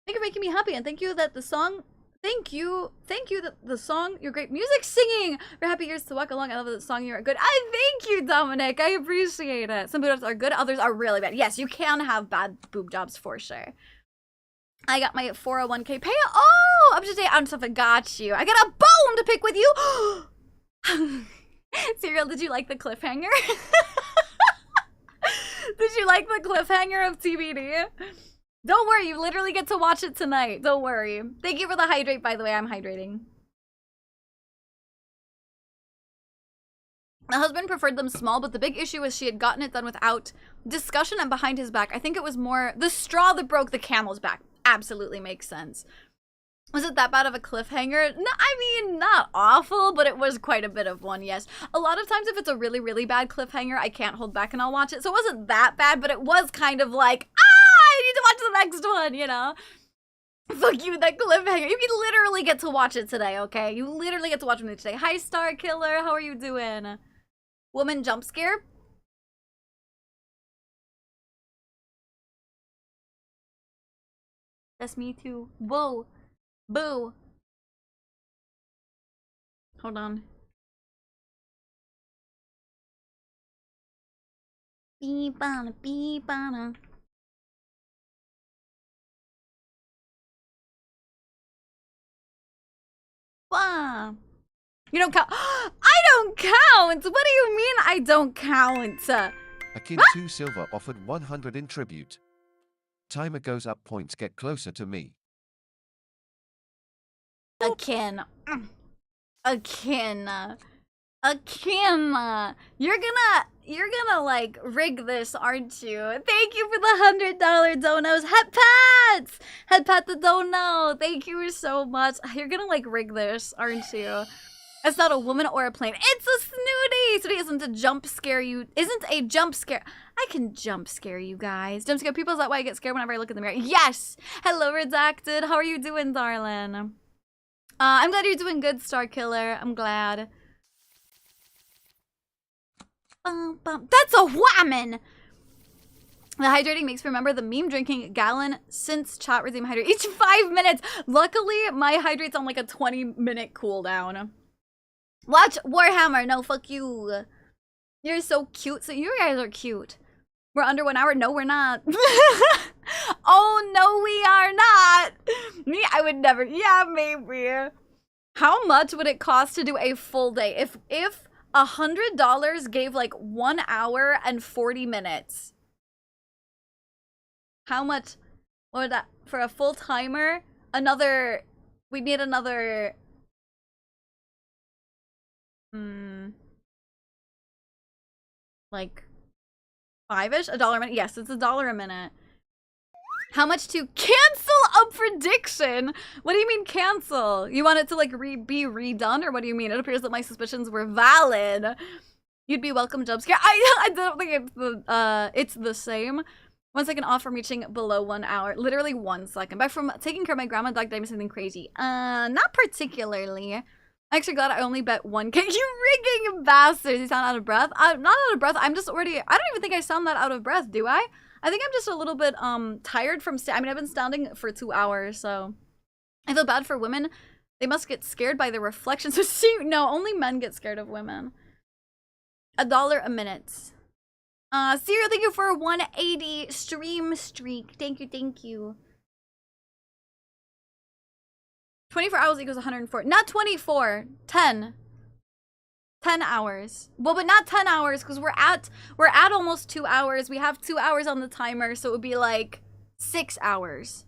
Thank you for making me happy, and thank you that the song, thank you that the song, your great music singing for happy years to walk along. I love the song, you're good. I thank you, Dominic. I appreciate it. Some boob jobs are good, others are really bad. Yes, you can have bad boob jobs for sure. I got my 401k pay. Oh, up to date on stuff. I got you. I got a bone to pick with you. Serial, did you like the cliffhanger? Did you like the cliffhanger of TBD? Don't worry, you literally get to watch it tonight. Don't worry. Thank you for the hydrate, by the way. I'm hydrating. The husband preferred them small, but the big issue was she had gotten it done without discussion and behind his back. I think it was more the straw that broke the camel's back. Absolutely makes sense. Was it that bad of a cliffhanger? No, I mean, not awful, but it was quite a bit of one, yes. A lot of times if it's a really, really bad cliffhanger, I can't hold back and I'll watch it. So it wasn't that bad, but it was kind of like, I need to watch the next one, you know? Fuck you, that cliffhanger. You can literally get to watch it today, okay? You literally get to watch it today. Hi, Star Killer. How are you doing? Woman jump scare? That's me too. Whoa. Boo. Hold on. Beep-bana, beep-bana. Wow. You don't count. I don't count. What do you mean I don't count? Akin 2 Silver offered 100 in tribute. Timer goes up, points get closer to me. Akin. Akin. Akin. You're gonna like rig this, aren't you? Thank you for the $100 donos. Head pats! Head pat the dono. Thank you so much. You're gonna like rig this, aren't you? It's not a woman or a plane. It's a snooty! Snooty isn't a jump scare you. Isn't a jump scare. I can jump scare you guys. Jump scare people, is that why I get scared whenever I look in the mirror? Yes! Hello, Redacted. How are you doing, darling? I'm glad you're doing good, Star Killer. I'm glad. That's a woman! The hydrating makes me remember the meme drinking gallon since chat resume hydrate each 5 minutes. Luckily, my hydrate's on like a 20-minute cooldown. Watch Warhammer. No, fuck you. You're so cute. So you guys are cute. We're under 1 hour. No, we're not. Oh, no, we are not. Me, I would never. Yeah, maybe. How much would it cost to do a full day? If $100 gave like 1 hour and 40 minutes. How much? What would that for a full timer? We need another. Like 5-ish? $1 a minute? Yes, it's $1 a minute. How much to cancel a prediction? What do you mean cancel? You want it to like be redone, or what do you mean? It appears that my suspicions were valid. You'd be welcome, jump scare. I don't think it's the same. 1 second off from reaching below 1 hour. Literally 1 second. Back from taking care of my grandma, dog died something crazy. Not particularly. I'm actually glad I only bet 1K. You rigging bastards. You sound out of breath. I'm not out of breath. I'm just already. I don't even think I sound that out of breath, do I? I think I'm just a little bit tired from. I mean, I've been standing for 2 hours, so I feel bad for women. They must get scared by the reflections. So see, no, only men get scared of women. $1 a minute. Serial, thank you for 180 stream streak. Thank you, thank you. 24 hours equals 104. Not 24. 10. 10 hours. Well, but not 10 hours because we're at almost 2 hours. We have 2 hours on the timer, so it would be like 6 hours.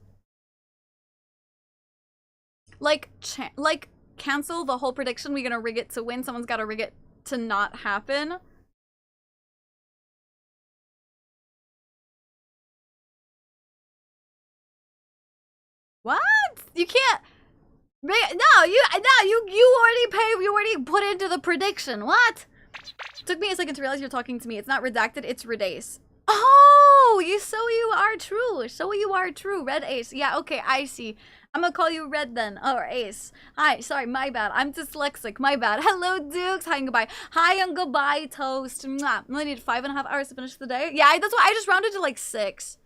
Like cancel the whole prediction. We're gonna rig it to win. Someone's gotta rig it to not happen. What? You can't. No, you already put into the prediction. What? Took me a second to realize you're talking to me. It's not redacted, it's Redace. Oh, so you are true. So you are true. Red Ace. Yeah, okay, I see. I'm gonna call you Red then. Or Ace. Hi, sorry, my bad. I'm dyslexic. My bad. Hello, Dukes. Hi and goodbye. Hi and goodbye, Toast. Mwah. I only need 5.5 hours to finish the day. Yeah, that's why I just rounded to like 6.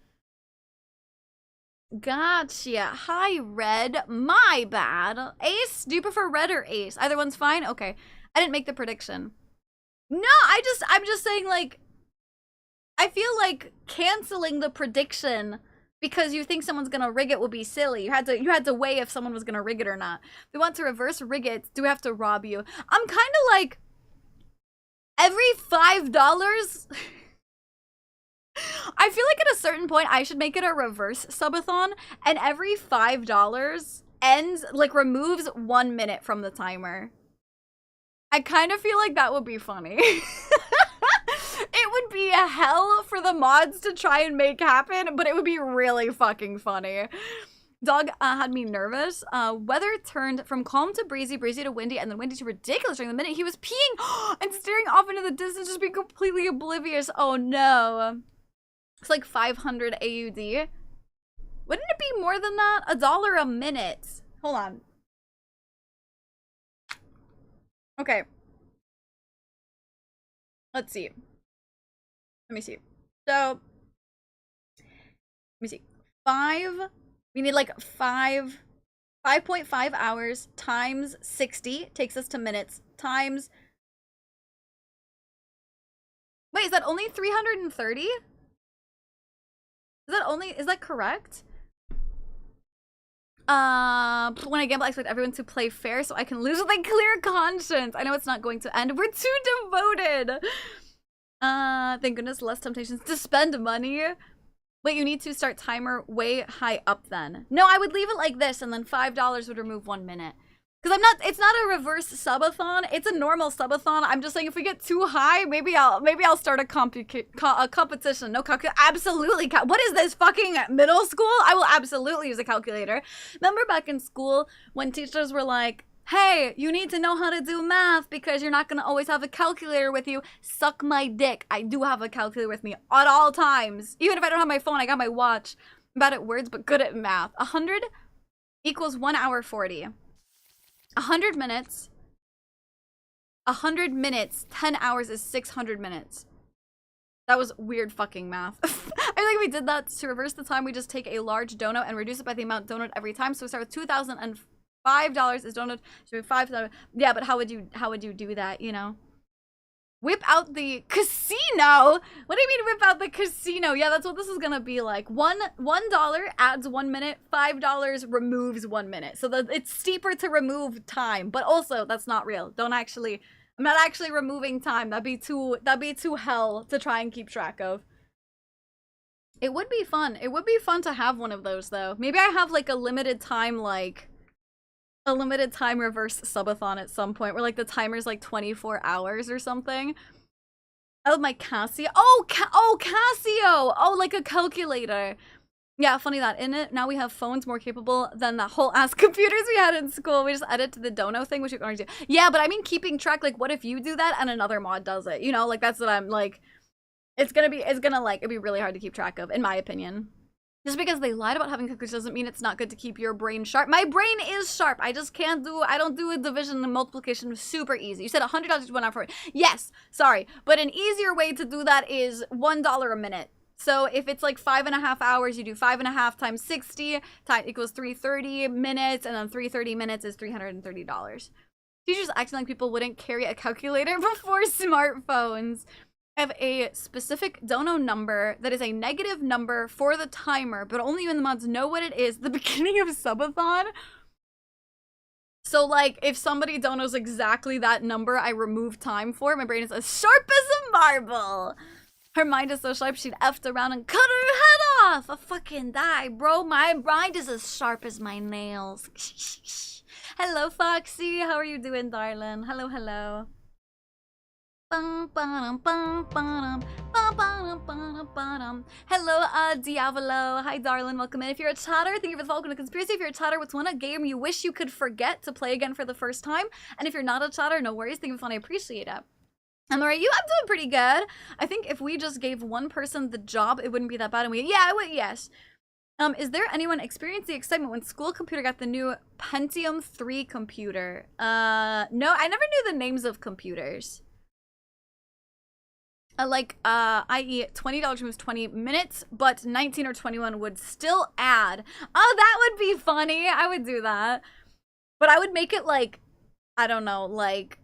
Gotcha. Hi, Red. My bad. Ace? Do you prefer Red or Ace? Either one's fine? Okay. I didn't make the prediction. No, I'm just saying, like, I feel like canceling the prediction because you think someone's gonna rig it will be silly. You had to weigh if someone was gonna rig it or not. If we want to reverse rig it, do we have to rob you? I'm kind of like, every $5... I feel like at a certain point I should make it a reverse subathon, and every $5 ends, like, removes 1 minute from the timer. I kind of feel like that would be funny. It would be a hell for the mods to try and make happen, but it would be really fucking funny. Dog had me nervous. Weather turned from calm to breezy, breezy to windy, and then windy to ridiculous during the minute he was peeing and staring off into the distance, just being completely oblivious. Oh no. It's like 500 AUD. Wouldn't it be more than that? $1 a minute. Hold on. Okay. Let's see. Let me see. So, let me see. We need like 5.5 hours times 60 takes us to minutes times. Wait, is that only 330? Is that correct? When I gamble, I expect everyone to play fair so I can lose with a clear conscience. I know it's not going to end. We're too devoted. Thank goodness, less temptations to spend money. Wait, you need to start timer way high up then. No, I would leave it like this, and then $5 would remove 1 minute. Because it's not a reverse subathon. It's a normal subathon. I'm just saying if we get too high, maybe I'll start a competition. No absolutely. What is this, fucking middle school? I will absolutely use a calculator. Remember back in school when teachers were like, hey, you need to know how to do math because you're not going to always have a calculator with you. Suck my dick. I do have a calculator with me at all times. Even if I don't have my phone, I got my watch. I'm bad at words, but good at math. 100 equals 1 hour 40. 100 minutes. 100 minutes. 10 hours is 600 minutes. That was weird fucking math. I think we did that to reverse the time. We just take a large donut and reduce it by the amount donut every time. So we start with $2,005 is donut. So $5. Yeah, but how would you do that, you know? Whip out the casino? What do you mean whip out the casino? Yeah, that's what this is gonna be like. $1 adds 1 minute, $5 removes 1 minute. So it's steeper to remove time, but also that's not real. I'm not actually removing time. That'd be too hell to try and keep track of. It would be fun. It would be fun to have one of those though. Maybe I have like a limited time reverse subathon at some point where like the timer's like 24 hours or something. I love my Casio. Oh, Casio! Oh, like a calculator. Yeah, funny that in it. Now we have phones more capable than the whole ass computers we had in school. We just edit to the dono thing, which we can already do. Yeah, but I mean keeping track, like what if you do that and another mod does it? You know, like that's what I'm like. It'd be really hard to keep track of, in my opinion. Just because they lied about having cookers doesn't mean it's not good to keep your brain sharp. My brain is sharp. I don't do a division and multiplication super easy. You said $100 to 1 hour for it. Yes, sorry. But an easier way to do that is $1 a minute. So if it's like 5.5 hours, you do 5.5 times 60 equals 330 minutes, and then 330 minutes is $330. Teachers acting like people wouldn't carry a calculator before smartphones. I have a specific dono number that is a negative number for the timer, but only you and the mods know what it is at the beginning of subathon. So like if somebody donos exactly that number I remove time for, my brain is as sharp as a marble. Her mind is so sharp she'd effed around and cut her head off. A fucking die, bro. My mind is as sharp as my nails. Hello, Foxy. How are you doing, darling? Hello, hello. Hello, Diavolo. Hi, darling. Welcome in. If you're a chatter, thank you for the welcome to Conspiracy. If you're a chatter, what's one game you wish you could forget to play again for the first time? And if you're not a chatter, no worries. Thank you for fun. I appreciate it. I'm alright. I'm doing pretty good. I think if we just gave one person the job, it wouldn't be that bad. And yeah, it would. Yes. Is there anyone experiencing the excitement when school computer got the new Pentium 3 computer? No, I never knew the names of computers. I.e. $20 removes 20 minutes, but 19 or 21 would still add. Oh, that would be funny. I would do that. But I would make it like, I don't know, like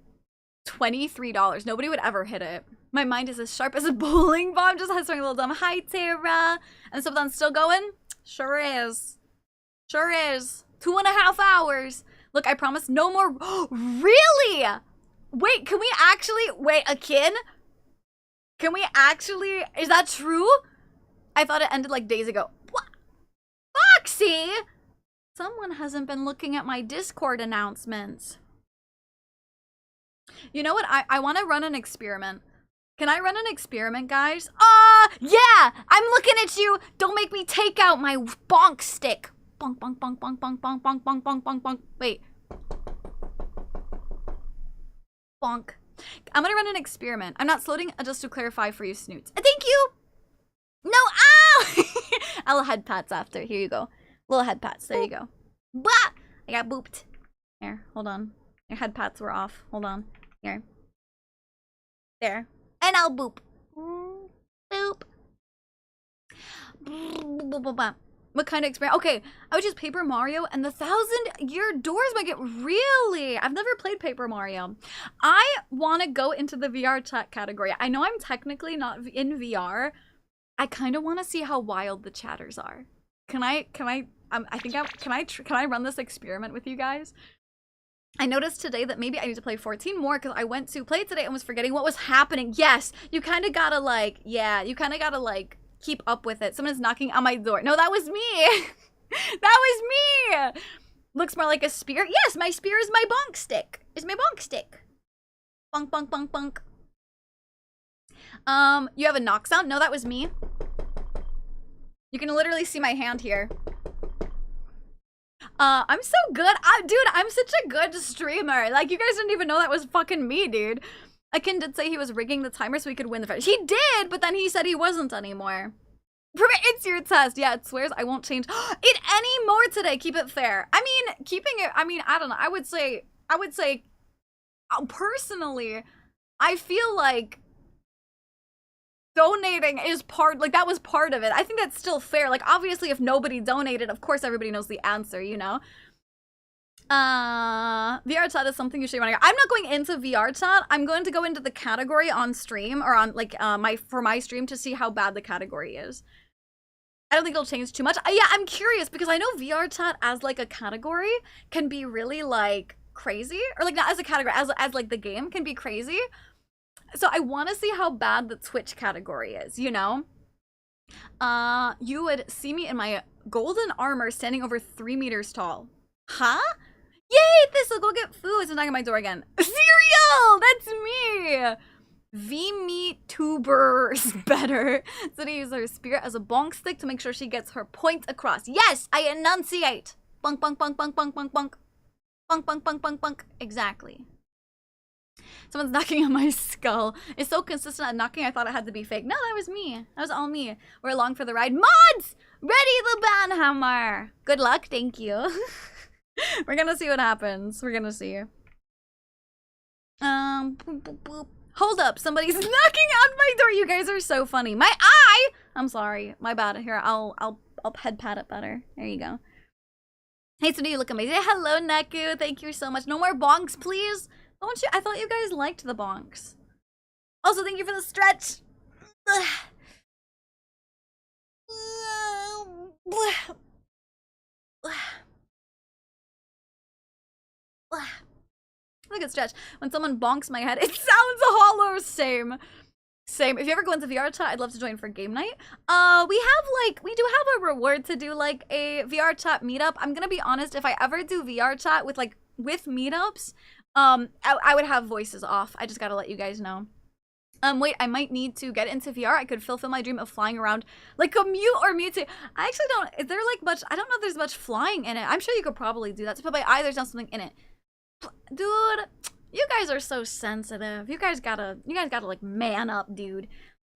$23. Nobody would ever hit it. My mind is as sharp as a bowling ball. Just has something a little dumb. Hi, Tara. And SUBATHON's still going? Sure is. Sure is. 2.5 hours. Look, I promise no more. Really? Wait, can we actually, wait, a kid? Can we actually, is that true? I thought it ended like days ago. What? Foxy? Someone hasn't been looking at my Discord announcements. You know what? I want to run an experiment. Can I run an experiment, guys? Yeah! I'm looking at you! Don't make me take out my bonk stick. Bonk, bonk, bonk, bonk, bonk, bonk, bonk, bonk, bonk, bonk, bonk. Wait. Bonk. I'm gonna run an experiment. I'm not sloating, just to clarify for you snoots. Thank you! No, ow! I'll head pats after. Here you go. Little head pats. There you go. Bah! I got booped. Here, hold on. Your head pats were off. Hold on. Here. There. And I'll boop. Boop. What kind of experience? Okay, I would choose Paper Mario and the 1,000-year doors might get really. I've never played Paper Mario. I want to go into the VR chat category. I know I'm technically not in VR. I kind of want to see how wild the chatters are. Can I run this experiment with you guys? I noticed today that maybe I need to play 14 more because I went to play today and was forgetting what was happening. Yes, you kind of gotta like, yeah, you kind of gotta like keep up with it. Someone's knocking on my door. No, that was me. That was me. Looks more like a spear. Yes, my spear is my bonk stick. Is my bonk stick. Bonk, bonk, bonk, bonk. You have a knock sound? No, that was me. You can literally see my hand here. I'm so good. Dude, I'm such a good streamer. Like, you guys didn't even know that was fucking me, dude. Akin did say he was rigging the timer so he could win the fight. He did, but then he said he wasn't anymore. It's your test. Yeah, it swears I won't change it any more today. Keep it fair. I mean, keeping it, I mean, I don't know. I would say, personally, I feel like donating is part, like, that was part of it. I think that's still fair. Like, obviously, if nobody donated, of course everybody knows the answer, you know? VR chat is something you should want to go. I'm not going into VR chat. I'm going to go into the category on stream or on like for my stream to see how bad the category is. I don't think it'll change too much. Yeah, I'm curious because I know VR chat as like a category can be really like crazy, or like not as a category, as like the game can be crazy. So I want to see how bad the Twitch category is, you know? You would see me in my golden armor standing over 3 meters tall. Huh? Yay, Thistle, go get food. It's knocking on my door again. Cereal! That's me! V-Me Tuber's better. So to use her spirit as a bonk stick to make sure she gets her point across. Yes, I enunciate. Bunk, bunk, bunk, bunk, bunk, bunk, bunk. Bunk, bunk, bunk, bunk, bunk. Exactly. Someone's knocking on my skull. It's so consistent at knocking, I thought it had to be fake. No, that was me. That was all me. We're along for the ride. Mods! Ready the banhammer. Good luck, thank you. We're gonna see what happens. We're gonna see. Boop, boop, boop. Hold up, somebody's knocking on my door. You guys are so funny. My eye! I'm sorry. My bad. Here, I'll head pat it better. There you go. Hey, today you look amazing. Hello, Neku. Thank you so much. No more bonks, please. Don't you? I thought you guys liked the bonks. Also, thank you for the stretch. Look at stretch. When someone bonks my head, it sounds hollow. Same. Same. If you ever go into VR chat, I'd love to join for game night. We do have a reward to do like a VR chat meetup. I'm gonna be honest, if I ever do VR chat with meetups, I would have voices off. I just gotta let you guys know. Wait, I might need to get into VR. I could fulfill my dream of flying around like a mute or mutate. I actually don't, is there like much, I don't know if there's much flying in it. I'm sure you could probably do that. So by eye, there's not something in it. Dude, you guys are so sensitive. You guys gotta like man up, dude.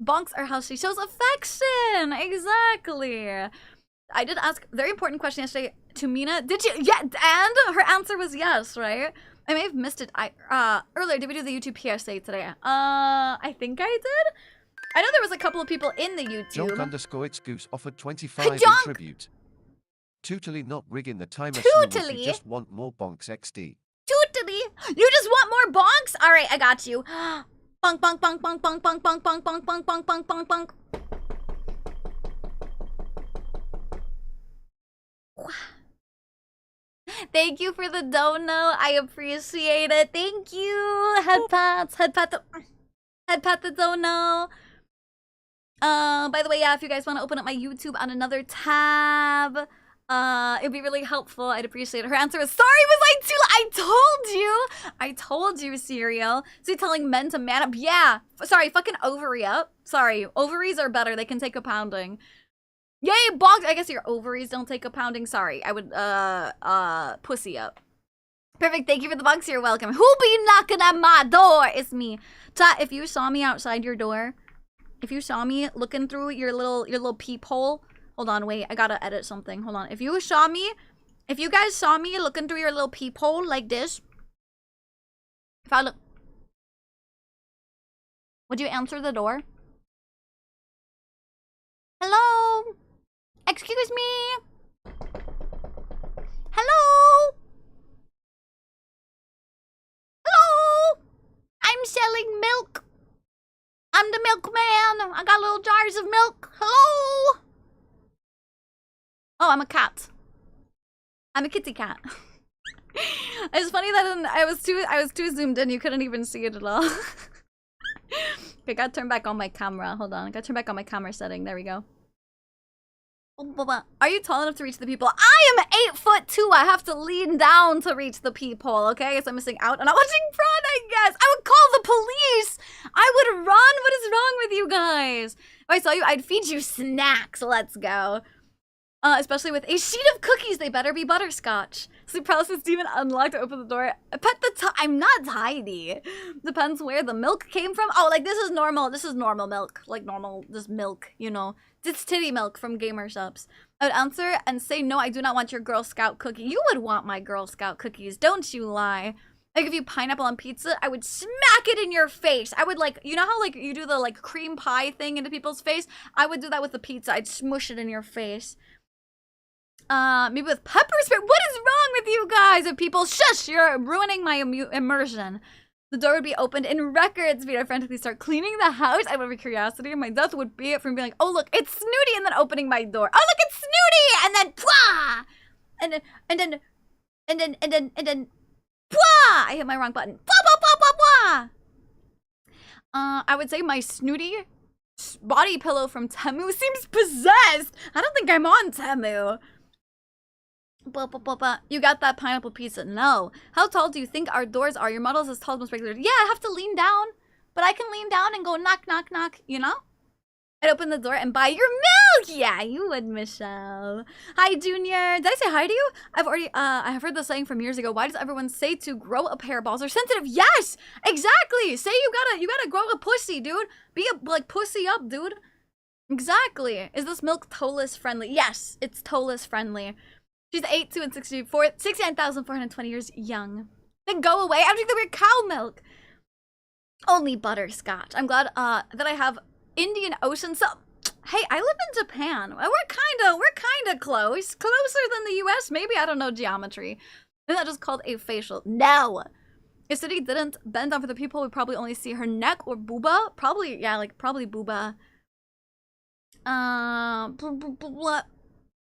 Bonks are how she shows affection. Exactly. I did ask a very important question yesterday to Mina. Did you? Yeah, and her answer was yes, right? I may have missed it. Earlier, did we do the YouTube PSA today? I think I did. I know there was a couple of people in the YouTube. Jonk_its goose offered 25 in tribute. Totally not rigging the timer. Totally. You just want more bonks XD. Totally. You just want more bonks? All right, I got you. Bonk, bonk, bonk, bonk, bonk, bonk, bonk, bonk, bonk, bonk, bonk, bonk, bonk, bonk. Thank you for the dono. I appreciate it. Thank you. Head pat the dono. By the way, yeah, if you guys want to open up my YouTube on another tab, it'd be really helpful. I'd appreciate it. Her answer was, sorry, was I too? I told you, cereal. So you're telling men to man up? Yeah. Sorry, fucking ovary up. Sorry, ovaries are better. They can take a pounding. Yay, bonks! I guess your ovaries don't take a pounding. Sorry, I would, pussy up. Perfect, thank you for the bonks. You're welcome. Who be knocking at my door? It's me. Chat, if you saw me outside your door, if you saw me looking through your little peephole, hold on, wait, I gotta edit something. Hold on. If you guys saw me looking through your little peephole like this, if I look, would you answer the door? Hello? Excuse me? Hello? Hello? I'm selling milk. I'm the milkman. I got little jars of milk. Hello? Oh, I'm a cat. I'm a kitty cat. It's funny that I was too zoomed in. You couldn't even see it at all. Okay, I gotta turn back on my camera. Hold on. I gotta turn back on my camera setting. There we go. Are you tall enough to reach the peephole? I am 8'2". I have to lean down to reach the peephole, okay? I guess I'm missing out. I'm not watching Prawn, I guess. I would call the police. I would run. What is wrong with you guys? If I saw you, I'd feed you snacks. Let's go. Especially with a sheet of cookies. They better be butterscotch. Sleep paralysis demon unlocked to open the door. Pet the I'm not tidy. Depends where the milk came from. Oh, like this is normal. This is normal milk. Like normal, just milk, you know. It's titty milk from Gamer Subs. I would answer and say, no, I do not want your Girl Scout cookie. You would want my Girl Scout cookies. Don't you lie. Like if you pineapple on pizza, I would smack it in your face. I would like, you know how like you do the like cream pie thing into people's face? I would do that with the pizza. I'd smush it in your face. Maybe with pepper spray. What is wrong with you guys? If people shush, you're ruining my immersion. The door would be opened in record speed. I frantically start cleaning the house out of curiosity. My death would be it from being like, oh look, it's Snooty, and then opening my door. Oh look, it's Snooty, and then pwah, and then pwah. I hit my wrong button. Pwah, pwah, pwah, pwah, pwah. I would say my Snooty body pillow from Temu seems possessed. I don't think I'm on Temu. You got that pineapple pizza? No. How tall do you think our doors are? Your model's as tall as most regular. Yeah, I have to lean down. But I can lean down and go knock, knock, knock, you know? I'd open the door and buy your milk! Yeah, you would, Michelle. Hi, Junior. Did I say hi to you? I have heard the saying from years ago. Why does everyone say to grow a pair? Balls are sensitive. Yes! Exactly! Say you gotta grow a pussy, dude. Be a, like, pussy up, dude. Exactly. Is this milk toeless friendly? Yes, it's toeless friendly. She's 8'2" and 69,420 years young. Then go away. I'm drinking the weird cow milk. Only butterscotch. I'm glad that I have Indian Ocean. So, hey, I live in Japan. We're kinda close. Closer than the US. Maybe, I don't know geometry. Isn't that just called a facial? No. If City didn't bend down for the people, we'd probably only see her neck or booba. Probably, yeah, like probably booba.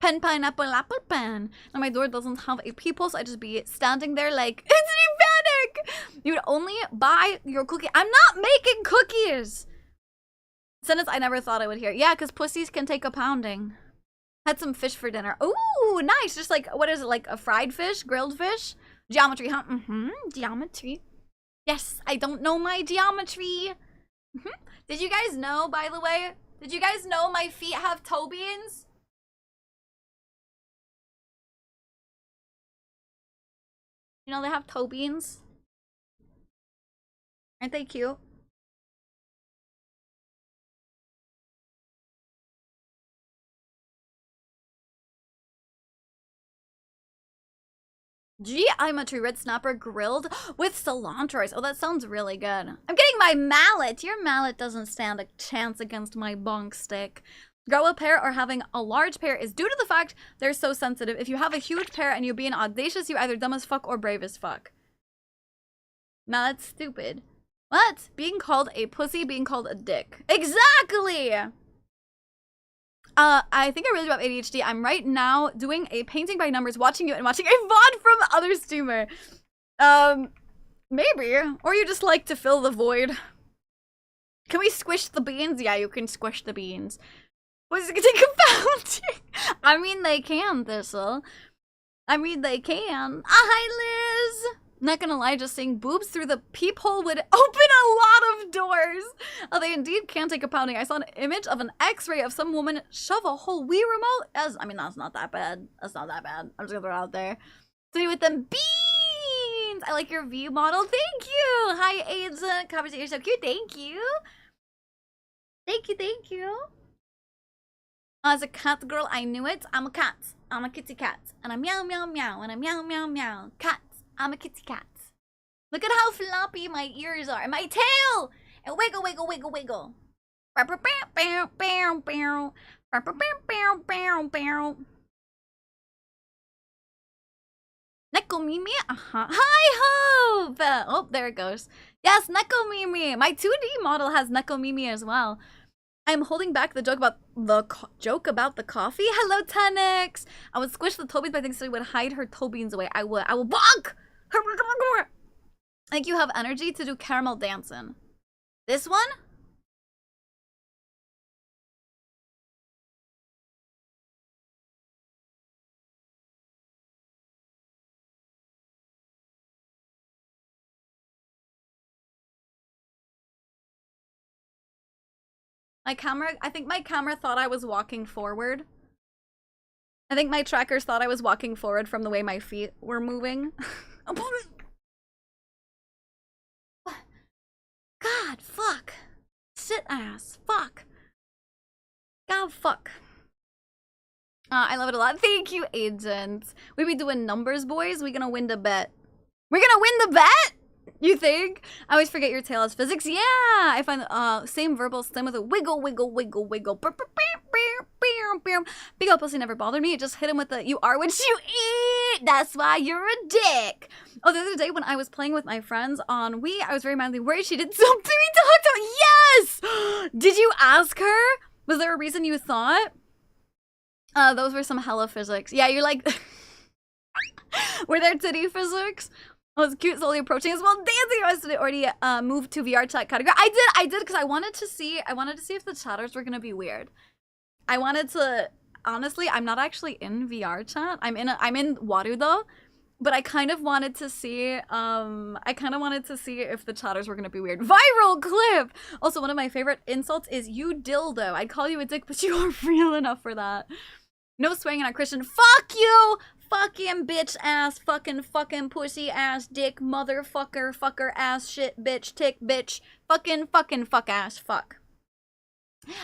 Pen, pineapple, apple pen. Now my door doesn't have a peephole, so I just be standing there like, it's panic! You would only buy your cookie. I'm not making cookies! Sentence I never thought I would hear. Yeah, because pussies can take a pounding. Had some fish for dinner. Ooh, nice. Just like, what is it, like a fried fish? Grilled fish? Geometry, huh? Geometry. Yes, I don't know my geometry. Did you guys know, by the way? Did you guys know my feet have toe beans? You know they have toe beans? Aren't they cute? Geometry red snapper grilled with cilantro rice. Oh, that sounds really good. I'm getting my mallet. Your mallet doesn't stand a chance against my bonk stick. Grow a pair or having a large pair is due to the fact they're so sensitive. If you have a huge pair and you're being audacious, you're either dumb as fuck or brave as fuck. Nah, that's stupid. What? Being called a pussy, being called a dick. Exactly! I think I really do have ADHD. I'm right now doing a painting by numbers, watching you and watching a VOD from other streamer. Maybe. Or you just like to fill the void. Can we squish the beans? Yeah, you can squish the beans. What's it gonna take a pound? I mean, they can, Thistle. I mean, they can. Hi, Liz! Not gonna lie, just seeing boobs through the peephole would open a lot of doors. Oh, they indeed can take a pounding. I saw an image of an x-ray of some woman shove a whole Wii remote. I mean, that's not that bad. That's not that bad. I'm just gonna throw it out there. So with them beans! I like your view model. Thank you! Hi, AIDS. Conversation, you're so cute. Thank you. Thank you, thank you. As a cat girl, I knew it. I'm a cat. I'm a kitty cat. And I'm meow, meow, meow. And I'm meow, meow, meow. Cat. I'm a kitty cat. Look at how floppy my ears are. And my tail! And wiggle, wiggle, wiggle, wiggle. Neko Mimi? Hi, Hope! Oh, there it goes. Yes, Neko Mimi. My 2D model has Neko Mimi as well. I'm holding back the joke about the coffee. Hello, Tenix. I would squish the toe beans, but I think Silly would hide her toe beans away. I will bonk. I think you have energy to do caramel dancing. This one? My camera, I think my camera thought I was walking forward. I think my trackers thought I was walking forward from the way my feet were moving. God, fuck. Shit ass. Fuck. God, fuck. I love it a lot. Thank you, agent. We be doing numbers, boys. We gonna win the bet. We're gonna win the bet? You think? I always forget your tail has physics. Yeah, I find same verbal stem with a wiggle, wiggle, wiggle, wiggle. Big old pussy never bothered me. It just hit him with the you are what you eat. That's why you're a dick. Oh, the other day when I was playing with my friends on Wii, I was very madly worried she did something to talk to. Yes! Did you ask her? Was there a reason you thought? Those were some hella physics. Yeah, you're like... Were there titty physics? Oh, it's cute, slowly approaching as well. Dancing yesterday already moved to VR chat category. I did because I wanted to see if the chatters were gonna be weird. I wanted to honestly, I'm not actually in VR chat. I'm in Waru though. But I kind of wanted to see if the chatters were gonna be weird. Viral clip! Also, one of my favorite insults is you dildo. I'd call you a dick, but you are real enough for that. No swaying on Christian. Fuck you! Fucking bitch ass, fucking pussy ass, dick, motherfucker, fucker ass, shit, bitch, tick, bitch, fucking fuck ass, fuck.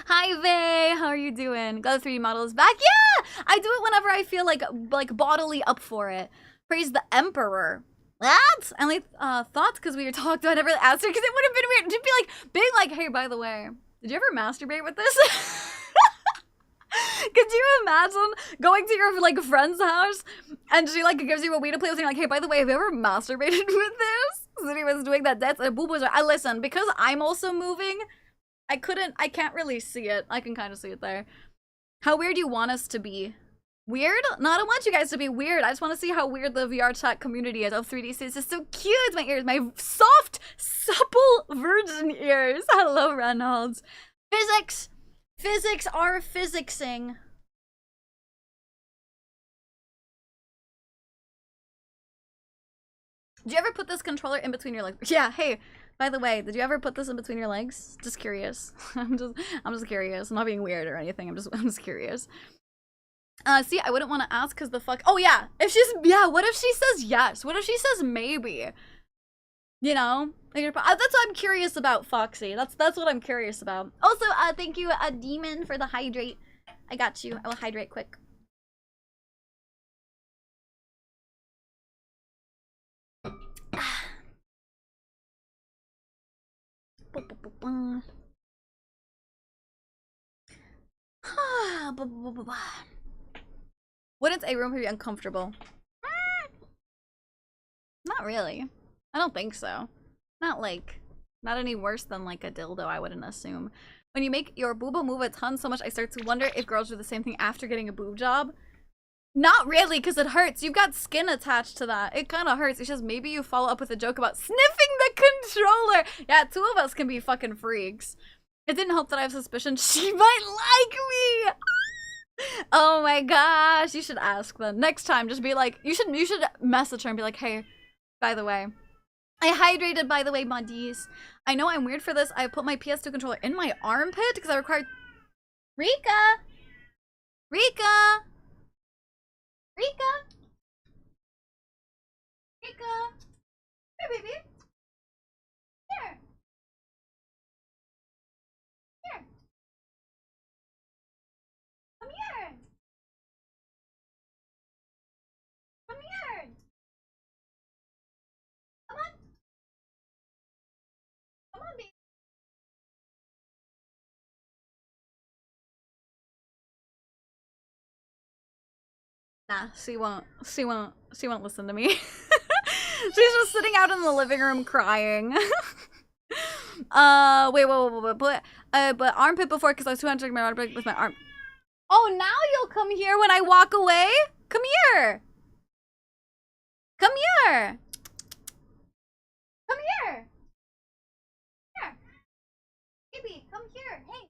Hi Vay, how are you doing? Got the 3D model is back. Yeah! I do it whenever I feel like bodily up for it. Praise the Emperor. What? I only thoughts because we were talking about. I never asked her because it would have been weird to be like, being like, hey, by the way, did you ever masturbate with this? Could you imagine going to your like friend's house and she like gives you a Wii to play with and you're like, hey, by the way, have you ever masturbated with this? So he was doing that dance and boob was like, I listen, because I'm also moving, I can't really see it. I can kind of see it there. How weird do you want us to be? Weird? No, I don't want you guys to be weird. I just want to see how weird the VR chat community is. Oh, 3D is just so cute. My ears, my soft, supple virgin ears. Hello, Reynolds. Physics. Physics are physicsing. Do you ever put this controller in between your legs? Yeah, hey, By the way, did you ever put this in between your legs? Just curious. I'm just curious. I'm not being weird or anything. I'm just curious. See, I wouldn't want to ask because the fuck. Oh yeah, what if she says yes? What if she says maybe? You know, like, that's what I'm curious about, Foxy. That's what I'm curious about. Also, thank you, Demon, for the hydrate. I got you. I will hydrate quick. Wouldn't a room be uncomfortable? Not really. I don't think so. Not any worse than like a dildo, I wouldn't assume. When you make your booba move a ton so much, I start to wonder if girls do the same thing after getting a boob job. Not really, because it hurts. You've got skin attached to that. It kind of hurts. It's just maybe you follow up with a joke about sniffing the controller. Yeah, 2 of us can be fucking freaks. It didn't help that I have suspicion she might like me. Oh my gosh, you should ask them. Next time, just be like, you should message her and be like, hey, by the way, I hydrated, by the way, Mondies. I know I'm weird for this. I put my PS2 controller in my armpit because I required... Rika! Rika! Rika! Rika! Here, baby. Here. Here. Come here. Come here. Come on. Come on, baby. Nah, she won't listen to me. She's just sitting out in the living room crying. Wait, but armpit before because I was too hard to take my armpit with my arm. Oh, now you'll come here when I walk away? Come here. Come here. Come here. Here. Baby, come here. Hey.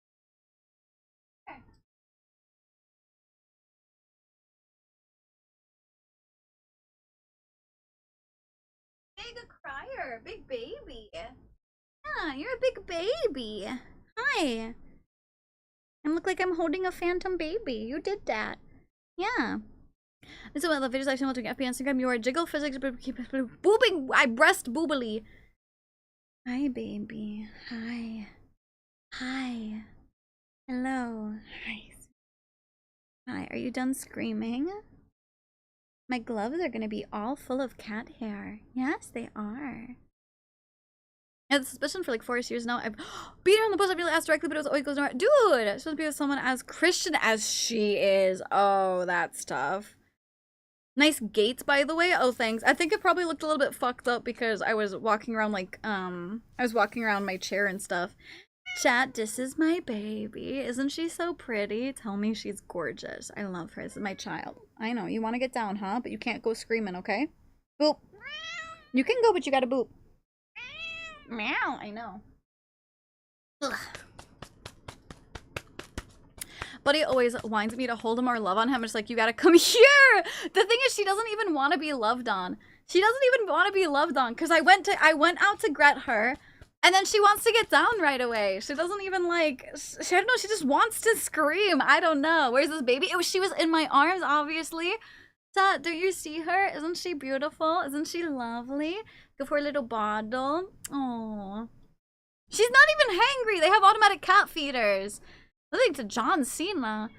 Here. Big crier, big baby. Yeah, you're a big baby. Hi. I look like I'm holding a phantom baby. You did that. Yeah. This is one of the videos I've seen on FB Instagram. You are jiggle physics, but keep boobing. I breast boobily. Hi, baby. Hi. Hi. Hello. Hi. Hi. Are you done screaming? My gloves are gonna be all full of cat hair. Yes, they are. I had the suspicion for like 4 years now. I've beat her on the bus. I really asked directly, but it was always goes nowhere. Dude, it's supposed to be with someone as Christian as she is. Oh, that's tough. Nice gates, by the way. Oh, thanks. I think it probably looked a little bit fucked up because I was walking around like, I was walking around my chair and stuff. Chat, this is my baby. Isn't she so pretty? Tell me she's gorgeous. I love her. This is my child. I know. You want to get down, huh? But you can't go screaming, okay? Boop. You can go, but you gotta boop. Meow. I know. Ugh. Buddy always whines me to hold him or love on him. It's like, you gotta come here. The thing is, she doesn't even want to be loved on. She doesn't even want to be loved on because I went out to Gret her, and then she wants to get down right away. She doesn't even like. I don't know. She just wants to scream. I don't know. Where's this baby? She was in my arms, obviously. Don't you see her? Isn't she beautiful? Isn't she lovely? Go for a little bottle. Oh, she's not even hangry. They have automatic cat feeders. Listening to John Cena.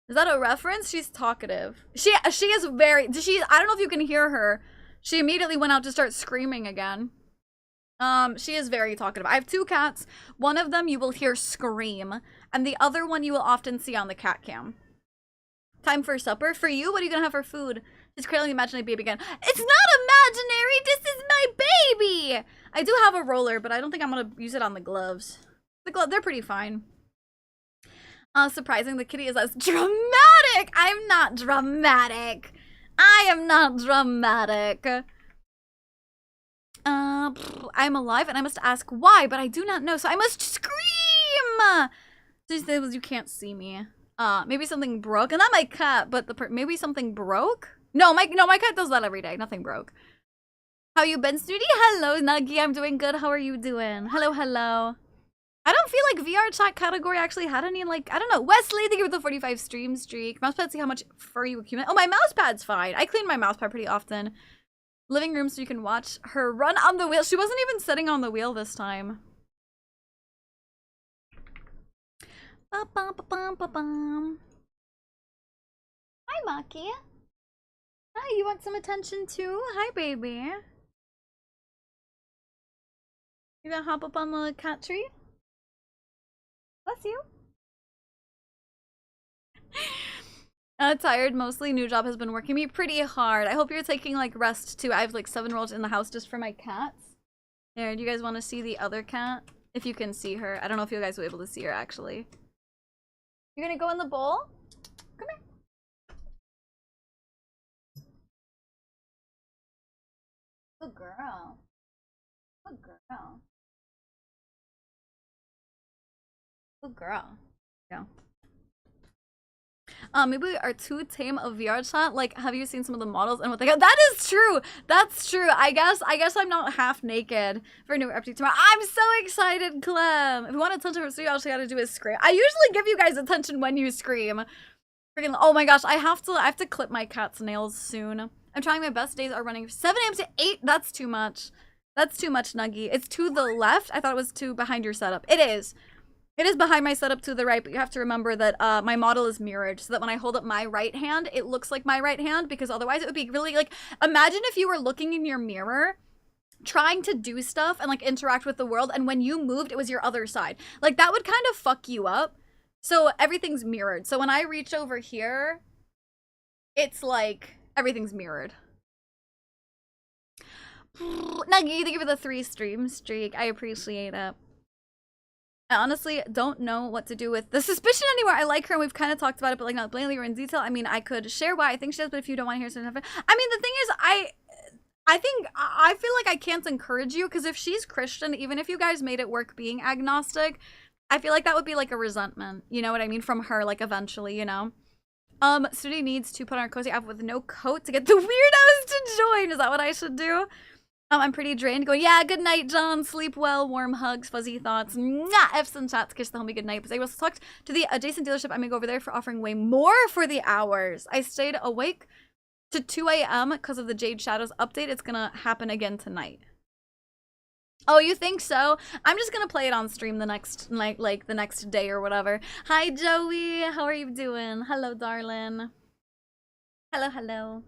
Is that a reference? She's talkative. She is very. I don't know if you can hear her. She immediately went out to start screaming again. She is very talkative. I have 2 cats. One of them you will hear scream, and the other one you will often see on the cat cam. Time for supper. For you, what are you gonna have for food? She's cradling the imaginary baby again. It's not imaginary. This is my baby. I do have a roller, but I don't think I'm gonna use it on the gloves. They're pretty fine. Surprising the kitty is as dramatic. I'm not dramatic. I am not dramatic. I'm alive and I must ask why, but I do not know, so I must scream. You can't see me. Maybe something broke, and not my cat, but maybe something broke. No, my cat does that every day. Nothing broke. How you been, Snooty? Hello, Nuggy. I'm doing good. How are you doing? Hello, hello. I don't feel like VR chat category actually had any, like, I don't know. Wesley, thank you for the 45 stream streak. Mousepad, see how much fur you accumulate. Oh, my mousepad's fine. I clean my mousepad pretty often. Living room so you can watch her run on the wheel. She wasn't even sitting on the wheel this time. Ba-bum-ba-bum-ba-bum. Hi, Maki. Hi, you want some attention too? Hi, baby. You gonna hop up on the cat tree? Bless you. Tired mostly. New job has been working me pretty hard. I hope you're taking like rest too. I have like 7 rolls in the house just for my cats. There, do you guys want to see the other cat? If you can see her. I don't know if you guys will be able to see her actually. You're gonna go in the bowl? Come here. Good girl. Good girl. Good girl. Yeah. Maybe we are too tame of VR chat. Like, have you seen some of the models and what they got? That is true. That's true. I guess I'm not half naked for a new update tomorrow. I'm so excited, Clem. If you want attention from studio, all you gotta do is scream. I usually give you guys attention when you scream. Freaking, oh my gosh, I have to clip my cat's nails soon. I'm trying my best. Days are running 7 a.m. to 8. That's too much. That's too much, Nuggy. It's to the left. I thought it was to behind your setup. It is. It is behind my setup to the right, but you have to remember that my model is mirrored, so that when I hold up my right hand, it looks like my right hand, because otherwise it would be really, like, imagine if you were looking in your mirror, trying to do stuff and, like, interact with the world, and when you moved, it was your other side. Like, that would kind of fuck you up. So everything's mirrored. So when I reach over here, it's like, everything's mirrored. Nuggy, thank you for the 3 stream streak. I appreciate it. I honestly don't know what to do with the suspicion anymore. I like her and we've kind of talked about it, but like not blatantly or in detail. I mean, I could share why I think she does, but if you don't want to hear something, I mean, the thing is, I think I feel like I can't encourage you, because if she's Christian, even if you guys made it work being agnostic, I feel like that would be like a resentment. You know what I mean? From her, like eventually, you know. Sudi needs to put on her cozy outfit with no coat to get the weirdos to join. Is that what I should do? I'm pretty drained. Go, yeah, good night, John. Sleep well. Warm hugs, fuzzy thoughts. Mwah! F's and chats. Kiss the homie good night. But I also talked to the adjacent dealership. I'm gonna go over there for offering way more for the hours. I stayed awake to 2 a.m. because of the Jade Shadows update. It's gonna happen again tonight. Oh, you think so? I'm just gonna play it on stream the next, like the next day or whatever. Hi, Joey. How are you doing? Hello, darling. Hello, hello.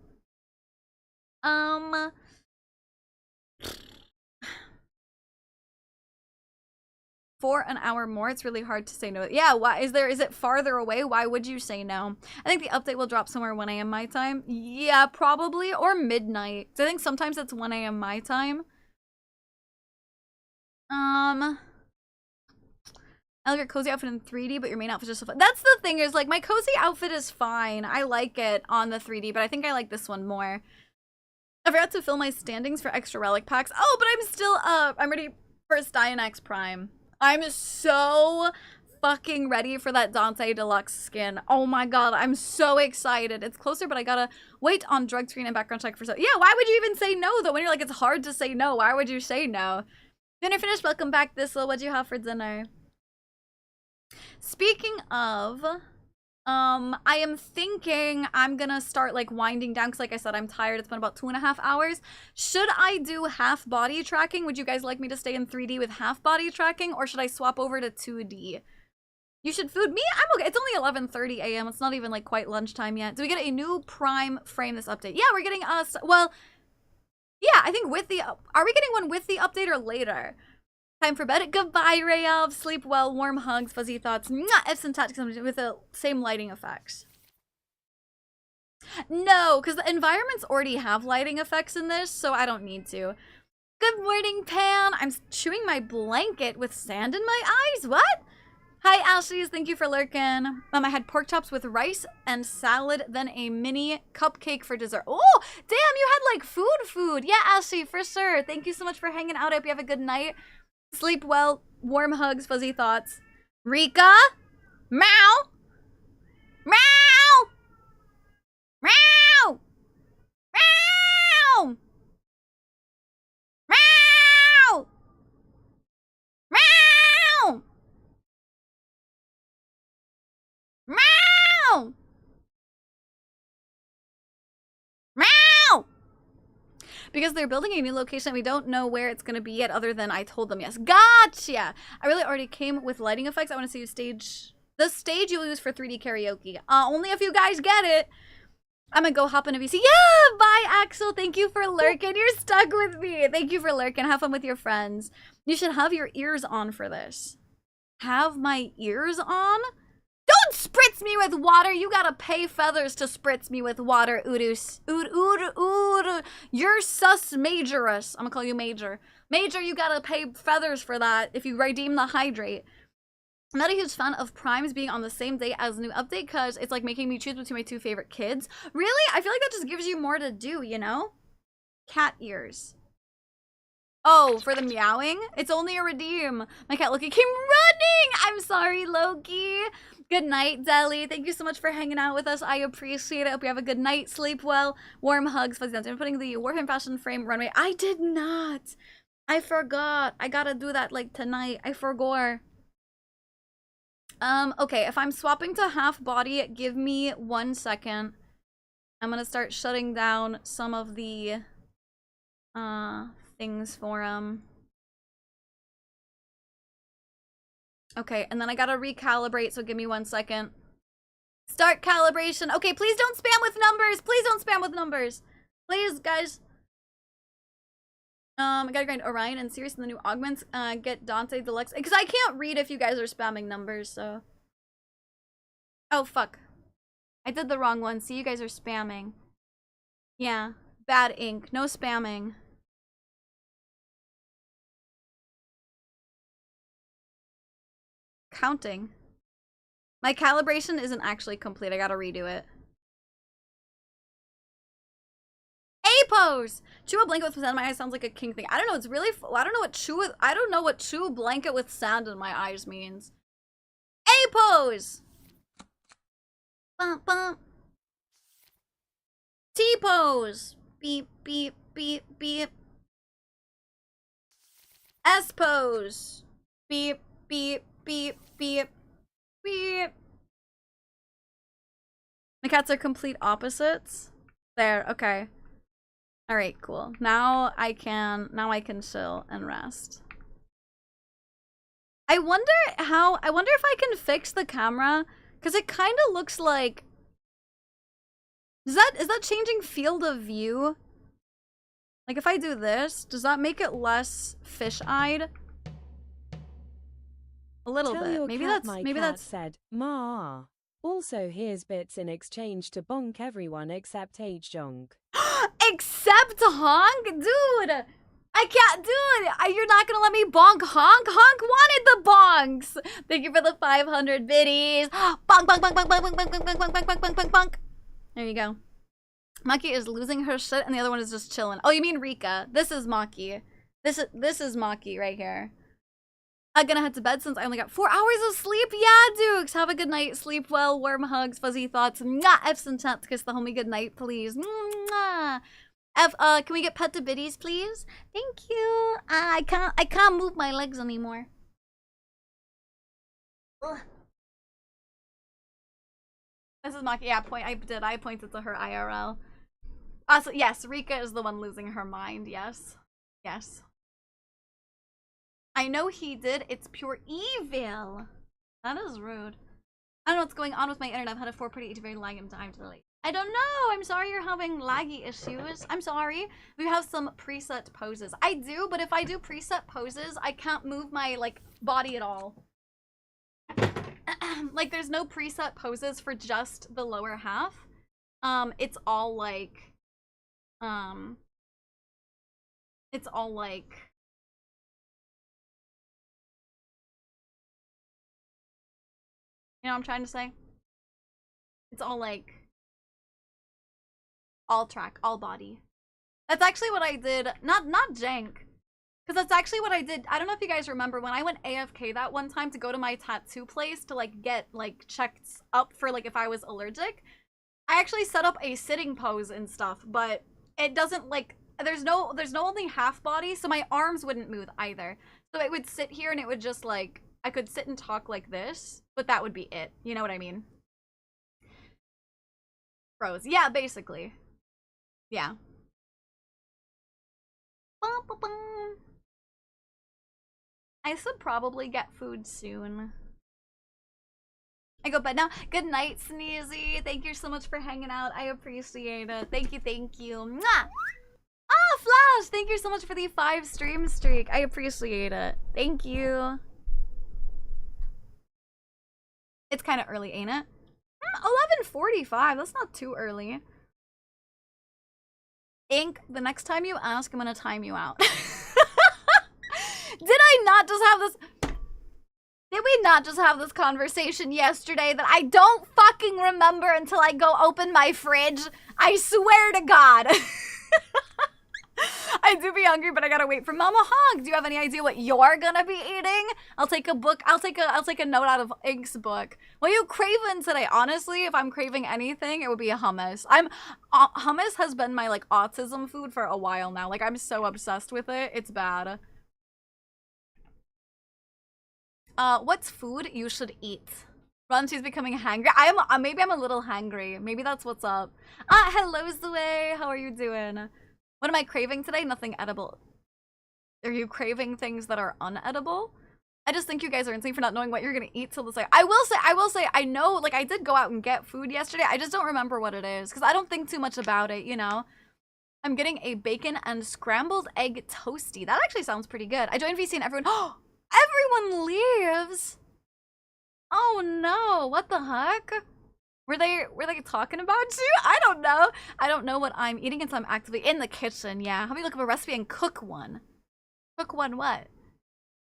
For an hour more, it's really hard to say no. Yeah, why is it farther away? Why would you say no? I think the update will drop somewhere 1 a.m. my time. Yeah, probably, or midnight. So I think sometimes it's 1 a.m. my time. I like your cozy outfit in 3D, but your main outfit is just so fun. That's the thing, is like my cozy outfit is fine. I like it on the 3D, but I think I like this one more. I forgot to fill my standings for extra relic packs. Oh, but I'm still up. I'm ready for Styanax Prime. I'm so fucking ready for that Dante Deluxe skin. Oh my god, I'm so excited. It's closer, but I gotta wait on drug screen and background check for so. Yeah, why would you even say no though? When you're like, it's hard to say no. Why would you say no? Dinner finished. Welcome back, Thistle. What'd you have for dinner? Speaking of, I am thinking I'm gonna start like winding down, because like I said, I'm tired. It's been about 2.5 hours. Should I do half body tracking? Would you guys like me to stay in 3D with half body tracking, or should I swap over to 2D? You should food me? I'm okay. It's only 11:30 a.m. It's not even like quite lunchtime yet. Do we get a new Prime frame this update? Yeah, we're getting us. Well, yeah, I think with the, are we getting one with the update or later? Time for bed. Goodbye, Rayav. Sleep well. Warm hugs. Fuzzy thoughts. Ifs and touch with the same lighting effects. No, because the environments already have lighting effects in this, so I don't need to. Good morning, Pan. I'm chewing my blanket with sand in my eyes. What? Hi, Ashley's. Thank you for lurking. I had pork chops with rice and salad, then a mini cupcake for dessert. Oh, damn, you had like food. Yeah, Ashley, for sure. Thank you so much for hanging out. I hope you have a good night. Sleep well. Warm hugs, fuzzy thoughts. Rika? Meow! Meow! Meow! Meow! because they're building a new location. We don't know where it's going to be yet other than I told them yes. Gotcha! I really already came with lighting effects. I want to see you stage... The stage you'll use for 3D karaoke. Only if you guys get it. I'm gonna go hop in a VC. Yeah! Bye, Axel. Thank you for lurking. You're stuck with me. Thank you for lurking. Have fun with your friends. You should have your ears on for this. Have my ears on? Don't spritz me with water. You gotta pay feathers to spritz me with water, Udus. You're sus majorus. I'm gonna call you Major. Major, you gotta pay feathers for that if you redeem the hydrate. I'm not a huge fan of Primes being on the same day as the new update because it's like making me choose between my two favorite kids. Really? I feel like that just gives you more to do, you know? Cat ears. Oh, for the meowing? It's only a redeem. My cat Loki came running! I'm sorry, Loki. Good night, Deli. Thank you so much for hanging out with us. I appreciate it. Hope you have a good night. Sleep well. Warm hugs. Fuzzy dance. I'm putting the Warhammer fashion frame runway. I did not. I forgot. I gotta do that like tonight. I forgot. Okay, if I'm swapping to half body, give me 1 second. I'm gonna start shutting down some of the things for Okay, and then I gotta recalibrate, so give me 1 second. Start calibration. Okay, please don't spam with numbers. Please don't spam with numbers. Please, guys. I gotta grind Orion and Sirius and the new augments. Get Dante Deluxe. Because I can't read if you guys are spamming numbers, so. Oh, fuck. I did the wrong one. See, you guys are spamming. Yeah. Bad ink. No spamming. Counting. My calibration isn't actually complete. I gotta redo it. A-pose! Chew a blanket with sand in my eyes sounds like a king thing. I don't know, it's really... I don't know what chew a blanket with sand in my eyes means. A-pose! Bump, bump. T-pose! Beep, beep, beep, beep. S-pose! Beep, beep, beep, beep, beep. My cats are complete opposites. There, okay. Alright, cool. Now I can chill and rest. I wonder if I can fix the camera, because it kind of looks like... is that changing field of view? Like if I do this, does that make it less fish-eyed? A little bit. Maybe that's said, Ma. Also here's bits in exchange to bonk everyone except H-Junk. Except Honk? Dude! I can't do it! You're not gonna let me bonk Honk? Honk wanted the bonks! Thank you for the 500 biddies! Bonk, bonk, bonk, bonk, bonk, bonk, bonk, bonk, bonk, bonk, bonk, bonk, bonk, bonk. There you go. Maki is losing her shit and the other one is just chilling. Oh, you mean Rika. This is Maki. This is Maki right here. I'm gonna head to bed since I only got 4 hours of sleep. Yeah, Dukes. Have a good night. Sleep well. Warm hugs. Fuzzy thoughts. Mwah. F's and chats. Kiss the homie good night, please. Mwah. F, can we get pet to biddies, please? Thank you. I can't move my legs anymore. Ugh. This is Maki. Yeah, I pointed to her IRL. Also, yes, Rika is the one losing her mind. Yes. Yes. I know he did. It's pure evil. That is rude. I don't know what's going on with my internet. I've had a 4.8 very lagging time today. I don't know. I'm sorry you're having laggy issues. I'm sorry. We have some preset poses. I do, but if I do preset poses, I can't move my, like, body at all. Like, there's no preset poses for just the lower half. It's all like... It's all like... You know what I'm trying to say? It's all like... all track, all body. That's actually what I did. Not jank. Because that's actually what I did. I don't know if you guys remember when I went AFK that one time to go to my tattoo place to like get like checked up for like if I was allergic. I actually set up a sitting pose and stuff, but it doesn't like there's no only half body, so my arms wouldn't move either. So it would sit here and it would just like I could sit and talk like this, but that would be it. You know what I mean? Froze. Yeah, basically. Yeah. I should probably get food soon. I go bed now. Good night, Sneezy. Thank you so much for hanging out. I appreciate it. Thank you, thank you. Mwah! Ah, Flash! Thank you so much for the 5 stream streak. I appreciate it. Thank you. It's kind of early, ain't it? 11:45. That's not too early. Ink, the next time you ask, I'm gonna time you out. Did I not just have this... Did we not just have this conversation yesterday that I don't fucking remember until I go open my fridge? I swear to God. I do be hungry, but I gotta wait for Mama Hog. Do you have any idea what you're gonna be eating? I'll take a book. I'll take a note out of Ink's book. What are you craving today? Honestly, if I'm craving anything, it would be a hummus. Hummus has been my like autism food for a while now. Like I'm so obsessed with it. It's bad. What's food you should eat? Runty's becoming hangry. Maybe I'm a little hangry. Maybe that's what's up. Hello Zoe. How are you doing? What am I craving today? Nothing edible. Are you craving things that are unedible? I just think you guys are insane for not knowing what you're gonna eat till this like I will say I know like I did go out and get food yesterday. I just don't remember what it is because I don't think too much about it, you know. I'm getting a bacon and scrambled egg toasty. That actually sounds pretty good. I joined VC and everyone everyone leaves. Oh no, what the heck? Were they talking about you? I don't know. I don't know what I'm eating until I'm actively in the kitchen. Yeah, help me look up a recipe and cook one. Cook one what?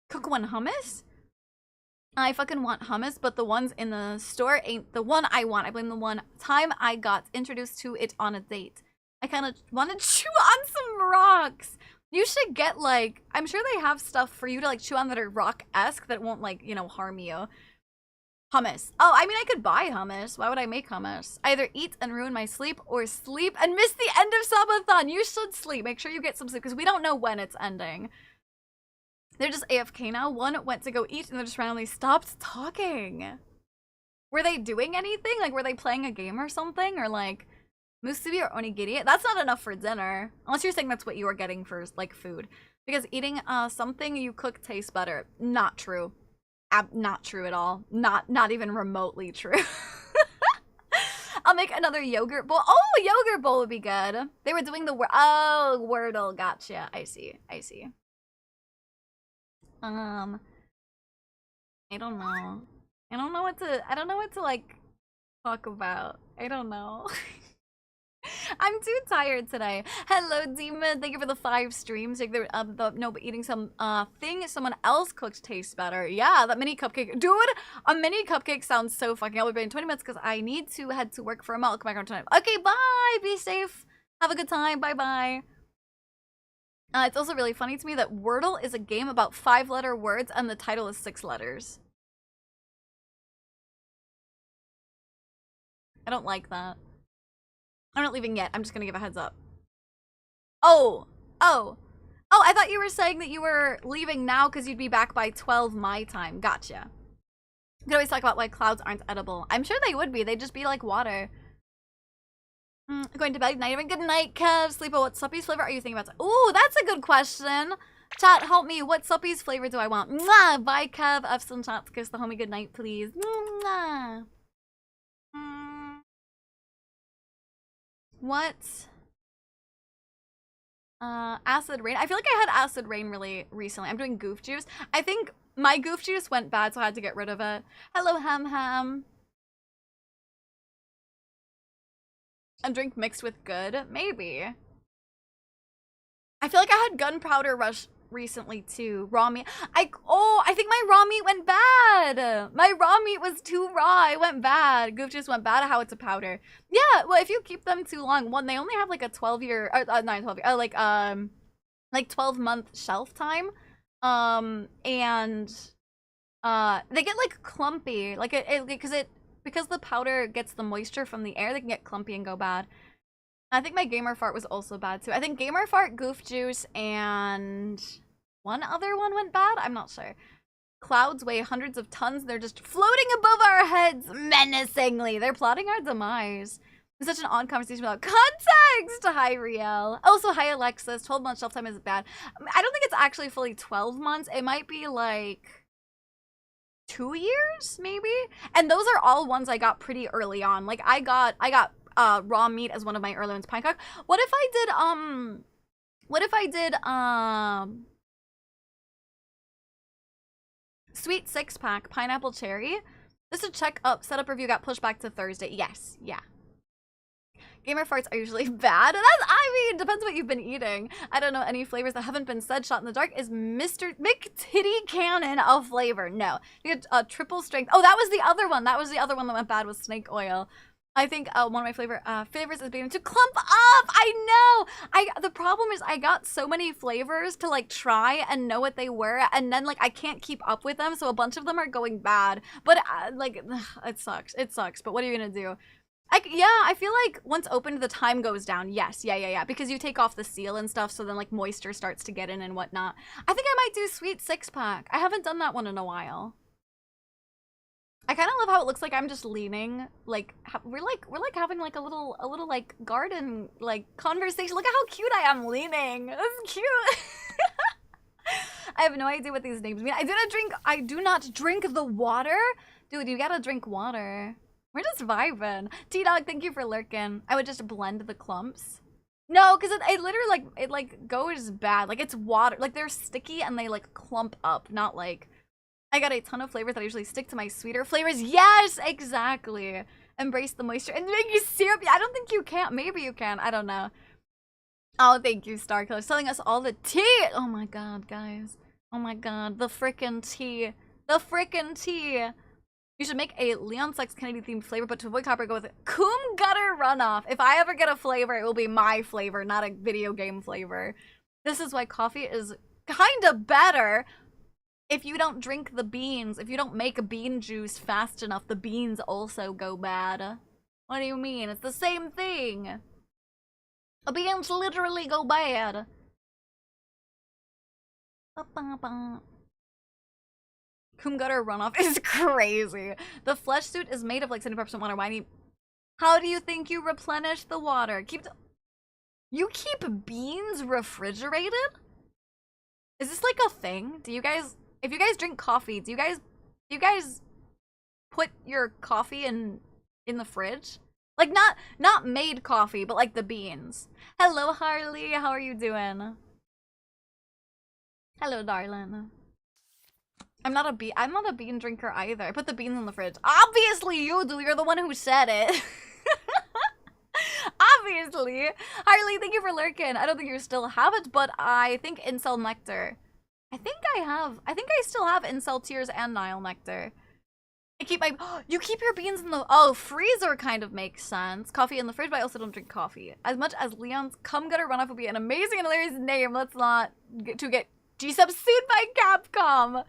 Cook one hummus? I fucking want hummus, but the ones in the store ain't the one I want. I blame the one time I got introduced to it on a date. I kind of want to chew on some rocks. You should get like, I'm sure they have stuff for you to like chew on that are rock-esque that won't like, you know, harm you. Hummus. Oh, I mean, I could buy hummus. Why would I make hummus? Either eat and ruin my sleep or sleep and miss the end of Subathon. You should sleep. Make sure you get some sleep because we don't know when it's ending. They're just AFK now. One went to go eat and they just randomly stopped talking. Were they doing anything? Like, were they playing a game or something? Or like, musubi or onigiri? That's not enough for dinner. Unless you're saying that's what you were getting for, like, food. Because eating something you cook tastes better. Not true. Not true at all. Not even remotely true. I'll make another yogurt bowl. Oh, a yogurt bowl would be good. They were doing the Wordle. Gotcha. I see. I don't know. I don't know what to like talk about. I don't know. I'm too tired today. Hello, Demon. Thank you for the 5 streams. Like no, but eating some thing someone else cooked tastes better. Yeah, that mini cupcake, dude. A mini cupcake sounds so fucking. I'll be back in 20 minutes because I need to head to work for a milk. Come back on time. Okay, bye. Be safe. Have a good time. Bye bye. It's also really funny to me that Wordle is a game about 5-letter words and the title is 6 letters. I don't like that. I'm not leaving yet. I'm just gonna give a heads up. Oh, I thought you were saying that you were leaving now because you'd be back by 12 my time. Gotcha. You could always talk about why clouds aren't edible. I'm sure they would be. They'd just be like water. Going to bed. Night. Good night, Kev. Sleepo, what suppies flavor are you thinking about? Ooh, that's a good question. Chat, help me. What suppies flavor do I want? Mwah! Bye, Kev. F some chats. Kiss the homie good night, please. Mwah! What? Acid rain. I feel like I had acid rain really recently. I'm doing goof juice. I think my goof juice went bad, so I had to get rid of it. Hello, Ham. A drink mixed with good? Maybe. I feel like I had gunpowder rush recently too. Raw meat. I think my raw meat went bad. My raw meat was too raw. It went bad. Goof juice went bad. How it's a powder. Yeah, well, if you keep them too long, one, they only have like a 12-year, not 12 year, like 12-month shelf time. And they get like clumpy, like because the powder gets the moisture from the air, they can get clumpy and go bad. I think my gamer fart was also bad too. I think gamer fart, goof juice, and one other one went bad. I'm not sure. Clouds weigh hundreds of tons. They're just floating above our heads menacingly. They're plotting our demise. It's such an odd conversation without context. Hi, Riel. Also, hi, Alexis. 12 months shelf time is bad. I don't think it's actually fully 12 months. It might be like 2 years, maybe. And those are all ones I got pretty early on. Like I got raw meat as one of my early ones. Pinecock. What if I did sweet 6-pack pineapple cherry? This is check up setup review got pushed back to Thursday. Yes, yeah. Gamer farts are usually bad. I mean, depends what you've been eating. I don't know any flavors that haven't been said. Shot in the dark is Mr. McTitty Cannon of flavor. No, you get triple strength. Oh, that was the other one. That was the other one that went bad with snake oil. I think one of my flavors is beginning to clump up. I know. The problem is I got so many flavors to like try and know what they were, and then like I can't keep up with them, so a bunch of them are going bad. But like, it sucks. It sucks. But what are you gonna do? Yeah, I feel like once opened, the time goes down. Yes, yeah. Because you take off the seal and stuff, so then like moisture starts to get in and whatnot. I think I might do sweet 6-pack. I haven't done that one in a while. I kind of love how it looks like I'm just leaning. Like we're like having like a little like garden like conversation. Look at how cute I am leaning. That's cute. I have no idea what these names mean. I do not drink the water. Dude, you gotta drink water. We're just vibing. T-Dog, thank you for lurking. I would just blend the clumps. No, because it literally, like, goes bad. Like, it's water. Like, they're sticky and they, like, clump up. Not, like... I got a ton of flavors that I usually stick to my sweeter flavors. Yes, exactly. Embrace the moisture and make you syrupy. I don't think you can. Maybe you can. I don't know. Oh, thank you, Starkiller. Telling us all the tea. Oh, my God, guys. Oh, my God. The frickin' tea. The frickin' tea. You should make a Leon Sex Kennedy themed flavor, but to avoid copyright, go with Coom Gutter Runoff. If I ever get a flavor, it will be my flavor, not a video game flavor. This is why coffee is kinda better if you don't drink the beans. If you don't make a bean juice fast enough, the beans also go bad. What do you mean? It's the same thing. The beans literally go bad. Coom Gutter Runoff is crazy. The flesh suit is made of like 75% water. Why do you... How do you think you replenish the water? You keep beans refrigerated? Is this like a thing? Do you guys... If you guys drink coffee, do you guys put your coffee in the fridge? Like not made coffee, but like the beans. Hello, Harley. How are you doing? Hello, darling. I'm not a bean drinker either. I put the beans in the fridge. Obviously you do. You're the one who said it. Obviously. Harley, thank you for lurking. I don't think you still have it, but I think Incel Nectar. I think I still have Incel Tears and Nile Nectar. You keep your beans in the... Oh, freezer kind of makes sense. Coffee in the fridge, but I also don't drink coffee. As much as Leon's Cum Gutter Runoff would be an amazing and hilarious name, let's not get G-Sub sued by Capcom.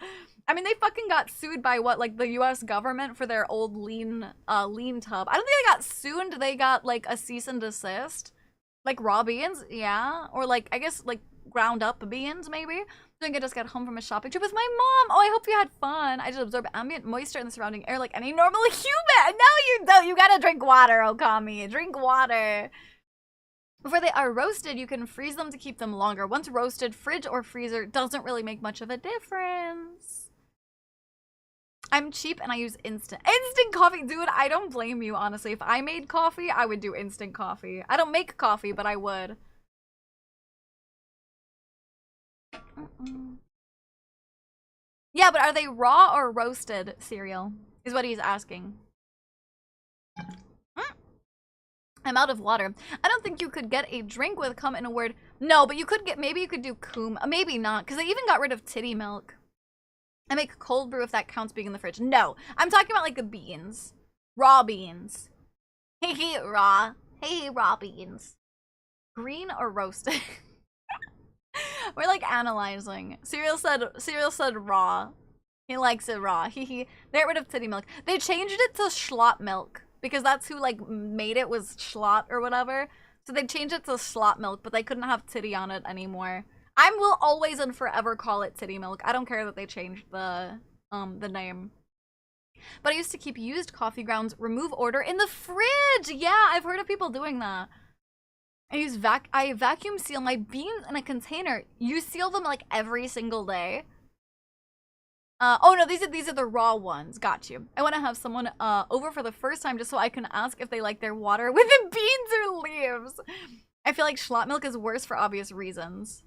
I mean, they fucking got sued by what, like the US government for their old lean tub. I don't think they got sued. They got like a cease and desist. Like raw beans, yeah. Or like, I guess like ground up beans, maybe. I think I just got home from a shopping trip with my mom. Oh, I hope you had fun. I just absorb ambient moisture in the surrounding air like any normal human. No, you don't. You gotta drink water, Okami. Drink water. Before they are roasted, you can freeze them to keep them longer. Once roasted, fridge or freezer doesn't really make much of a difference. I'm cheap and I use instant coffee. Dude, I don't blame you, honestly. If I made coffee, I would do instant coffee. I don't make coffee, but I would. Yeah, but are they raw or roasted cereal? Is what he's asking. I'm out of water. I don't think you could get a drink with cum in a word. No, but you could get, maybe you could do coom. Maybe not, because they even got rid of titty milk. I make cold brew if that counts being in the fridge. No, I'm talking about like the beans. Raw beans. Hey, raw. Hey, raw beans. Green or roasted? We're like analyzing. Cereal said raw. He likes it raw. They got rid of titty milk. They changed it to schlot milk because that's who like made it was schlot or whatever. So they changed it to schlot milk, but they couldn't have titty on it anymore. I will always and forever call it titty milk. I don't care that they changed the name. But I used to keep used coffee grounds, remove order in the fridge. Yeah, I've heard of people doing that. I vacuum seal my beans in a container. You seal them like every single day. Oh no, these are the raw ones. Got you. I want to have someone over for the first time just so I can ask if they like their water with the beans or leaves. I feel like schlot milk is worse for obvious reasons.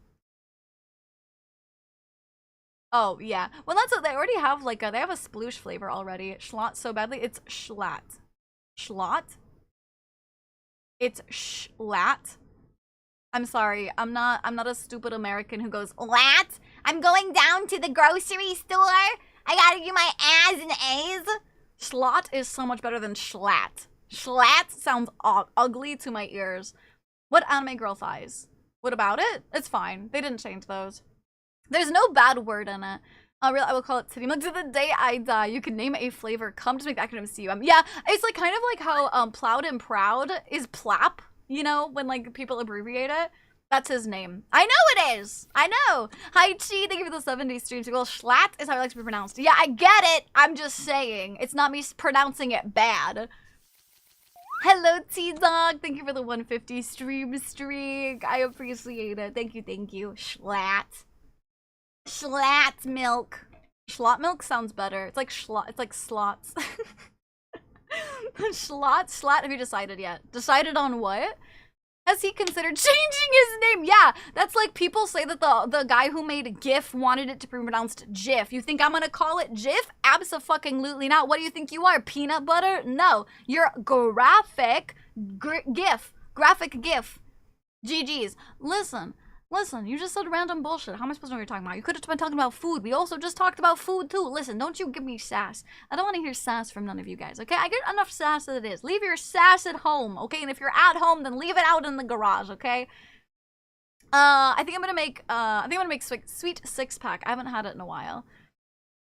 Oh yeah. Well, that's what they already have. Like they have a sploosh flavor already. Schlot so badly. It's schlatt. Schlot. It's schlatt. I'm sorry. I'm not a stupid American who goes, "Lat? I'm going down to the grocery store. I gotta do my A's and A's." Schlot is so much better than schlatt. Schlatt sounds ugly to my ears. What anime girl thighs? What about it? It's fine. They didn't change those. There's no bad word in it. I will call it titty milk. To the day I die, you can name a flavor. Come to make the acronym CUM. Yeah, it's like kind of like how plowed and proud is plap. You know, when like people abbreviate it. That's his name. I know it is. I know. Hi Chi, thank you for the 70 streams. Well, schlatt is how I like to be pronounced. Yeah, I get it. I'm just saying. It's not me pronouncing it bad. Hello T-Dog. Thank you for the 150 stream streak. I appreciate it. Thank you, thank you. Schlatt. Schlatt milk. Schlot milk sounds better. It's like schlot. It's like slots. Schlot. Have you decided yet? Decided on what? Has he considered changing his name? Yeah, that's like people say that the guy who made GIF wanted it to be pronounced GIF. You think I'm gonna call it GIF? Abso-fucking-lutely not. What do you think you are? Peanut butter? No, you're graphic GIF. Graphic GIF. GG's. Listen, you just said random bullshit. How am I supposed to know what you're talking about? You could have been talking about food. We also just talked about food too. Listen, don't you give me sass. I don't want to hear sass from none of you guys, okay? I get enough sass as it is. Leave your sass at home, okay? And if you're at home, then leave it out in the garage, okay? I think I'm gonna make sweet six-pack. I haven't had it in a while.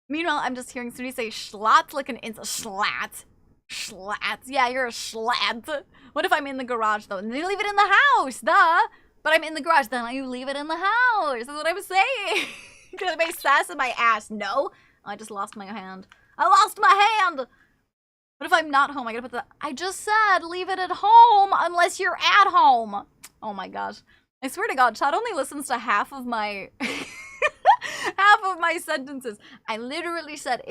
Meanwhile, I'm just hearing somebody say schlatt like an schlatt. Schlatt. Yeah, you're a schlatt. What if I'm in the garage though? And then you leave it in the house, duh. But I'm in the garage, then you leave it in the house. That's what I'm saying. Gonna make sass in my ass. No. I just lost my hand. I lost my hand! What if I'm not home? I gotta put the... I just said leave it at home unless you're at home. Oh my gosh. I swear to God, Chad only listens to half of my... half of my sentences. I literally said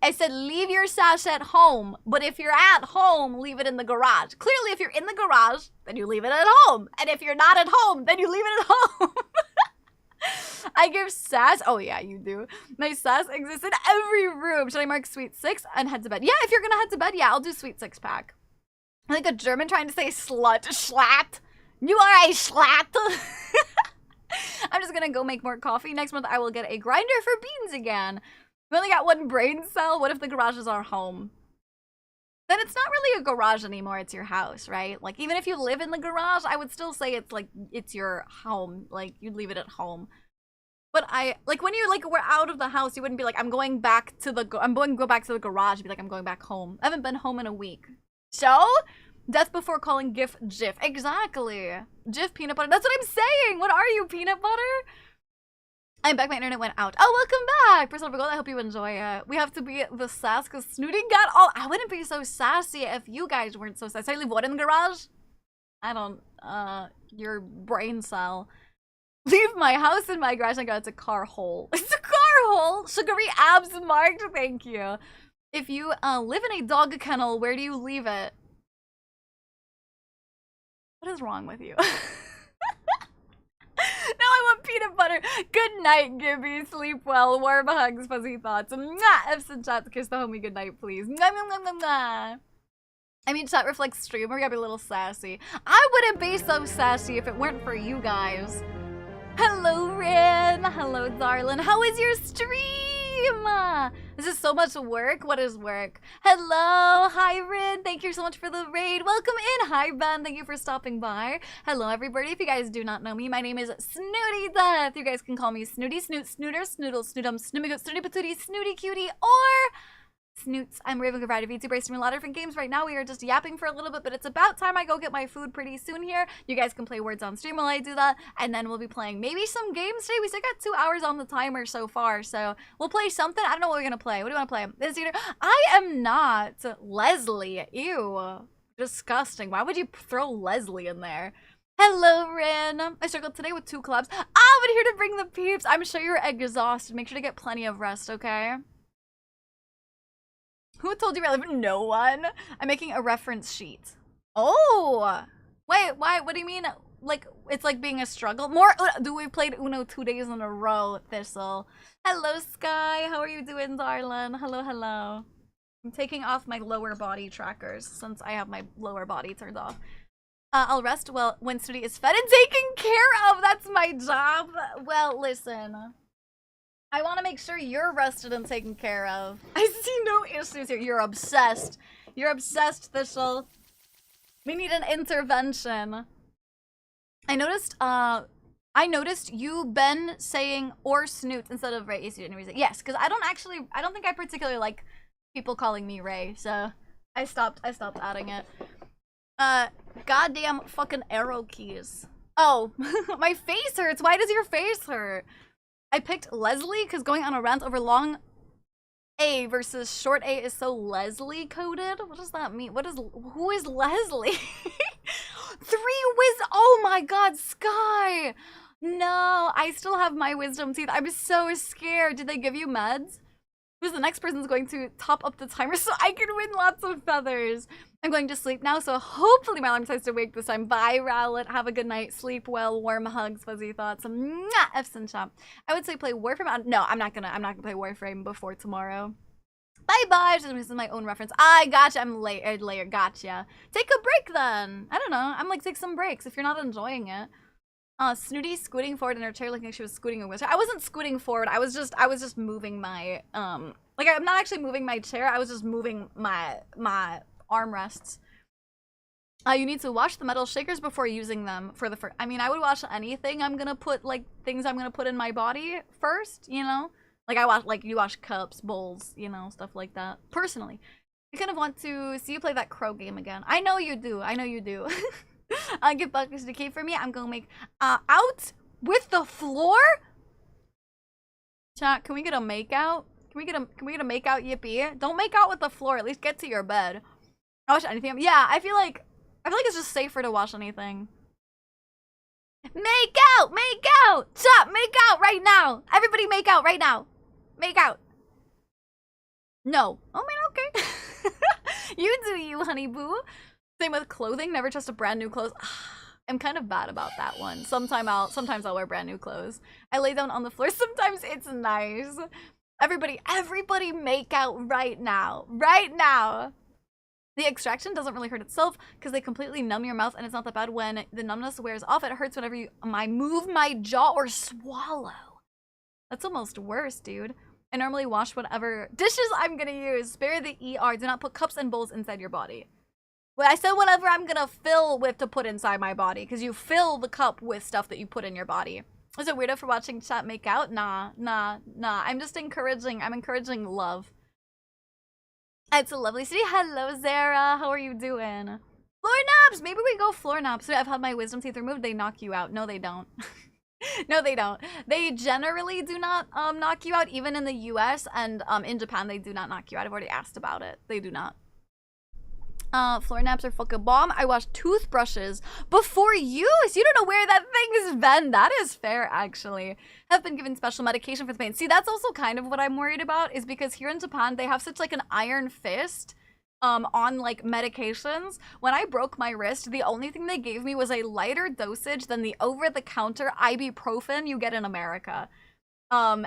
I said leave your sash at home, but if you're at home, leave it in the garage. Clearly, if you're in the garage, then you leave it at home. And if you're not at home, then you leave it at home. I give sass. Oh yeah, you do. My sass exists in every room. Should I mark sweet 6 and head to bed? Yeah, if you're gonna head to bed, yeah, I'll do sweet 6-pack. I like a German trying to say slut. Schlatt. You are a schlatt. I'm just gonna go make more coffee. Next month, I will get a grinder for beans again. We only got one brain cell. What if the garage is our home? Then it's not really a garage anymore. It's your house, right? Like, even if you live in the garage, I would still say it's like, it's your home. Like, you'd leave it at home. But like, when you, like, were out of the house, you wouldn't be like, I'm going back to the garage. You'd be like, I'm going back home. I haven't been home in a week. So? Death before calling GIF GIF. Exactly. GIF peanut butter. That's what I'm saying. What are you, peanut butter? I'm back. My internet went out. Oh, welcome back. Personal Gold. I hope you enjoy it. We have to be the sass because Snooty got all... I wouldn't be so sassy if you guys weren't so sassy. I leave what in the garage? I don't... your brain cell. Leave my house in my garage. I got it's a car hole. It's a car hole. Sugary abs marked. Thank you. If you live in a dog kennel, where do you leave it? What is wrong with you? Now I want peanut butter. Good night, Gibby. Sleep well. Warm hugs, fuzzy thoughts. Mwah! F's and chats. Kiss the homie good night, please. Mwah, mwah, mwah, mwah, mwah. I mean, chat reflects stream. We're gonna be a little sassy. I wouldn't be so sassy if it weren't for you guys. Hello, Rin. Hello, darling. How is your stream? This is so much work. What is work? Hello. Hi, Rin. Thank you so much for the raid. Welcome in. Hi, Ben. Thank you for stopping by. Hello, everybody. If you guys do not know me, my name is Snooty Death. You guys can call me Snooty, Snoot, Snooter, Snoodle, Snootum, Snoomigoat, Snooty Patootie, Snooty Cutie, or Snoots. I'm raving a variety of VTubers streaming a lot of different games right now. We are just yapping for a little bit, but it's about time I go get my food pretty soon here. You guys can play words on stream while I do that, and then we'll be playing maybe some games today. We still got 2 hours on the timer so far, so we'll play something. I don't know what we're gonna play. What do you want to play? This either. I am not Leslie. Ew. Disgusting. Why would you throw Leslie in there? Hello, Rin. I struggled today with 2 collabs. I'm here to bring the peeps. I'm sure you're exhausted. Make sure to get plenty of rest, okay? Who told you relevant? No one. I'm making a reference sheet. Oh! Wait, why? What do you mean? Like, it's like being a struggle? More? Do we played Uno 2 days in a row, Thistle? Hello, Sky. How are you doing, darling? Hello, hello. I'm taking off my lower body trackers since I have my lower body turned off. I'll rest well when Snooty is fed and taken care of. That's my job. Well, listen. I want to make sure you're rested and taken care of. I see no issues here. You're obsessed. You're obsessed, Thistle. We need an intervention. I noticed you been saying or Snoot instead of Ray. Yes, you didn't reason. Yes, because I don't think I particularly like people calling me Ray, so I stopped adding it. Goddamn fucking arrow keys. Oh, my face hurts. Why does your face hurt? I picked Leslie because going on a rant over long A versus short A is so Leslie coded. What does that mean? Who is Leslie? 3 wisdom. Oh my god, Sky. No, I still have my wisdom teeth. I'm so scared. Did they give you meds? Who's the next person's going to top up the timer so I can win lots of feathers? I'm going to sleep now, so hopefully my alarm decides to wake this time. Bye, Rowlet. Have a good night. Sleep well. Warm hugs. Fuzzy thoughts. Mwah! F's in shop. I would say play Warframe. No, I'm not gonna play Warframe before tomorrow. Bye bye. This is my own reference. I gotcha. I'm layer. Gotcha. Take a break then. I don't know. I'm like, take some breaks if you're not enjoying it. Snooty scooting forward in her chair, looking like she was scooting a wizard. I wasn't scooting forward. I was just moving my like I'm not actually moving my chair. I was just moving my armrests. You need to wash the metal shakers before using them for the first. I mean, I would wash anything I'm gonna put, like things I'm gonna put in my body first, you know? Like you wash cups, bowls, you know, stuff like that. Personally. I kind of want to see you play that crow game again. I know you do. I know you do. Give buckets to keep for me. I'm gonna make out with the floor. Chat, can we get a make out? Can we get a make out, yippee? Don't make out with the floor. At least get to your bed. I wash anything. Yeah, I feel like it's just safer to wash anything. Make out! Make out! Chat, make out right now! Everybody make out right now! Make out! No. Oh man, okay. You do you, honey boo. Same with clothing. Never trust a brand new clothes. I'm kind of bad about that one. Sometimes I'll wear brand new clothes. I lay down on the floor. Sometimes it's nice. Everybody make out right now. Right now. The extraction doesn't really hurt itself because they completely numb your mouth, and it's not that bad when the numbness wears off. It hurts whenever you move my jaw or swallow. That's almost worse, dude. I normally wash whatever dishes I'm gonna use. Spare the ER. Do not put cups and bowls inside your body. Well, I said whatever I'm gonna fill with to put inside my body, because you fill the cup with stuff that you put in your body. Is it weirdo for watching chat make out? Nah. I'm encouraging love. It's a lovely city. Hello, Zara. How are you doing? Floor naps! Maybe we go floor naps. I've had my wisdom teeth removed. They knock you out. No, they don't. No, they don't. They generally do not knock you out, even in the US, and in Japan, they do not knock you out. I've already asked about it. They do not. Floor naps are fucking bomb. I wash toothbrushes before use. You don't know where that thing is been. That is fair, actually. Have been given special medication for the pain. See, that's also kind of what I'm worried about, is because here in Japan, they have such like an iron fist on like medications. When I broke my wrist, the only thing they gave me was a lighter dosage than the over-the-counter ibuprofen you get in America. So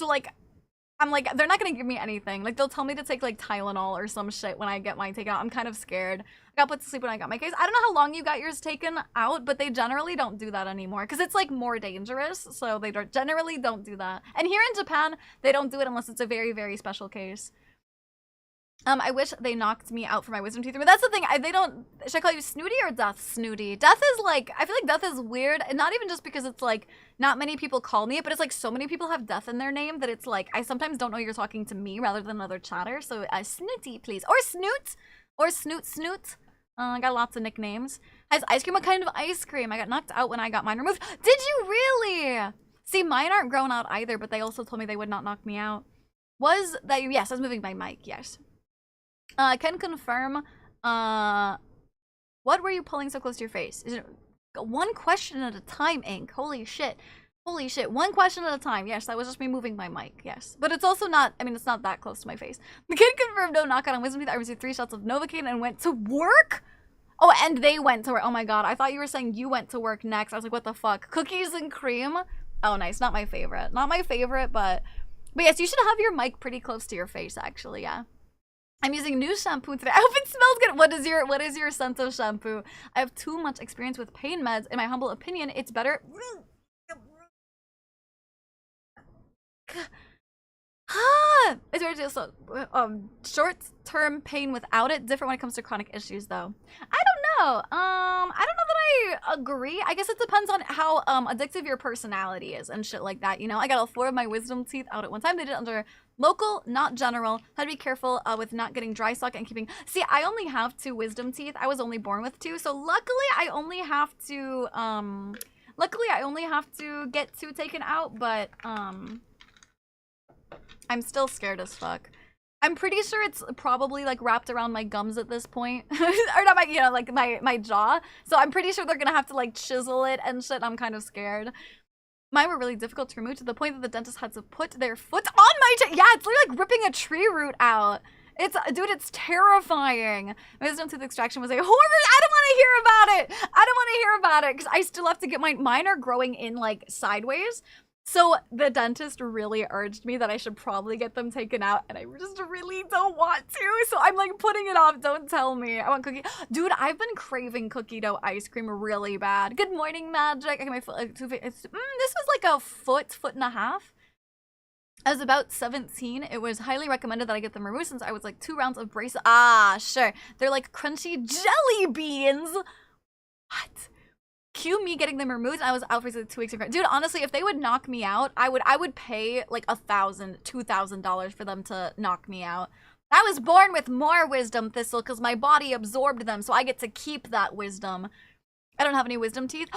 like, I'm like, they're not gonna give me anything. Like, they'll tell me to take like Tylenol or some shit when I get mine taken out. I'm kind of scared. I got put to sleep when I got my case. I don't know how long you got yours taken out, but they generally don't do that anymore because it's like more dangerous. So they generally don't do that. And here in Japan, they don't do it unless it's a very, very special case. I wish they knocked me out for my wisdom teeth. But that's the thing. They don't. Should I call you Snooty or Death? Snooty. Death is like. I feel like Death is weird, and not even just because it's like not many people call me it, but it's like so many people have Death in their name that it's like I sometimes don't know you're talking to me rather than another chatter. So Snooty, please, or Snoot, or Snoot. I got lots of nicknames. Has ice cream? What kind of ice cream? I got knocked out when I got mine removed. Did you really? See, mine aren't grown out either, but they also told me they would not knock me out. Was that you? Yes, I was moving my mic. Yes. Can confirm, what were you pulling so close to your face? Is it one question at a time, Ink? Holy shit. Holy shit. One question at a time. Yes, that was just me moving my mic. Yes. But it's also not, I mean, it's not that close to my face. The kid confirmed no knockout on wisdom teeth. I received 3 shots of Novocaine and went to work? Oh, and they went to work. Oh my god. I thought you were saying you went to work next. I was like, what the fuck? Cookies and cream? Oh, nice. Not my favorite. Not my favorite, but yes, you should have your mic pretty close to your face, actually, yeah. I'm using new shampoo today. I hope it smells good. What is your scent of shampoo? I have too much experience with pain meds. In my humble opinion, it's better. It's very just short-term pain without it. Different when it comes to chronic issues, though. I don't know. I don't know that I agree. I guess it depends on how addictive your personality is and shit like that. You know, I got all 4 of my wisdom teeth out at one time. They did it under local, not general. Had to be careful with not getting dry sock and keeping. See, I only have 2 wisdom teeth. I was only born with 2, so luckily I only have to. Luckily I only have to get 2 taken out, but I'm still scared as fuck. I'm pretty sure it's probably like wrapped around my gums at this point. Or not my, you know, like my jaw. So I'm pretty sure they're gonna have to like chisel it and shit. I'm kind of scared. Mine were really difficult to remove to the point that the dentist had to put their foot on my yeah, it's literally like ripping a tree root out. Dude, it's terrifying. My wisdom tooth extraction was a horror. I don't want to hear about it. I don't want to hear about it because I still have to get mine are growing in like sideways. So the dentist really urged me that I should probably get them taken out, and I just really don't want to. So I'm like putting it off. Don't tell me. I want cookie. Dude, I've been craving cookie dough ice cream really bad. Good morning, Magic. I got my foot like 2 feet. This was like a foot and a half. I was about 17. It was highly recommended that I get them removed since I was like 2 rounds of braces. Ah, sure. They're like crunchy jelly beans. What? Cue me getting them removed. I was out for 2 weeks. Dude, honestly, if they would knock me out, I would pay like $1,000, $2,000 for them to knock me out. I was born with more wisdom thistle because my body absorbed them, so I get to keep that wisdom. I don't have any wisdom teeth.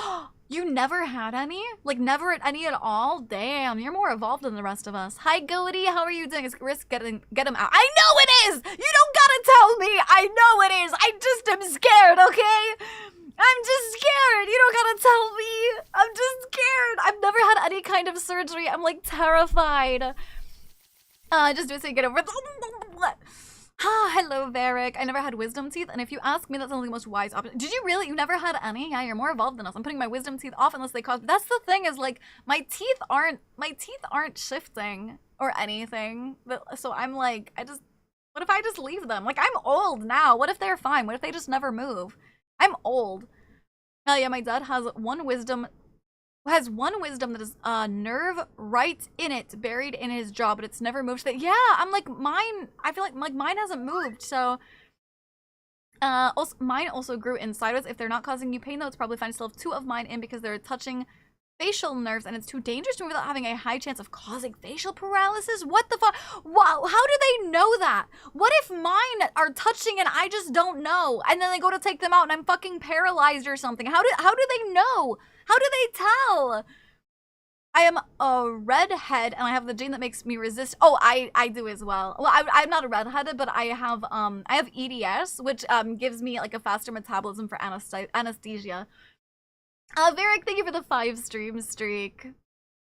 You never had any? Like never any at all? Damn, you're more evolved than the rest of us. Hi, Goaty. How are you doing? It's risk get them out. I know it is! You don't gotta tell me! I know it is! I just am scared, okay? I'm just scared. You don't gotta tell me. I'm just scared. I've never had any kind of surgery. I'm like terrified. Just do it so you get over it. Hello, Varric. I never had wisdom teeth, and if you ask me, that's only the most wise option. Did you really? You never had any? Yeah, you're more evolved than us. I'm putting my wisdom teeth off unless they cause. That's the thing is like my teeth aren't shifting or anything. So I'm like, what if I just leave them? Like I'm old now. What if they're fine? What if they just never move? I'm old. Oh yeah, my dad has one wisdom that is a nerve right in it, buried in his jaw, but it's never moved. Yeah, I'm like mine. I feel like mine hasn't moved. So, also mine also grew in sideways. If they're not causing you pain, though, it's probably fine. I still have 2 of mine in because they're touching facial nerves, and it's too dangerous to move without having a high chance of causing facial paralysis. What the fuck? Wow, how do they know that? What if mine are touching and I just don't know, and then they go to take them out and I'm fucking paralyzed or something? How do they know? How do they tell? I am a redhead and I have the gene that makes me resist. Oh, I do as well. Well, I'm not a redheaded, but I have EDS, which gives me like a faster metabolism for anesthesia. Varric, thank you for the 5 stream streak.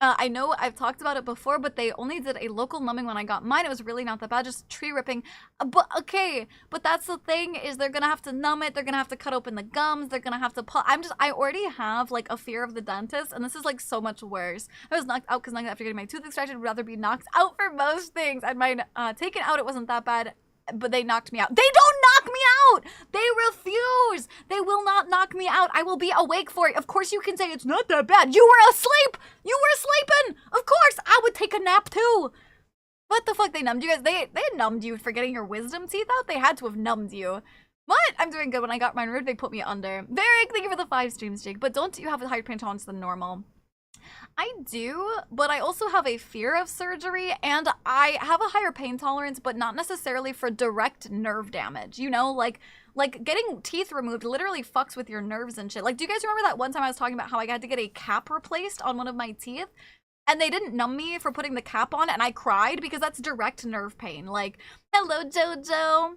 I know I've talked about it before, but they only did a local numbing when I got mine. It was really not that bad, just tree ripping. But okay, but that's the thing is they're gonna have to numb it. They're gonna have to cut open the gums. They're gonna have to pull. I already have like a fear of the dentist, and this is like so much worse. I was knocked out because after getting my tooth extracted, I'd rather be knocked out for most things. And mine taken out, it wasn't that bad. But they knocked me out. They don't knock me out! They refuse! They will not knock me out. I will be awake for it. Of course you can say it's not that bad. You were asleep! You were sleeping! Of course! I would take a nap too! What the fuck? They numbed you guys? They numbed you for getting your wisdom teeth out? They had to have numbed you. What? I'm doing good. When I got mine rude, they put me under. Varric, thank you for the 5 streams, Jake. But don't you have a higher pain tolerance than normal? I do, but I also have a fear of surgery, and I have a higher pain tolerance, but not necessarily for direct nerve damage. You know, like getting teeth removed literally fucks with your nerves and shit. Like, do you guys remember that one time I was talking about how I had to get a cap replaced on one of my teeth? And they didn't numb me for putting the cap on, and I cried because that's direct nerve pain. Like, hello, Jojo.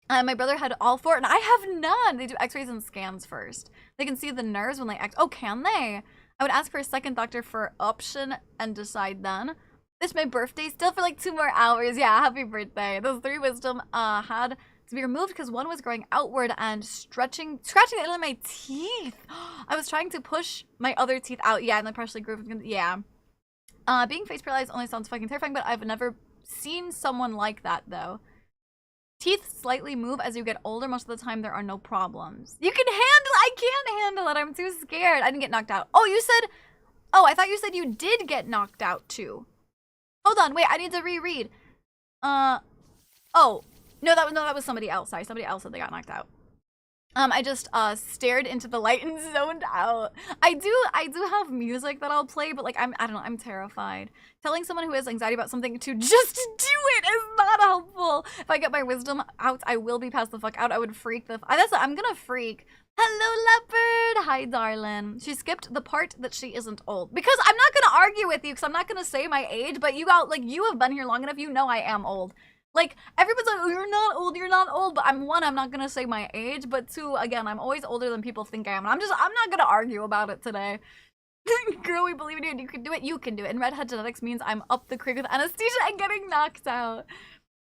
My brother had all 4, and I have none. They do x-rays and scans first. They can see the nerves when they oh, can they? I would ask for a second doctor for option and decide then. This is my birthday, still for like 2 more hours. Yeah, happy birthday. Those 3 wisdom had to be removed because one was growing outward and scratching the end of my teeth. I was trying to push my other teeth out. Yeah, and then partially grew. Yeah. Being face paralyzed only sounds fucking terrifying, but I've never seen someone like that though. Teeth slightly move as you get older. Most of the time, there are no problems. You can handle. I can't handle it. I'm too scared. I didn't get knocked out. Oh, you said. Oh, I thought you said you did get knocked out too. Hold on. Wait, I need to reread. Oh, no, that was somebody else. Sorry, somebody else said they got knocked out. I just stared into the light and zoned out. I do have music that I'll play, but like I don't know, I'm terrified. Telling someone who has anxiety about something to just do it is not helpful. If I get my wisdom out, I will be passed the fuck out. I would freak the I'm gonna freak. Hello, leopard. Hi, darling. She skipped the part that she isn't old. Because I'm not gonna argue with you, because I'm not gonna say my age, but you have been here long enough, you know I am old. Like, everyone's like, oh, you're not old, but I'm not gonna say my age, but 2, again, I'm always older than people think I am, and I'm not gonna argue about it today. Girl, we believe in you, and you can do it, and redhead genetics means I'm up the creek with anesthesia and getting knocked out.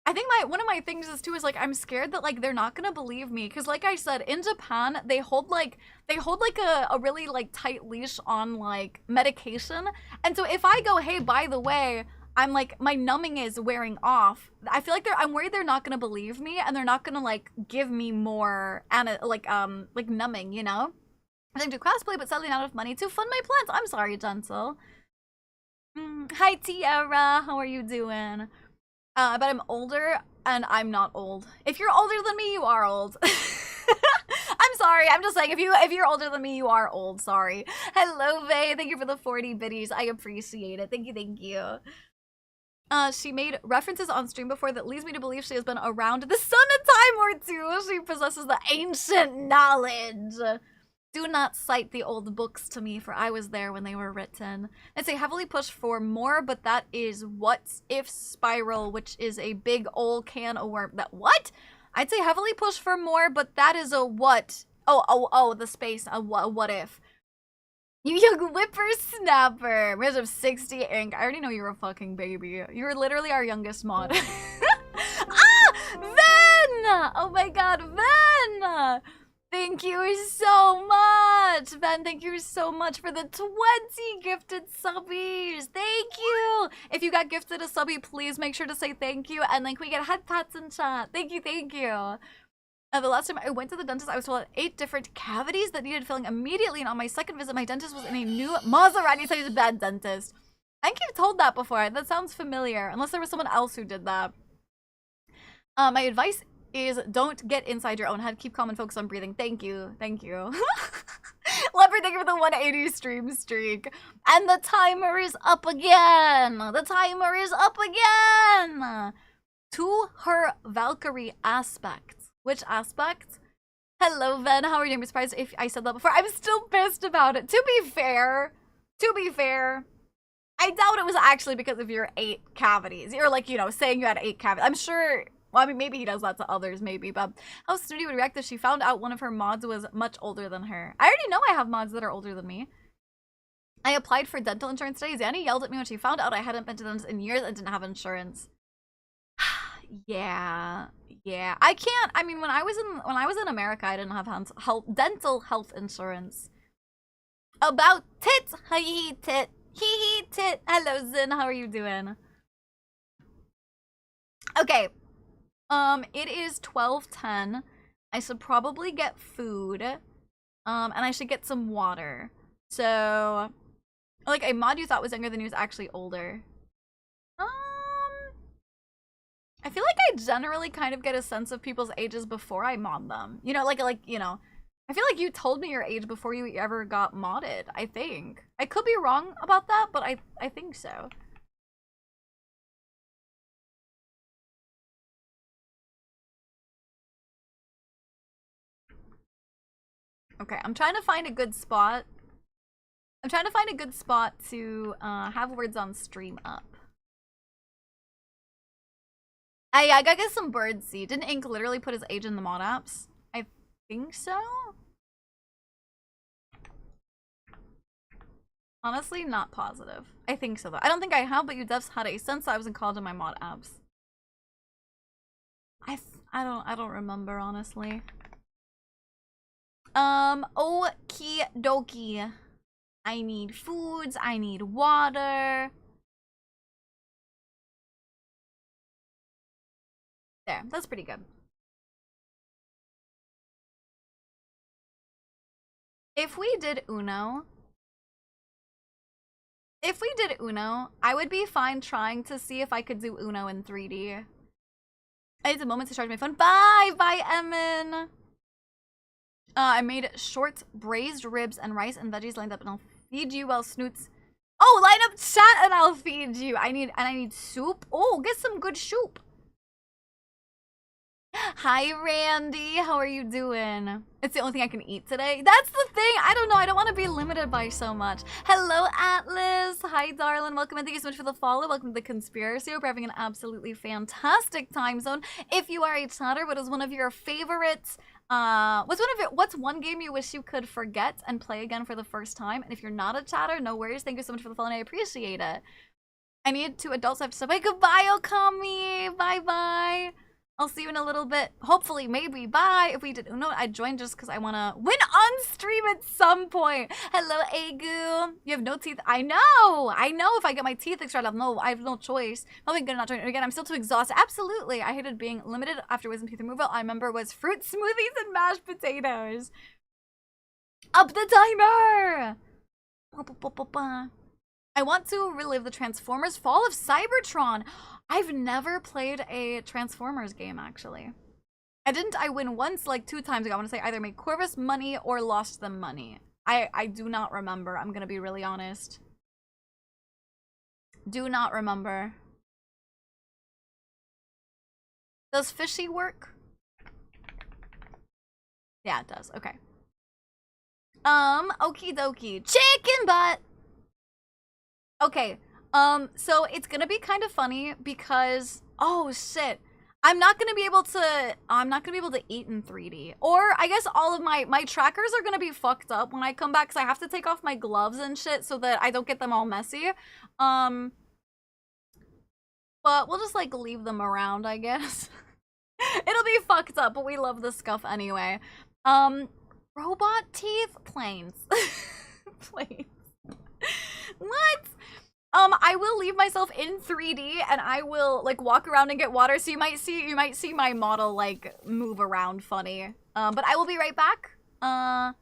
I think one of my things is, too, is, like, I'm scared that, like, they're not gonna believe me, because, like I said, in Japan, they hold, like, a really, like, tight leash on, like, medication, and so if I go, hey, by the way, I'm like, my numbing is wearing off. I feel like I'm worried they're not gonna believe me, and they're not gonna like give me more like numbing, you know? I think do cosplay, but sadly not enough money to fund my plans. I'm sorry, Gentle. Hi, Tiara. How are you doing? But I'm older, and I'm not old. If you're older than me, you are old. I'm sorry. I'm just saying, if you're older than me, you are old. Sorry. Hello, Vay. Thank you for the 40 biddies. I appreciate it. Thank you. She made references on stream before that leads me to believe she has been around the sun a time or 2. She possesses the ancient knowledge. Do not cite the old books to me, for I was there when they were written. I'd say heavily push for more, but that is what if spiral, which is a big old can of worm. That what? I'd say heavily push for more, but that is a what? Oh, the space. A what if? You young whippersnapper. We have 60 ink. I already know you're a fucking baby. You're literally our youngest mod. Ven! Oh my god, Ven! Thank you so much! Ven, thank you so much for the 20 gifted subbies! Thank you! If you got gifted a subby, please make sure to say thank you, and like we get head pats in chat. Thank you. The last time I went to the dentist, I was told 8 different cavities that needed filling immediately, and on my second visit, my dentist was in a new Maserati-sized bed dentist. I think you've told that before. That sounds familiar, unless there was someone else who did that. My advice is don't get inside your own head. Keep calm and focus on breathing. Thank you. Leopard, thank you for the 180 stream streak. And the timer is up again. To her Valkyrie aspect. Which aspect? Hello, Ven. How are you? I'm surprised if I said that before. I'm still pissed about it. To be fair, I doubt it was actually because of your 8 cavities. You're like, you know, saying you had 8 cavities. I'm sure, well, I mean, maybe he does that to others, maybe, but how Snooty would react if she found out one of her mods was much older than her. I already know I have mods that are older than me. I applied for dental insurance today. Zanny yelled at me when she found out I hadn't been to dentist in years and didn't have insurance. Yeah. I can't. I mean, when I was in America, I didn't have dental health insurance. About tit, hee tit, hee tit. Hello, Zin. How are you doing? Okay. It is 12:10. I should probably get food. And I should get some water. So, like, a mod you thought was younger than you was actually older. I feel like I generally kind of get a sense of people's ages before I mod them. You know, you know, I feel like you told me your age before you ever got modded, I think. I could be wrong about that, but I think so. Okay, I'm trying to find a good spot. I'm trying to find a good spot to have words on stream up. I gotta get some birdseed. Didn't Ink literally put his age in the mod apps? I think so? Honestly, not positive. I think so though. I don't think I have, but you devs had a sense I was in college in my mod apps. I don't remember honestly. Okie dokie. I need foods, I need water. There, that's pretty good. If we did Uno, I would be fine trying to see if I could do Uno in 3D. I need a moment to charge my phone. Bye! Bye, Emin! I made short braised ribs and rice and veggies lined up, and I'll feed you while Snoots. Oh, line up chat and I'll feed you. I need soup. Oh, get some good soup. Hi, Randy. How are you doing? It's the only thing I can eat today. That's the thing. I don't know. I don't want to be limited by so much. Hello, Atlas. Hi, darling. Welcome and thank you so much for the follow. Welcome to the conspiracy. We're having an absolutely fantastic time zone. If you are a chatter, what is one of your favorites? What's one game you wish you could forget and play again for the first time? And if you're not a chatter, no worries. Thank you so much for the follow, and I appreciate it. I need 2 adults. I have to say goodbye, Okami. Bye-bye. I'll see you in a little bit. Hopefully, maybe. Bye. If we did Uno, I'd join just because I want to win on stream at some point. Hello, Agu. You have no teeth. I know. If I get my teeth extracted, I have no choice. Probably gonna not join again. I'm still too exhausted. Absolutely. I hated being limited after wisdom teeth removal. I remember was fruit smoothies and mashed potatoes. Up the timer. I want to relive the Transformers Fall of Cybertron. I've never played a Transformers game, actually. I win once, like 2 times ago. I want to say either made Corvus money or lost them money. I do not remember. I'm going to be really honest. Do not remember. Does fishy work? Yeah, it does. Okay. Okie dokie. Chicken butt! Okay. So it's gonna be kind of funny because, oh shit, I'm not gonna be able to eat in 3D. Or I guess all of my trackers are gonna be fucked up when I come back because I have to take off my gloves and shit so that I don't get them all messy. But we'll just like leave them around, I guess. It'll be fucked up, but we love the scuff anyway. Robot teeth? Planes. Planes. What? I will leave myself in 3D and I will like walk around and get water. So you might see my model like move around funny. But I will be right back. I'll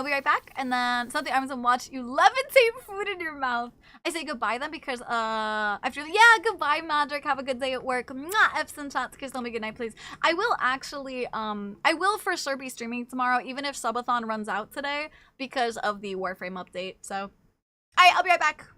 be right back, and then something I and watch you levitate food in your mouth. I say goodbye then because after goodbye, Magic. Have a good day at work. Mwah, F's and chats. Kiss, tell me good night, please. I will actually I will for sure be streaming tomorrow, even if Subathon runs out today because of the Warframe update. So, I'll be right back.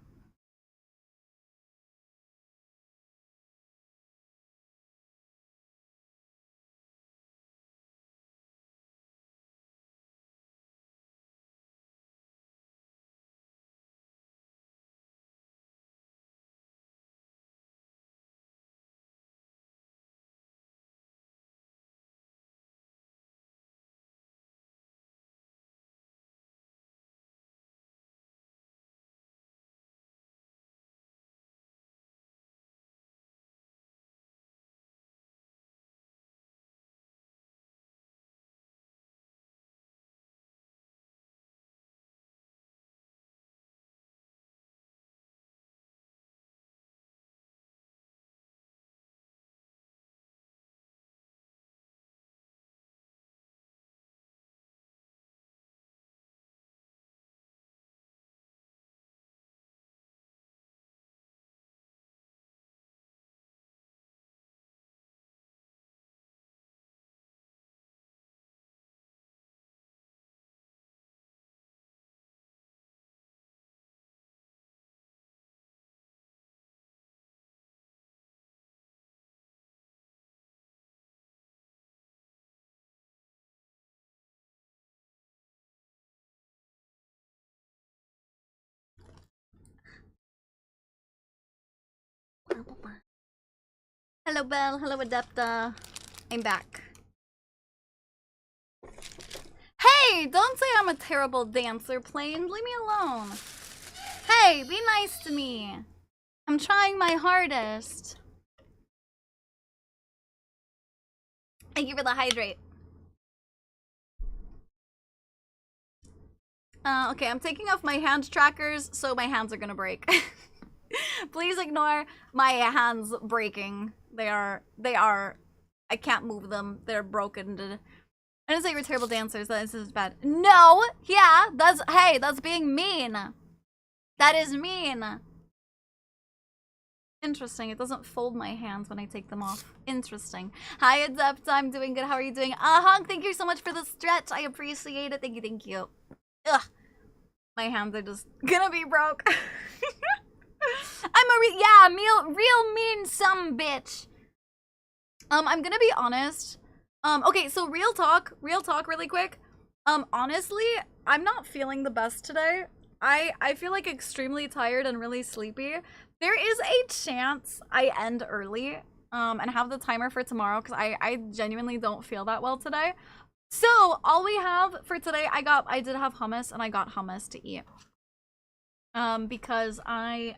Hello, Belle. Hello, Adepta. I'm back. Hey, don't say I'm a terrible dancer, Plain. Leave me alone. Hey, be nice to me. I'm trying my hardest. Thank you for the hydrate. Okay, I'm taking off my hand trackers, so my hands are gonna break. Please ignore my hands breaking. They are, I can't move them. They're broken. I didn't say you're terrible dancers, this is bad. No! Yeah, hey, that's being mean. That is mean. Interesting, it doesn't fold my hands when I take them off. Interesting. Hi, Adept, I'm doing good, how are you doing? Hunk, thank you so much for the stretch, I appreciate it, thank you. Ugh. My hands are just gonna be broke. I'm a real mean some bitch. I'm gonna be honest. Okay, so real talk really quick. Honestly, I'm not feeling the best today. I feel like extremely tired and really sleepy. There is a chance I end early, and have the timer for tomorrow because I genuinely don't feel that well today. So all we have for today, I did have hummus and I got hummus to eat. Because I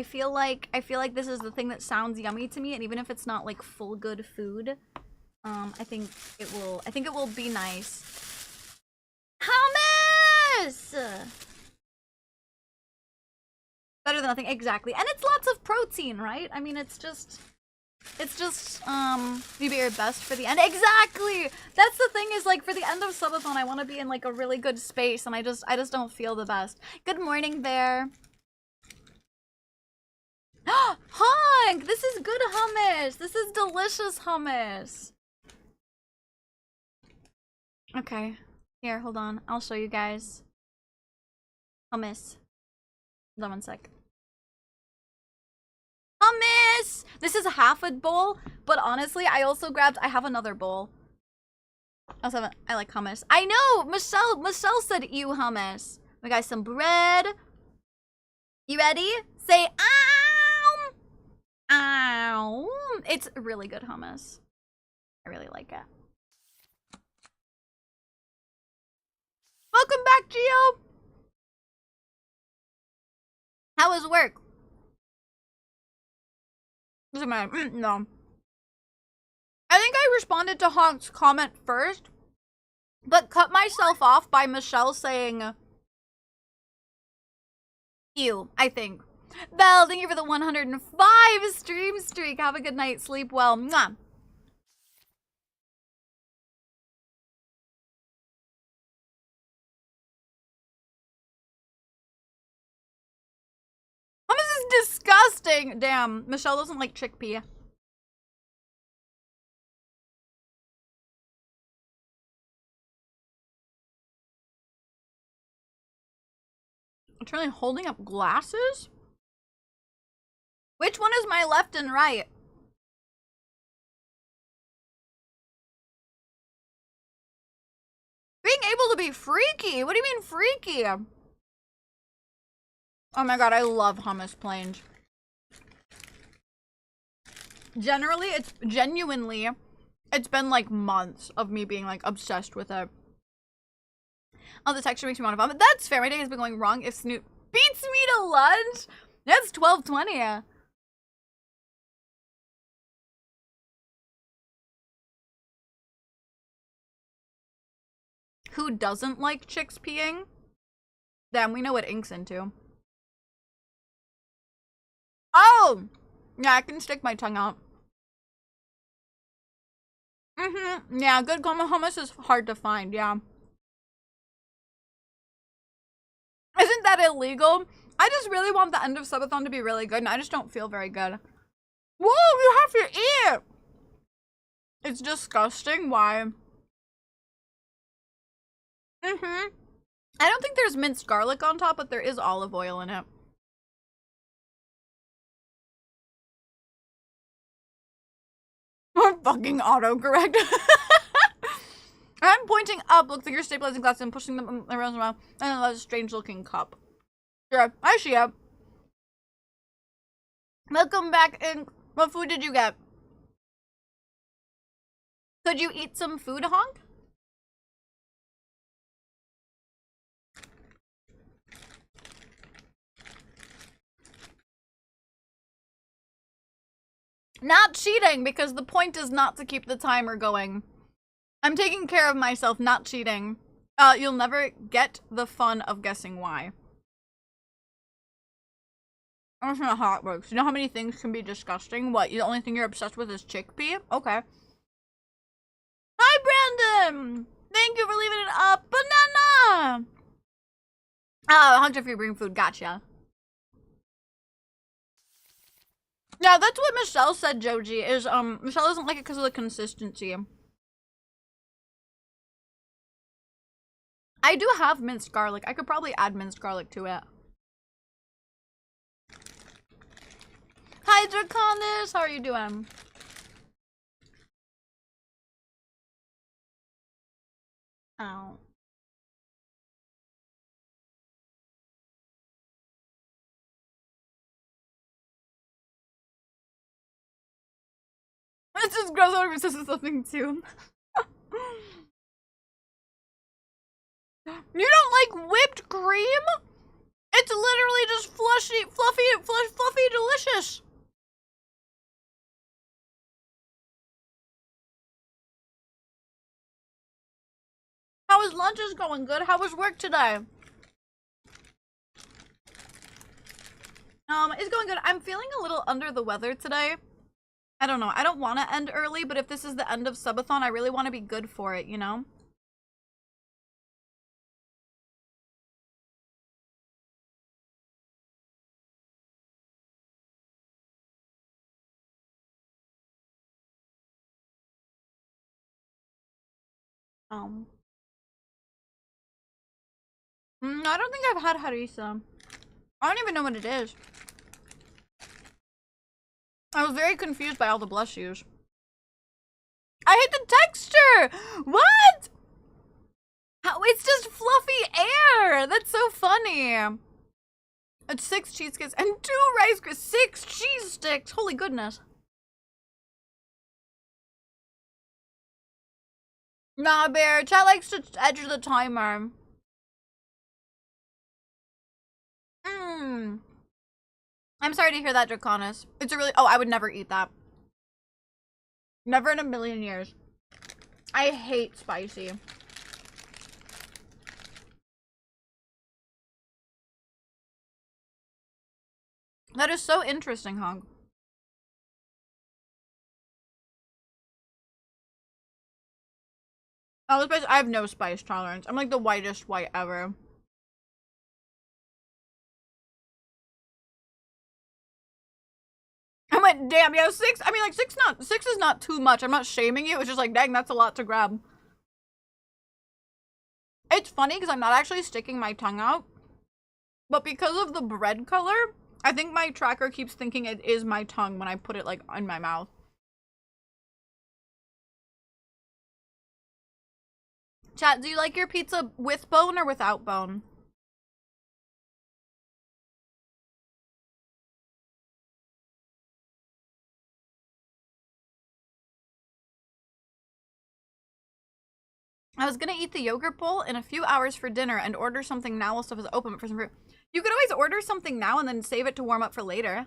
feel like this is the thing that sounds yummy to me, and even if it's not like full good food, I think it will be nice. Hummus! Better than nothing, exactly. And it's lots of protein, right? I mean, it's just you be your best for the end. Exactly! That's the thing, is like for the end of subathon I want to be in like a really good space, and I just don't feel the best. Good morning, Bear. Hunk! This is good hummus! This is delicious hummus! Okay. Here, hold on. I'll show you guys. Hummus. Hold on one sec. Hummus! This is half a bowl, but honestly, I have another bowl. I like hummus. I know! Michelle said ew hummus. We got some bread. You ready? Say ow! Ow! It's really good hummus. I really like it. Welcome back, Gio! How was work? Doesn't matter. No. I think I responded to Honk's comment first, but cut myself off by Michelle saying ew, I think. Belle, thank you for the 105 stream streak. Have a good night. Sleep well. Mwah. Hummus is disgusting. Damn, Michelle doesn't like chickpea. I'm trying holding up glasses? Which one is my left and right? Being able to be freaky? What do you mean freaky? Oh my god, I love hummus plains. Genuinely, it's been like months of me being like obsessed with it. Oh, the texture makes me want to vomit. That's fair. My day has been going wrong. If Snoop beats me to lunch, that's 12:20. Who doesn't like chicks peeing? Damn, we know what Ink's into. Oh! Yeah, I can stick my tongue out. Yeah, good hummus is hard to find, yeah. Isn't that illegal? I just really want the end of subathon to be really good, and I just don't feel very good. Whoa, you have to eat! It's disgusting. Why? I don't think there's minced garlic on top, but there is olive oil in it. Fucking autocorrect. I'm pointing up. Looks like you're stabilizing glasses and pushing them around the mouth. And that's a strange looking cup. Sure, I see it. Welcome back, Ink. What food did you get? Could you eat some food, Honk? Not cheating, because the point is not to keep the timer going. I'm taking care of myself, not cheating. You'll never get the fun of guessing why. That's not how it works. You know how many things can be disgusting? What, the only thing you're obsessed with is chickpea? Okay. Hi, Brandon! Thank you for leaving it up. Banana! Oh, Hunter free bring food. Gotcha. Yeah, that's what Michelle said, Joji, is, Michelle doesn't like it because of the consistency. I do have minced garlic. I could probably add minced garlic to it. Hi, Draconis! How are you doing? Oh. This is gross. I this is something too. You don't like whipped cream? It's literally just fluffy, delicious. How was lunch? Is going good. How was work today? It's going good. I'm feeling a little under the weather today. I don't know. I don't want to end early, but if this is the end of subathon, I really want to be good for it, you know? I don't think I've had harissa. I don't even know what it is. I was very confused by all the blush hues. I hate the texture! What? How, it's just fluffy air! That's so funny. It's 6 cheese sticks and 2 Rice Krispies. 6 cheese sticks! Holy goodness. Nah, Bear. Chat likes to edge the timer. I'm sorry to hear that, Draconis. It's a really- oh, I would never eat that. Never in a million years. I hate spicy. That is so interesting, Hong. Oh, the spice- I have no spice tolerance. I'm like the whitest white ever. I went, damn, yeah, 6, I mean, like, 6 is not too much. I'm not shaming you. It's just like, dang, that's a lot to grab. It's funny because I'm not actually sticking my tongue out. But because of the bread color, I think my tracker keeps thinking it is my tongue when I put it, like, in my mouth. Chat, do you like your pizza with bone or without bone? I was gonna eat the yogurt bowl in a few hours for dinner and order something now while stuff is open for some fruit. You could always order something now and then save it to warm up for later.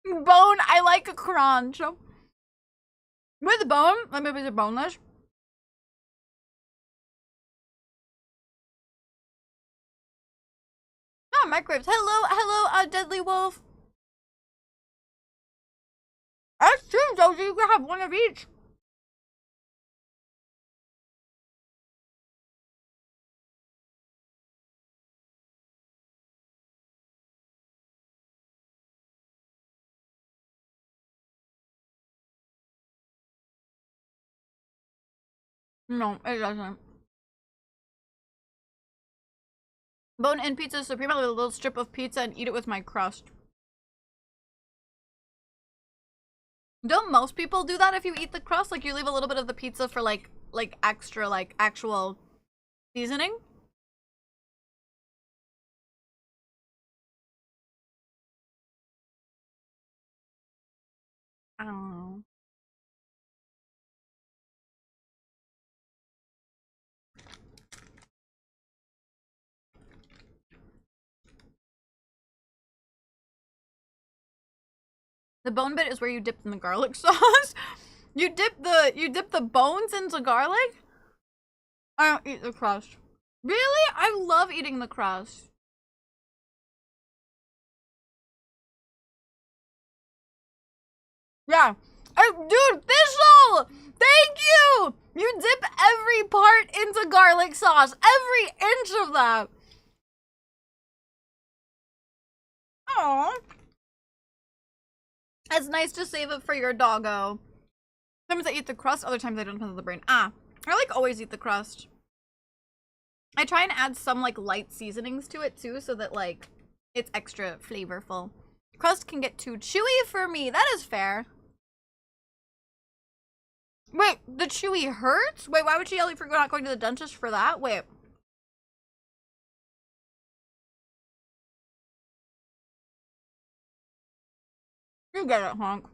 Bone, I like a crunch. With bone, let me be the boneless. Oh, microwaves. Hello, Deadly Wolf. That's true, Josie. You can have one of each. No, it doesn't. Bone-in pizza supreme. I'll have a little strip of pizza and eat it with my crust. Don't most people do that if you eat the crust? Like, you leave a little bit of the pizza for, like extra, like, actual seasoning? The bone bit is where you dip in the garlic sauce. You dip the bones into garlic? I don't eat the crust. Really? I love eating the crust. Yeah. Dude, Thistle! Thank you! You dip every part into garlic sauce. Every inch of that. Aww. It's nice to save it for your doggo. Sometimes I eat the crust, other times I don't, depends on the brain. I like always eat the crust. I try and add some like light seasonings to it too, so that like it's extra flavorful. Crust can get too chewy for me. That is fair. Wait, the chewy hurts? Wait, why would she yell for not going to the dentist for that? Wait. You get it, honk.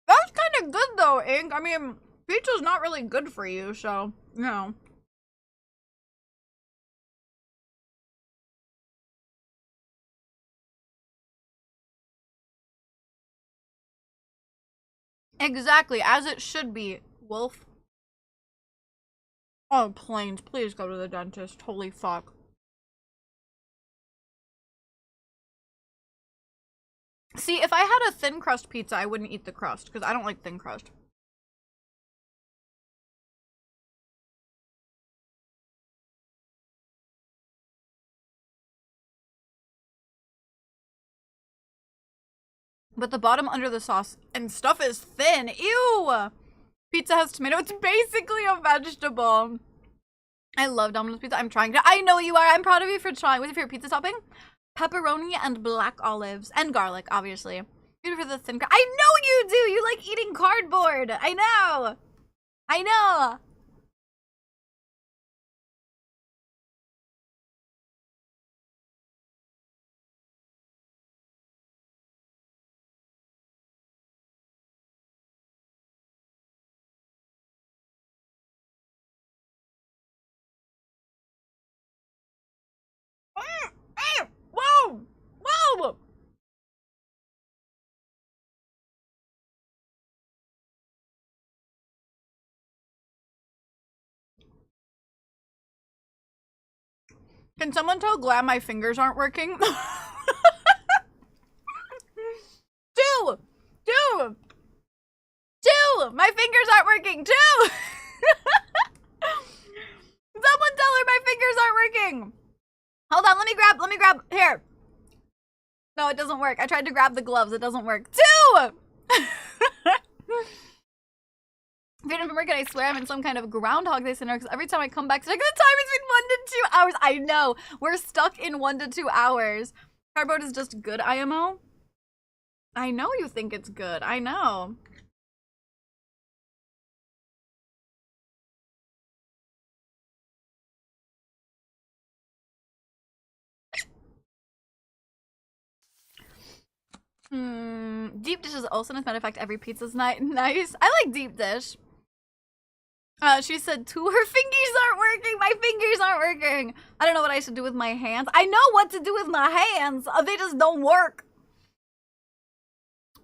That's kind of good though, Ink. I mean, pizza's not really good for you, so, you know. Exactly, as it should be, Wolf. Oh, planes, please go to the dentist. Holy fuck. See, if I had a thin crust pizza, I wouldn't eat the crust, because I don't like thin crust. But the bottom under the sauce and stuff is thin. Ew! Pizza has tomato. It's basically a vegetable. I love Domino's pizza. I'm trying to. I know you are. I'm proud of you for trying. What's your favorite pizza topping? Pepperoni and black olives. And garlic, obviously. Even for the thin crust. I know you do! You like eating cardboard! I know! I know! Whoa! Whoa! Can someone tell Glam my fingers aren't working? Two! My fingers aren't working! Two! Someone tell her my fingers aren't working! Hold on, let me grab, here. No, it doesn't work. I tried to grab the gloves, it doesn't work. Two! If you don't work, I swear I'm in some kind of Groundhog Day scenario, because every time I come back to check, the time is between 1 to 2 hours. I know. We're stuck in 1 to 2 hours. Cardboard is just good, IMO. I know you think it's good. I know. Deep dish is also, as a matter of fact, every pizza's nice. I like deep dish. She said, too, her fingers aren't working. My fingers aren't working. I don't know what I should do with my hands. I know what to do with my hands. They just don't work.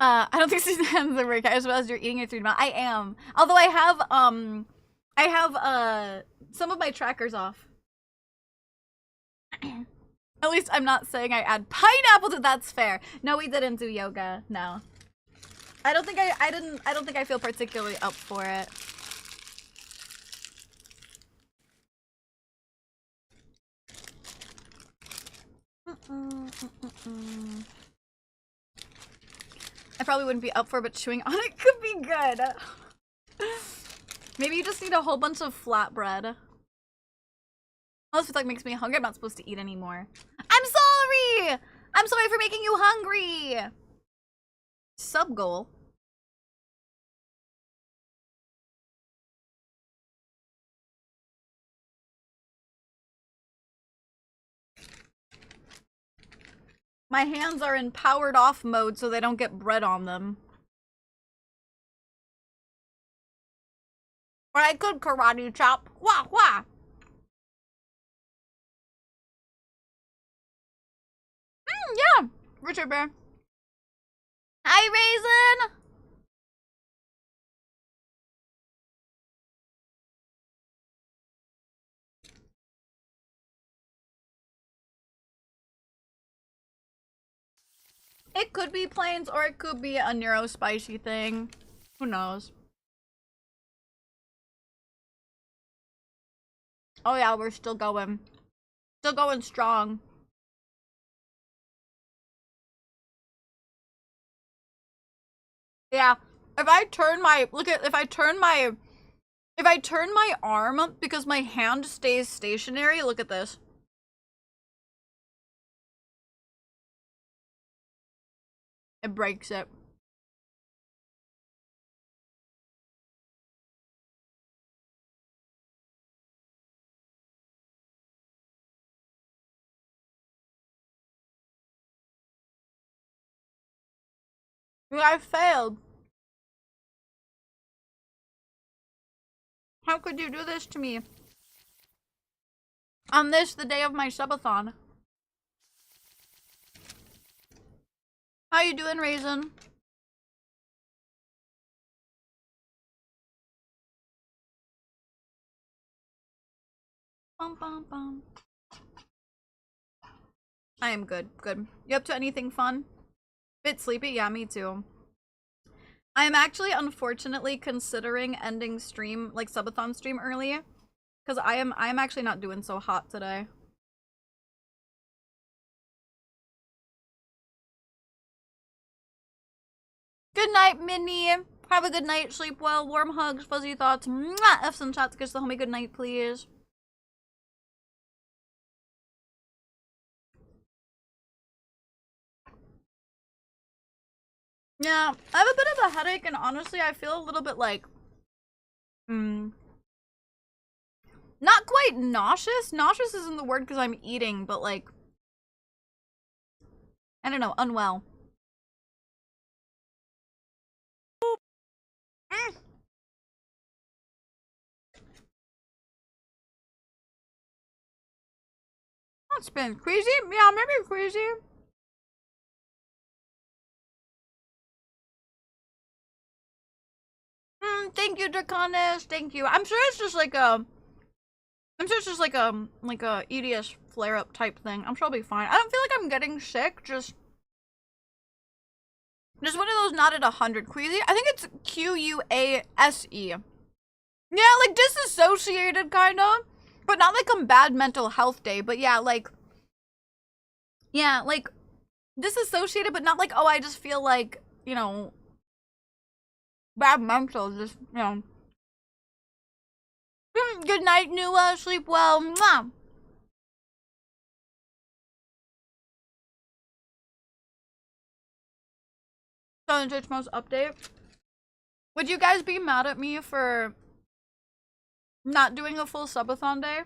I don't think Susan's hands are working. I suppose you're eating your 3D. I am. Although I have some of my trackers off. At least I'm not saying I add pineapple to. That's fair. No, we didn't do yoga. No. I don't think I feel particularly up for it. I probably wouldn't be up for it, but chewing on it could be good. Maybe you just need a whole bunch of flatbread. Oh, this like makes me hungry. I'm not supposed to eat anymore. I'm sorry! I'm sorry for making you hungry! Sub goal. My hands are in powered off mode so they don't get bread on them. Or I could karate chop. Wah wah! Yeah, Richard Bear. Hi, Raisin. It could be planes or it could be a neurospicy thing. Who knows? Oh yeah, we're still going. Still going strong. Yeah. If I turn my arm because my hand stays stationary, look at this. It breaks it. I failed. How could you do this to me? On this, the day of my subathon. How you doing, Raisin? Bum, bum, bum. I am good. Good. You up to anything fun? Bit sleepy? Yeah, me too. I am actually unfortunately considering ending stream, like subathon stream early. Because I am actually not doing so hot today. Good night, Minnie. Have a good night. Sleep well. Warm hugs. Fuzzy thoughts. Mwah! F some shots. Kiss the homie. Good night, please. Yeah, I have a bit of a headache, and honestly, I feel a little bit like, not quite nauseous. Nauseous isn't the word because I'm eating, but like, I don't know, unwell. That's been crazy. Yeah, maybe crazy. Thank you, Draconis. Thank you. I'm sure it's just like a EDS flare-up type thing. I'm sure I'll be fine. I don't feel like I'm getting sick. Just one of those not at 100 queasy. I think it's QUASE. Yeah, like disassociated kind of, but not like a bad mental health day. But yeah, like disassociated, but not like, oh, I just feel like, you know, bad mental. Just, you know. Good night, Nua. Sleep well. Mwah. So, the Twitch Most update. Would you guys be mad at me for not doing a full subathon day?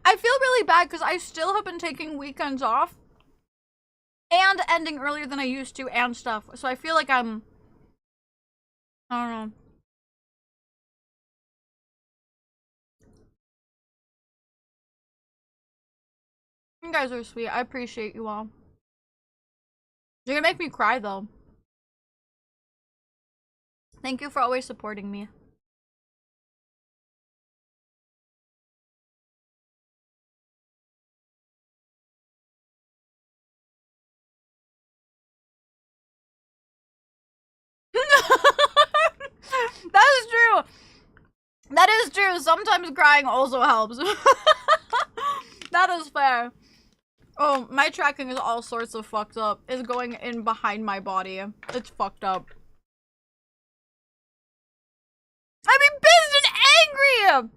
I feel really bad because I still have been taking weekends off and ending earlier than I used to and stuff. So I feel like I don't know. You guys are sweet. I appreciate you all. You're gonna make me cry though. Thank you for always supporting me. That is true. That is true. Sometimes crying also helps. That is fair. Oh, my tracking is all sorts of fucked up. It's going in behind my body. It's fucked up. I'm being pissed and angry!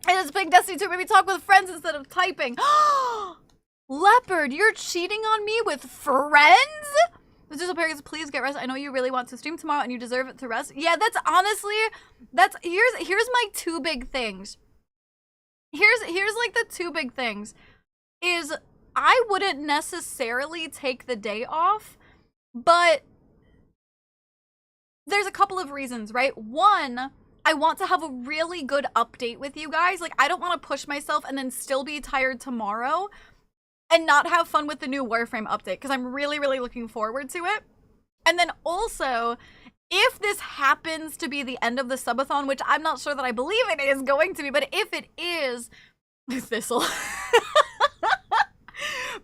And it's Pink Destiny 2. Maybe talk with friends instead of typing. Leopard, you're cheating on me with friends? Mr. Superiors, please get rest. I know you really want to stream tomorrow and you deserve it to rest. Yeah, that's honestly, here's my two big things. Here's like the two big things. Is I wouldn't necessarily take the day off, but there's a couple of reasons, right? One, I want to have a really good update with you guys. Like, I don't want to push myself and then still be tired tomorrow. and not have fun with the new Warframe update, because I'm really, really looking forward to it. And then also, if this happens to be the end of the subathon, which I'm not sure that I believe it is going to be, but if it is, Thistle.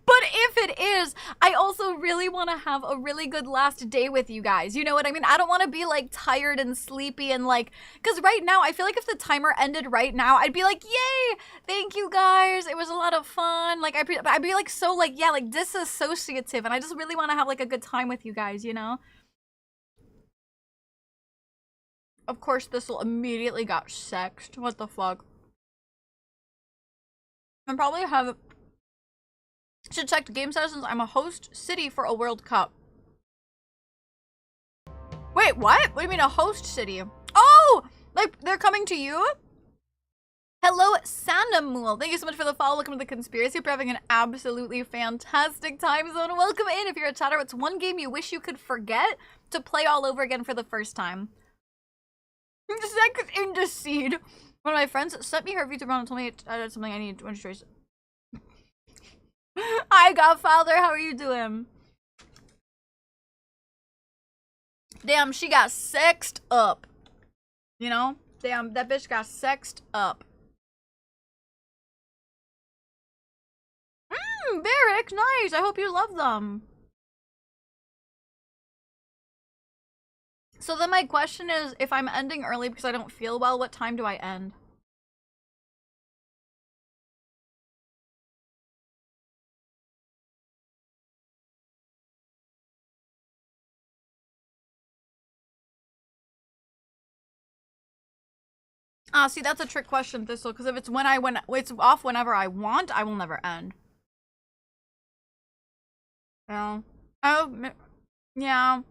But if it is, I also really want to have a really good last day with you guys. You know what I mean? I don't want to be like tired and sleepy and like, because right now, I feel like if the timer ended right now, I'd be like, yay, thank you guys. It was a lot of fun. Like, I'd be like so like, yeah, like disassociative. And I just really want to have like a good time with you guys, you know? Of course, Thistle immediately got sexed. What the fuck? I probably have... Should check the game sessions. I'm a host city for a World Cup. Wait, what? What do you mean a host city? Oh! Like, they're coming to you? Hello, Sandamul. Thank you so much for the follow. Welcome to the conspiracy. We're having an absolutely fantastic time zone. Welcome in. If you're a chatter, it's one game you wish you could forget to play all over again for the first time. Sex in the seed. One of my friends sent me her VTuber and told me I did something I need to trace. Hi, Godfather. How are you doing? Damn, she got sexed up. You know? Damn, that bitch got sexed up. Barrick, nice. I hope you love them. So then my question is, if I'm ending early because I don't feel well, what time do I end? Ah, see, that's a trick question, Thistle, because if it's it's off whenever I want, I will never end. Yeah. Oh, yeah.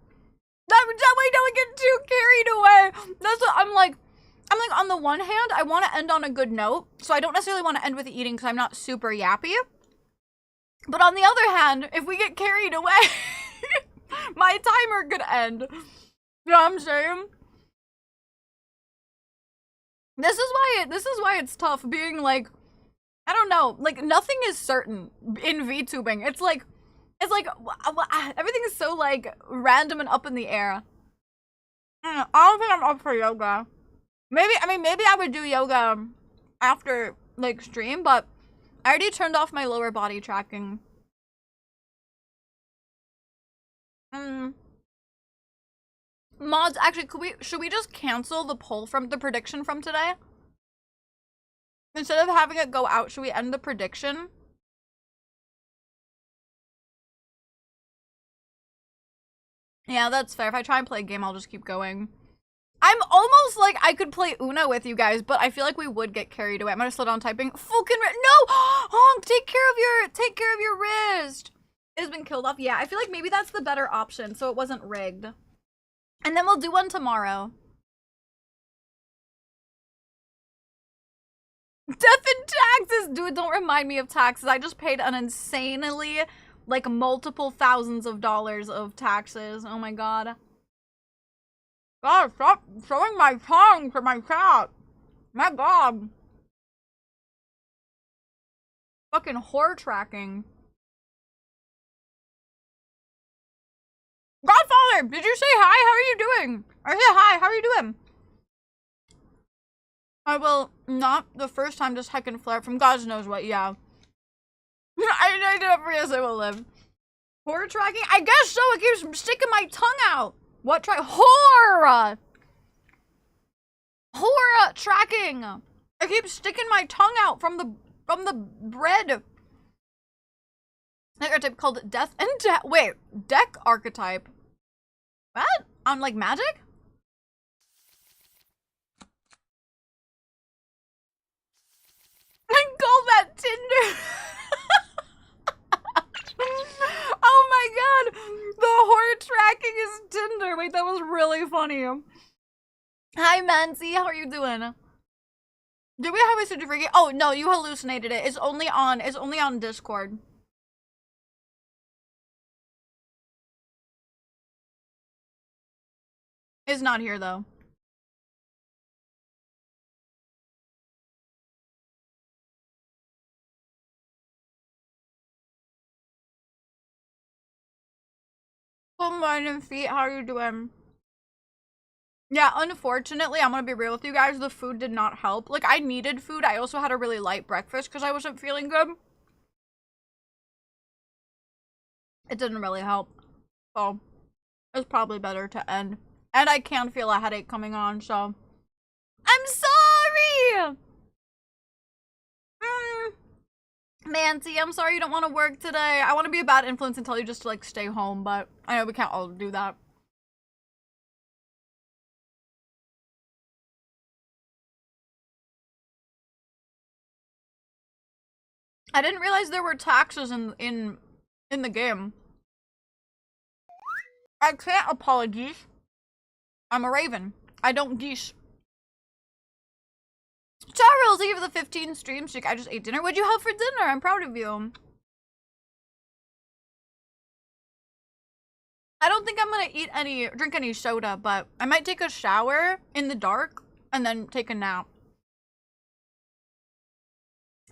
That way don't get too carried away. That's what I'm like, on the one hand, I want to end on a good note, so I don't necessarily want to end with eating because I'm not super yappy. But on the other hand, if we get carried away, my timer could end. You know what I'm saying? This is why it's tough being like, I don't know, like nothing is certain in VTubing. It's like everything is so like random and up in the air. I don't think I'm up for yoga. Maybe I would do yoga after like stream, but I already turned off my lower body tracking. Mods, actually, should we just cancel the poll from the prediction from today? Instead of having it go out, should we end the prediction? Yeah, that's fair. If I try and play a game, I'll just keep going. I'm almost like I could play Uno with you guys, but I feel like we would get carried away. I'm gonna slow down typing. Fucking no! Honk, take care of your wrist. It has been killed off. Yeah, I feel like maybe that's the better option, so it wasn't rigged. And then we'll do one tomorrow. Death and taxes! Dude, don't remind me of taxes. I just paid an insanely, like, multiple thousands of dollars of taxes. Oh my god. God, stop showing my tongue to my cat. My god. Fucking whore tracking. Godfather, did you say hi? How are you doing? I said hi, how are you doing? I will not the first time just heckin' flare from God knows what, yeah. I did it for yes, I will live. Whore tracking? I guess so, it keeps sticking my tongue out. What whore! Whore tracking! I keep sticking my tongue out from the bread. That archetype called death and wait, deck archetype. What? On like Magic? I call that Tinder. Oh my god, the whore tracking is Tinder. Wait, that was really funny. Hi Mancy, how are you doing? Did we have a Suji Freaky? Oh no, you hallucinated it. It's only on Discord. It's not here though. Good morning, feet. How are you doing? Yeah, unfortunately, I'm gonna be real with you guys. The food did not help. Like, I needed food. I also had a really light breakfast because I wasn't feeling good. It didn't really help. So, it's probably better to end. And I can feel a headache coming on, so. I'm sorry! Mancy, I'm sorry you don't want to work today. I want to be a bad influence and tell you just to, like, stay home, but I know we can't all do that. I didn't realize there were taxes in the game. I can't apologize. I'm a raven. I don't geesh. Charles, thank you for the 15 stream streak. I just ate dinner. What'd you have for dinner? I'm proud of you. I don't think I'm gonna drink any soda, but I might take a shower in the dark and then take a nap.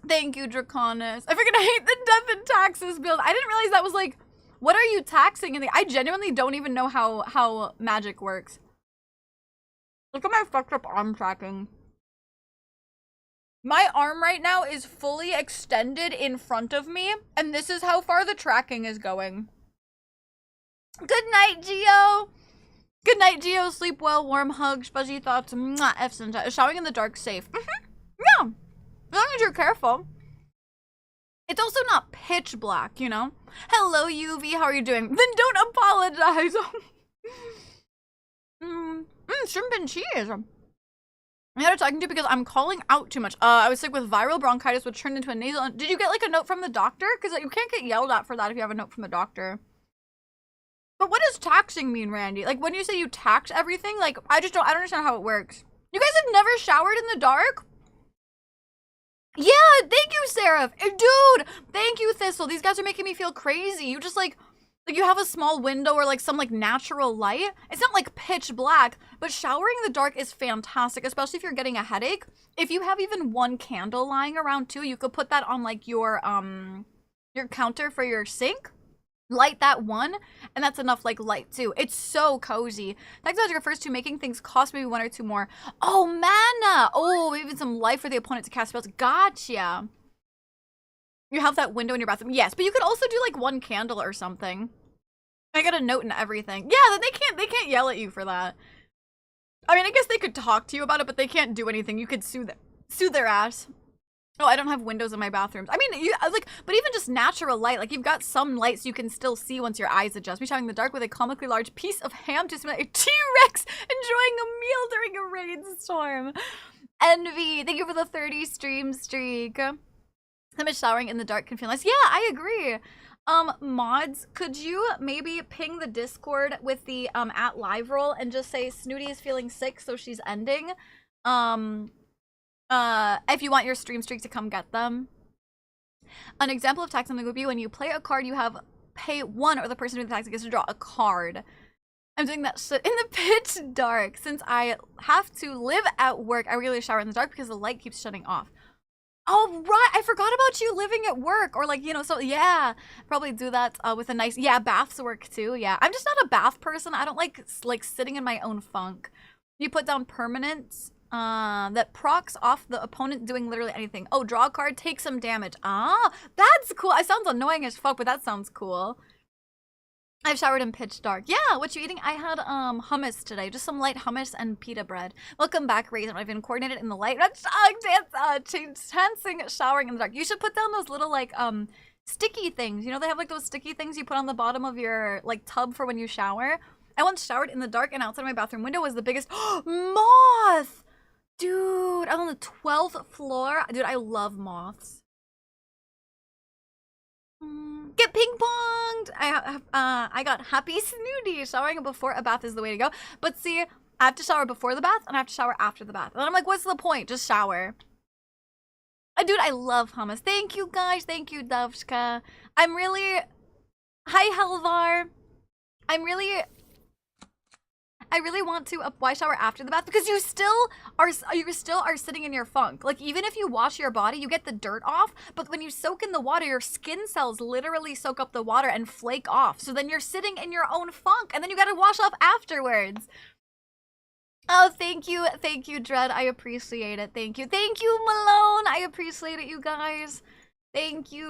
Thank you, Draconis. I freaking hate the death and taxes build. I didn't realize that was like, what are you taxing? And I genuinely don't even know how magic works. Look at my fucked up arm tracking. My arm right now is fully extended in front of me, and this is how far the tracking is going. Good night, Geo. Good night, Geo. Sleep well. Warm hugs. Fuzzy thoughts. Mwah. F's and showering in the dark safe. Yeah. As long as you're careful. It's also not pitch black, you know? Hello, UV. How are you doing? Then don't apologize. Shrimp and cheese. I had to talking to you because I'm calling out too much. I was sick with viral bronchitis, which turned into a nasal. Did you get like a note from the doctor? Because you can't get yelled at for that if you have a note from the doctor. But what does taxing mean, Randy? Like when you say you tax everything, like I don't understand how it works. You guys have never showered in the dark? Yeah, thank you, Seraph. Dude, thank you, Thistle. These guys are making me feel crazy. You just like you have a small window or like some like natural light. It's not like pitch black, but showering in the dark is fantastic, especially if you're getting a headache. If you have even one candle lying around too, you could put that on like your counter for your sink. Light that one, and that's enough like light too. It's so cozy. Technology refers to making things cost maybe one or two more. Oh, mana! Oh, even some life for the opponent to cast spells. Gotcha. You have that window in your bathroom. Yes, but you could also do like one candle or something. I got a note and everything. Yeah, they can't yell at you for that. I mean, I guess they could talk to you about it, but they can't do anything. You could sue their ass. Oh, I don't have windows in my bathrooms. I mean, but even just natural light, like you've got some lights you can still see once your eyes adjust. Me showering in the dark with a comically large piece of ham to simulate a T-Rex enjoying a meal during a rainstorm. Envy, thank you for the 30 stream streak. How much showering in the dark can feel nice. Yeah, I agree. Mods, could you maybe ping the Discord with the at live roll and just say Snooty is feeling sick, so she's ending. If you want your stream streak to come get them. An example of tax something would be when you play a card, you have pay one, or the person doing the tax gets to draw a card. I'm doing that shit in the pitch dark. Since I have to live at work, I regularly shower in the dark because the light keeps shutting off. Oh, right. I forgot about you living at work, or like, you know, so yeah, probably do that with a nice, yeah, baths work too. Yeah, I'm just not a bath person. I don't like sitting in my own funk. You put down permanents. That procs off the opponent doing literally anything. Oh, draw a card, take some damage. Ah, that's cool. It sounds annoying as fuck, but that sounds cool. I've showered in pitch dark. Yeah, what you eating? I had hummus today. Just some light hummus and pita bread. Welcome back, Raisin. I've been coordinated in the light. Dancing, showering in the dark. You should put down those little like sticky things. You know, they have like those sticky things you put on the bottom of your like tub for when you shower. I once showered in the dark, and outside my bathroom window was the biggest moth. Dude, I'm on the 12th floor. Dude, I love moths. Get ping-ponged! I got happy Snooty. Showering before a bath is the way to go. But see, I have to shower before the bath, and I have to shower after the bath. And I'm like, what's the point? Just shower. Dude, I love hummus. Thank you, guys. Thank you, Dovska. I'm really... Hi, Helvar. I'm I really want to why shower after the bath? Because you still are sitting in your funk. Like, even if you wash your body, you get the dirt off, but when you soak in the water, your skin cells literally soak up the water and flake off. So then you're sitting in your own funk, and then you gotta wash off afterwards. Oh, thank you, Dread. I appreciate it. Thank you, Malone. I appreciate it, you guys. Thank you.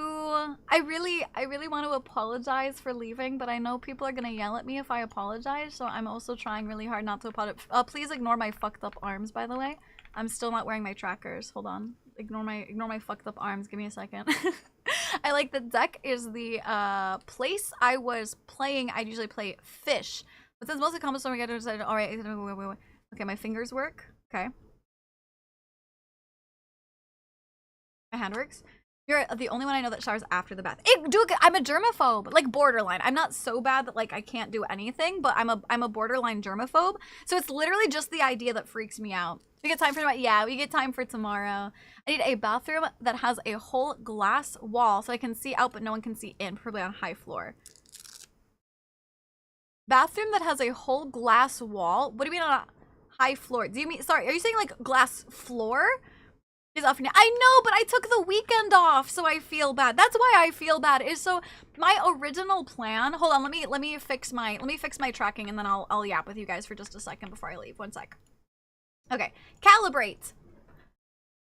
I really want to apologize for leaving, but I know people are gonna yell at me if I apologize, so I'm also trying really hard not to apologize. Please ignore my fucked up arms, by the way. I'm still not wearing my trackers. Hold on. Ignore my fucked up arms. Give me a second. I like the deck is the place I was playing. I usually play fish, but since most of the comments don't get decided. All right, wait. Okay, my fingers work. Okay, my hand works. You're the only one I know that showers after the bath. I'm a germaphobe, like borderline. I'm not so bad that like I can't do anything, but I'm a borderline germaphobe. So it's literally just the idea that freaks me out. We get time for tomorrow. Yeah, we get time for tomorrow. I need a bathroom that has a whole glass wall so I can see out, but no one can see in, probably on high floor. Bathroom that has a whole glass wall. What do you mean on a high floor? Do you mean, sorry, are you saying like glass floor? Is off now. I know, but I took the weekend off, so I feel bad. That's why I feel bad. Is so my original plan. Hold on, let me fix my tracking, and then I'll yap with you guys for just a second before I leave. One sec. Okay, calibrate.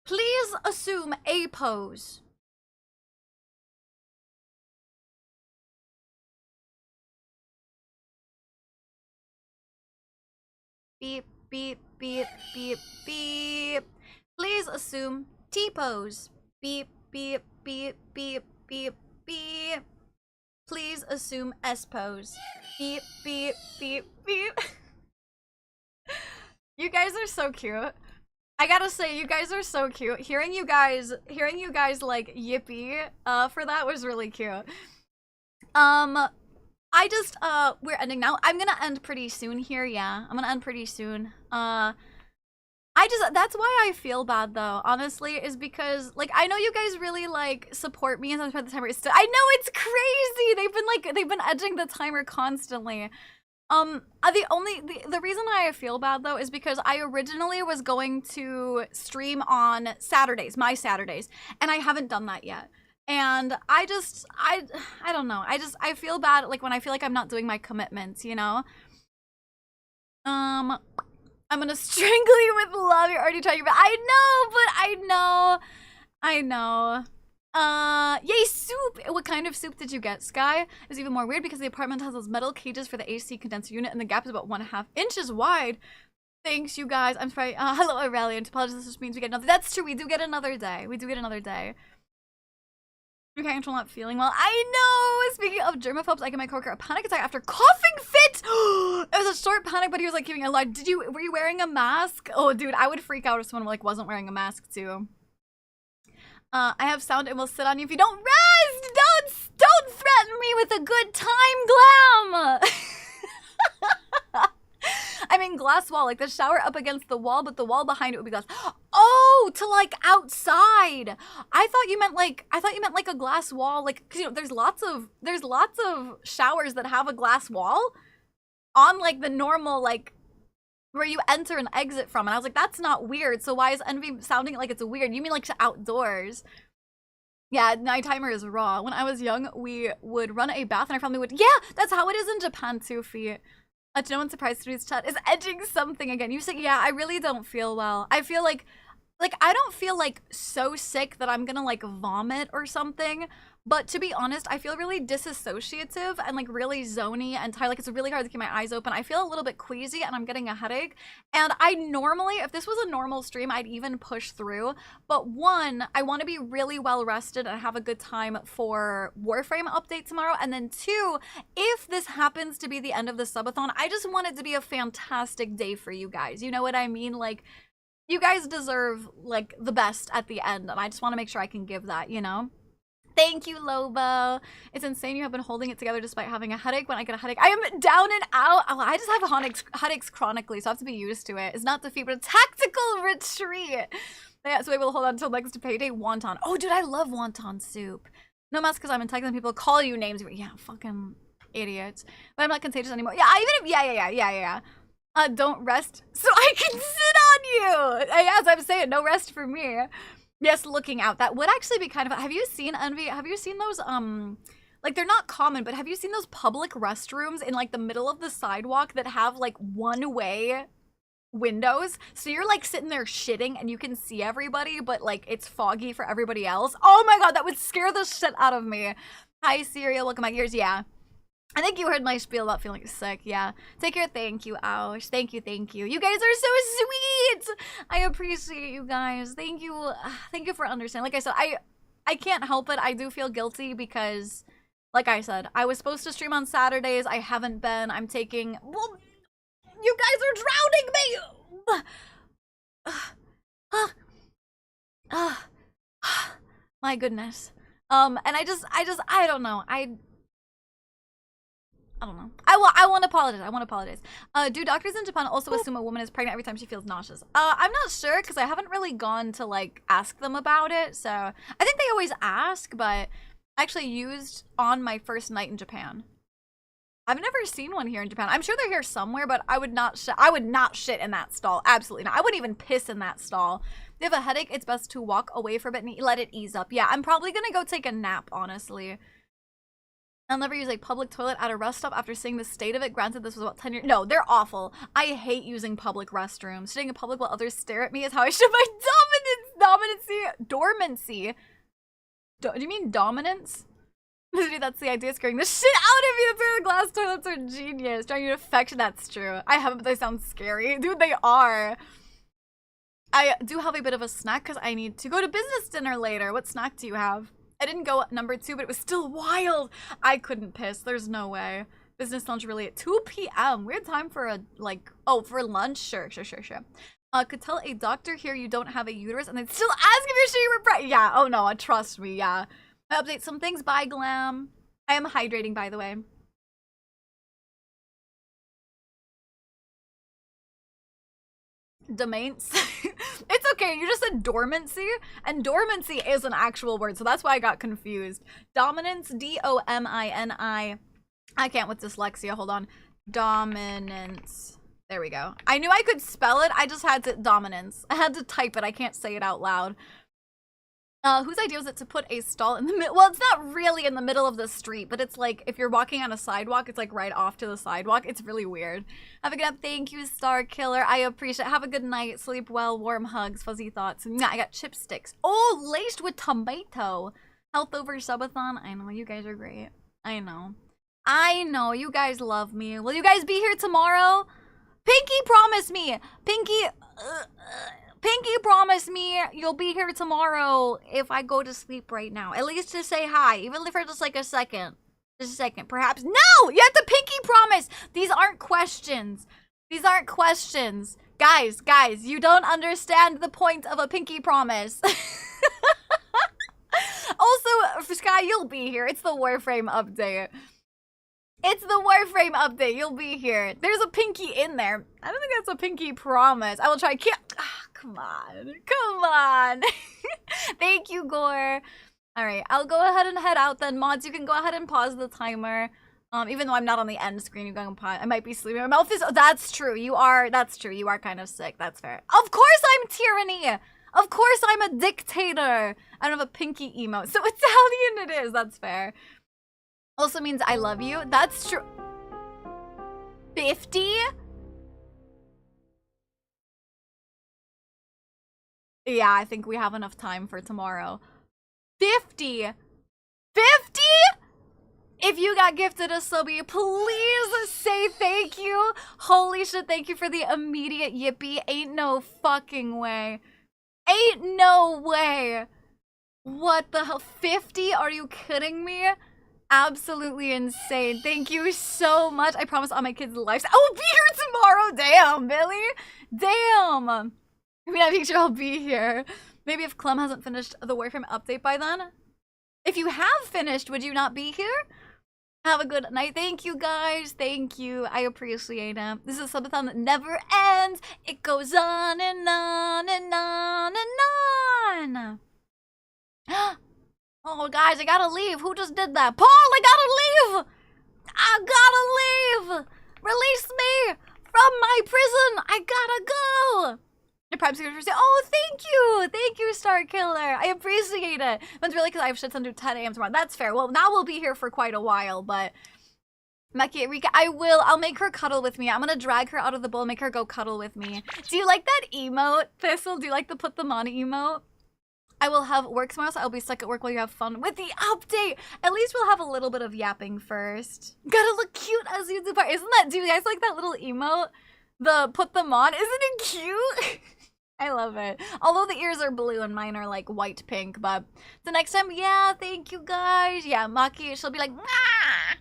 Please assume a pose. Beep beep beep beep beep. Please assume T-pose. Beep, beep, beep, beep, beep, beep. Please assume S-pose. Beep, beep, beep, beep. You guys are so cute. I gotta say, you guys are so cute. Hearing you guys like yippee for that was really cute. We're ending now. I'm gonna end pretty soon here, yeah. I'm gonna end pretty soon. That's why I feel bad though, honestly, is because like I know you guys really like support me and sometimes the timer is still, I know it's crazy. They've been edging the timer constantly. The reason why I feel bad though is because I originally was going to stream on Saturdays, my Saturdays, and I haven't done that yet. And I don't know. I feel bad like when I feel like I'm not doing my commitments, you know? I'm gonna strangle you with love. You're already talking about. I know. Yay, soup! What kind of soup did you get, Sky? It's even more weird because the apartment has those metal cages for the AC condenser unit and the gap is about 1.5 inches wide. Thanks, you guys. I'm sorry. Hello, Aurelian. Apologies, this just means we get another. That's true. We do get another day. Okay, I'm not feeling well. I know! Speaking of germaphobes, I gave my coworker a panic attack after coughing fit! It was a short panic, but he was like giving a lot. Were you wearing a mask? Oh, dude, I would freak out if someone like wasn't wearing a mask too. I have sound and will sit on you if you don't rest! Don't threaten me with a good time, Glam! I mean glass wall, like the shower up against the wall, but the wall behind it would be glass. Oh, to like outside. I thought you meant like a glass wall, like, cause you know there's lots of showers that have a glass wall on like the normal like where you enter and exit from, and I was like, that's not weird. So why is Envy sounding like it's weird? You mean like to outdoors? Yeah, night timer is raw. When I was young, we would run a bath and our family would. Yeah, that's how it is in Japan too, Feet. To no one's surprised today's chat is edging something again. You say, yeah, I really don't feel well. I feel like I don't feel like so sick that I'm gonna like vomit or something. But to be honest, I feel really disassociative and like really zony and tired. Like it's really hard to keep my eyes open. I feel a little bit queasy and I'm getting a headache. And I normally, if this was a normal stream, I'd even push through. But one, I want to be really well rested and have a good time for Warframe update tomorrow. And then two, if this happens to be the end of the subathon, I just want it to be a fantastic day for you guys. You know what I mean? Like, you guys deserve like the best at the end. And I just want to make sure I can give that, you know? Thank you, Lobo. It's insane you have been holding it together despite having a headache. When I get a headache, I am down and out. Oh, I just have headaches chronically, so I have to be used to it. It's not defeat, but a tactical retreat. Yeah, so we will hold on until next payday. Wonton. Oh, dude, I love wonton soup. No mask because I'm in Texas and people call you names. Yeah, fucking idiots. But I'm not contagious anymore. Yeah, yeah. Don't rest so I can sit on you. As I'm saying, no rest for me. Yes, looking out. That would actually be kind of. Have you seen Envy? Have you seen those? Like they're not common, but have you seen those public restrooms in like the middle of the sidewalk that have like one-way windows? So you're like sitting there shitting and you can see everybody, but like it's foggy for everybody else. Oh my god, that would scare the shit out of me. Hi, Cereal. Welcome back. Yours, yeah. I think you heard my spiel about feeling sick, yeah. Take care, thank you, Ouch. Thank you, thank you. You guys are so sweet! I appreciate you guys. Thank you for understanding. Like I said, I can't help it. I do feel guilty because, like I said, I was supposed to stream on Saturdays. I haven't been. I'm taking, well, you guys are drowning me! My goodness. And I don't know. I don't know. I want to apologize. I want to apologize. Do doctors in Japan also assume a woman is pregnant every time she feels nauseous? I'm not sure because I haven't really gone to like ask them about it. So I think they always ask, but I actually used on my first night in Japan. I've never seen one here in Japan. I'm sure they're here somewhere, but I would not shit in that stall. Absolutely not. I wouldn't even piss in that stall. If you have a headache, it's best to walk away for a bit and let it ease up. Yeah, I'm probably gonna go take a nap, honestly. I'll never use a public toilet at a rest stop after seeing the state of it. Granted, this was about 10 years. No, they're awful. I hate using public restrooms. Sitting in public while others stare at me is how I show my dormancy. Do you mean dominance? Dude, that's the idea, scaring the shit out of me. The glass toilets are genius. Trying to affection, that's true. I haven't, but they sound scary. Dude, they are. I do have a bit of a snack because I need to go to business dinner later. What snack do you have? I didn't go at number 2, but it was still wild. I couldn't piss. There's no way. Business lunch really at 2 p.m. Weird time for a, like, oh, for lunch? Sure. Could tell a doctor here you don't have a uterus and they'd still ask if you're sure you were pregnant. Yeah, oh no, trust me, yeah. I update some things. Bye, Glam. I am hydrating, by the way. Domains. It's okay, you just said dormancy, and dormancy is an actual word, so that's why I got confused. Dominance, D-O-M-I-N-I. I can't with dyslexia, hold on. Dominance. There we go. I knew I could spell it, I just had to, dominance. I had to type it, I can't say it out loud. Whose idea was it to put a stall in the middle? Well, it's not really in the middle of the street, but it's like, if you're walking on a sidewalk, it's like right off to the sidewalk. It's really weird. Have a good night. Thank you, Star Killer. I appreciate it. Have a good night. Sleep well. Warm hugs. Fuzzy thoughts. Nah, I got chipsticks. Oh, laced with tomato. Health over subathon. I know, you guys are great. I know. You guys love me. Will you guys be here tomorrow? Pinky promised me. Pinky promised me you'll be here tomorrow if I go to sleep right now. At least to say hi, even for just like a second. Just a second, perhaps. No! You have to pinky promise! These aren't questions. These aren't questions. Guys, you don't understand the point of a pinky promise. Also, Sky, you'll be here. It's the Warframe update. It's the Warframe update. You'll be here. There's a pinky in there. I don't think that's a pinky promise. I will try. Come on. Thank you, Gore. All right, I'll go ahead and head out then. Mods, you can go ahead and pause the timer. Even though I'm not on the end screen, you can pause. I might be sleeping. My mouth is. Oh, that's true. That's true. You are kind of sick. That's fair. Of course, I'm tyranny. Of course, I'm a dictator. I don't have a pinky emote, so Italian it is. That's fair. Also means I love you. That's true. 50? Yeah, I think we have enough time for tomorrow. 50? 50? If you got gifted a subby, please say thank you. Holy shit, thank you for the immediate yippee. Ain't no fucking way. Ain't no way. What the hell? 50? Are you kidding me? Absolutely insane. Thank you so much. I promise all my kids' lives. I will be here tomorrow. Damn, Billy. Damn. If you're not teacher, I'll be here. Maybe if Clem hasn't finished the Warframe update by then. If you have finished, would you not be here? Have a good night. Thank you, guys. Thank you. I appreciate it. This is a subathon that never ends. It goes on and on and on and on. Oh, guys, I gotta leave. Who just did that? Paul, I gotta leave! I gotta leave! Release me from my prison. I gotta go. Your Prime Secret say, oh, thank you, Star Killer. I appreciate it. But it's really because I have shit to do 10 a.m. tomorrow. That's fair. Well, now we'll be here for quite a while, but Maki Rika, I'll make her cuddle with me. I'm gonna drag her out of the bowl and make her go cuddle with me. Do you like that emote, Thistle? Do you like the put them on emote? I will have work tomorrow, so I'll be stuck at work while you have fun with the update. At least we'll have a little bit of yapping first. Gotta look cute as you do part. Isn't that, do you guys like that little emote? The put them on, isn't it cute? I love it. Although the ears are blue and mine are like white pink, but the next time, yeah, thank you guys. Yeah, Maki, she'll be like, ah,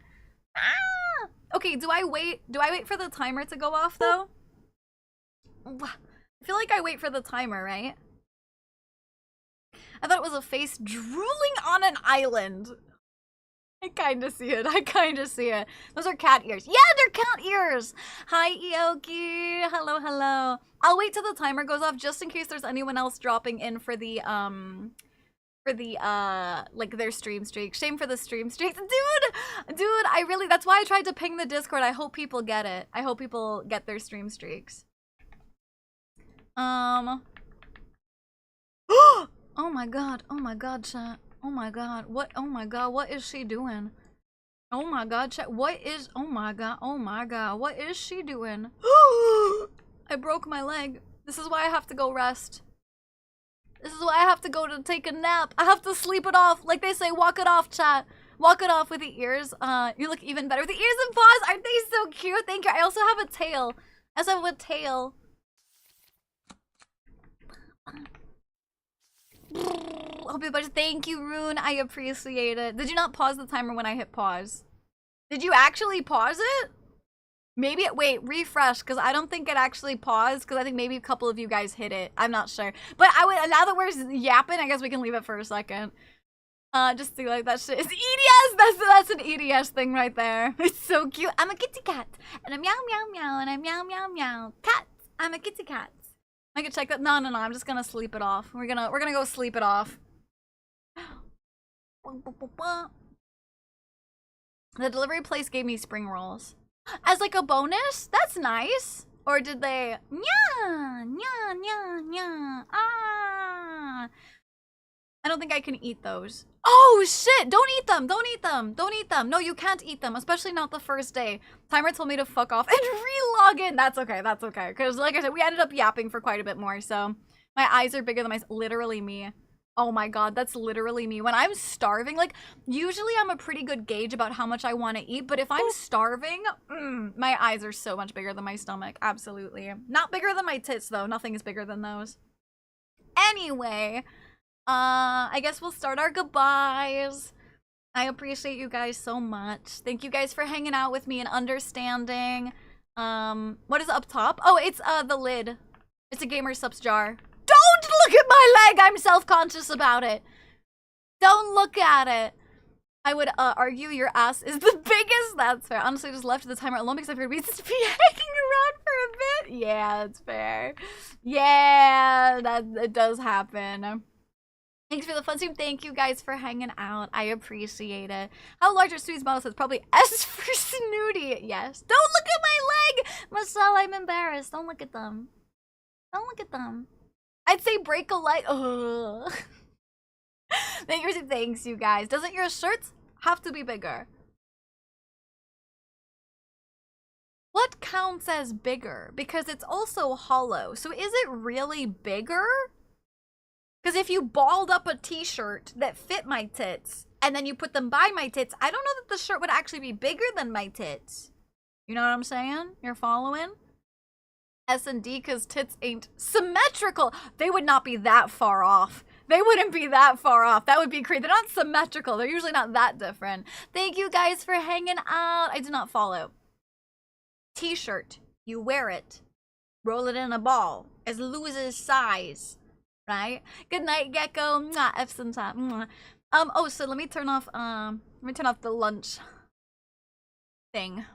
ah. Okay, do I wait for the timer to go off though? I feel like I wait for the timer, right? I thought it was a face drooling on an island. I kinda see it. Those are cat ears. Yeah, they're cat ears! Hi, Ioki. Hello, hello. I'll wait till the timer goes off just in case there's anyone else dropping in for the, like their stream streak. Shame for the stream streaks. Dude, I really, that's why I tried to ping the Discord. I hope people get it. I hope people get their stream streaks. Oh my god, chat. Oh my god, what is she doing? Oh my god, chat, oh my god, what is she doing? I broke my leg. This is why I have to go rest. This is why I have to go to take a nap. I have to sleep it off. Like they say, walk it off, chat. Walk it off with the ears. You look even better with the ears and paws. Aren't they so cute? Thank you. I also have a tail. I also have a tail. Hope you budget. Thank you, Rune. I appreciate it. Did you not pause the timer when I hit pause? Did you actually pause it? Maybe it, wait, refresh, because I don't think it actually paused, because I think maybe a couple of you guys hit it. I'm not sure. But I would, now that we're yapping, I guess we can leave it for a second. Just see like that shit. It's EDS! That's an EDS thing right there. It's so cute. I'm a kitty cat. And I'm meow meow meow and I'm meow meow meow. Cat! I'm a kitty cat. I can check that. No, I'm just gonna sleep it off. We're gonna go sleep it off. The delivery place gave me spring rolls. As like a bonus? That's nice. Or did they? Nya, nya, nya, nya. Ah. I don't think I can eat those. Oh shit! Don't eat them! Don't eat them! Don't eat them! No, you can't eat them, especially not the first day. Timer told me to fuck off and re-log in. That's okay, that's okay. Because like I said, we ended up yapping for quite a bit more, so my eyes are bigger than my... Literally me. Oh my god, that's literally me. When I'm starving, like, usually I'm a pretty good gauge about how much I want to eat, but if I'm starving, my eyes are so much bigger than my stomach. Absolutely. Not bigger than my tits, though. Nothing is bigger than those. Anyway... I guess we'll start our goodbyes. I appreciate you guys so much. Thank you guys for hanging out with me and understanding. What is up top? Oh, it's the lid. It's a gamer subs jar. Don't look at my leg! I'm self-conscious about it. Don't look at it. I would argue your ass is the biggest. That's fair. Honestly, I just left the timer alone because I figured we'd just be hanging around for a bit. Yeah, that's fair. Yeah, it does happen. Thanks for the fun stream. Thank you guys for hanging out. I appreciate it. How large are Snooty's model? Says probably S for Snooty. Yes. Don't look at my leg! Marcel, I'm embarrassed. Don't look at them. Don't look at them. I'd say break a leg. Ugh. Thanks, you guys. Doesn't your shirt have to be bigger? What counts as bigger? Because it's also hollow. So is it really bigger? Because if you balled up a t-shirt that fit my tits, and then you put them by my tits, I don't know that the shirt would actually be bigger than my tits. You know what I'm saying? You're following? S&D, because tits ain't symmetrical. They would not be that far off. They wouldn't be that far off. That would be crazy. They're not symmetrical. They're usually not that different. Thank you guys for hanging out. I did not follow. T-shirt. You wear it. Roll it in a ball. As loose as size. Right? Good night, Gecko. Mwah, F's on top. Mwah. Oh, so let me turn off the lunch thing.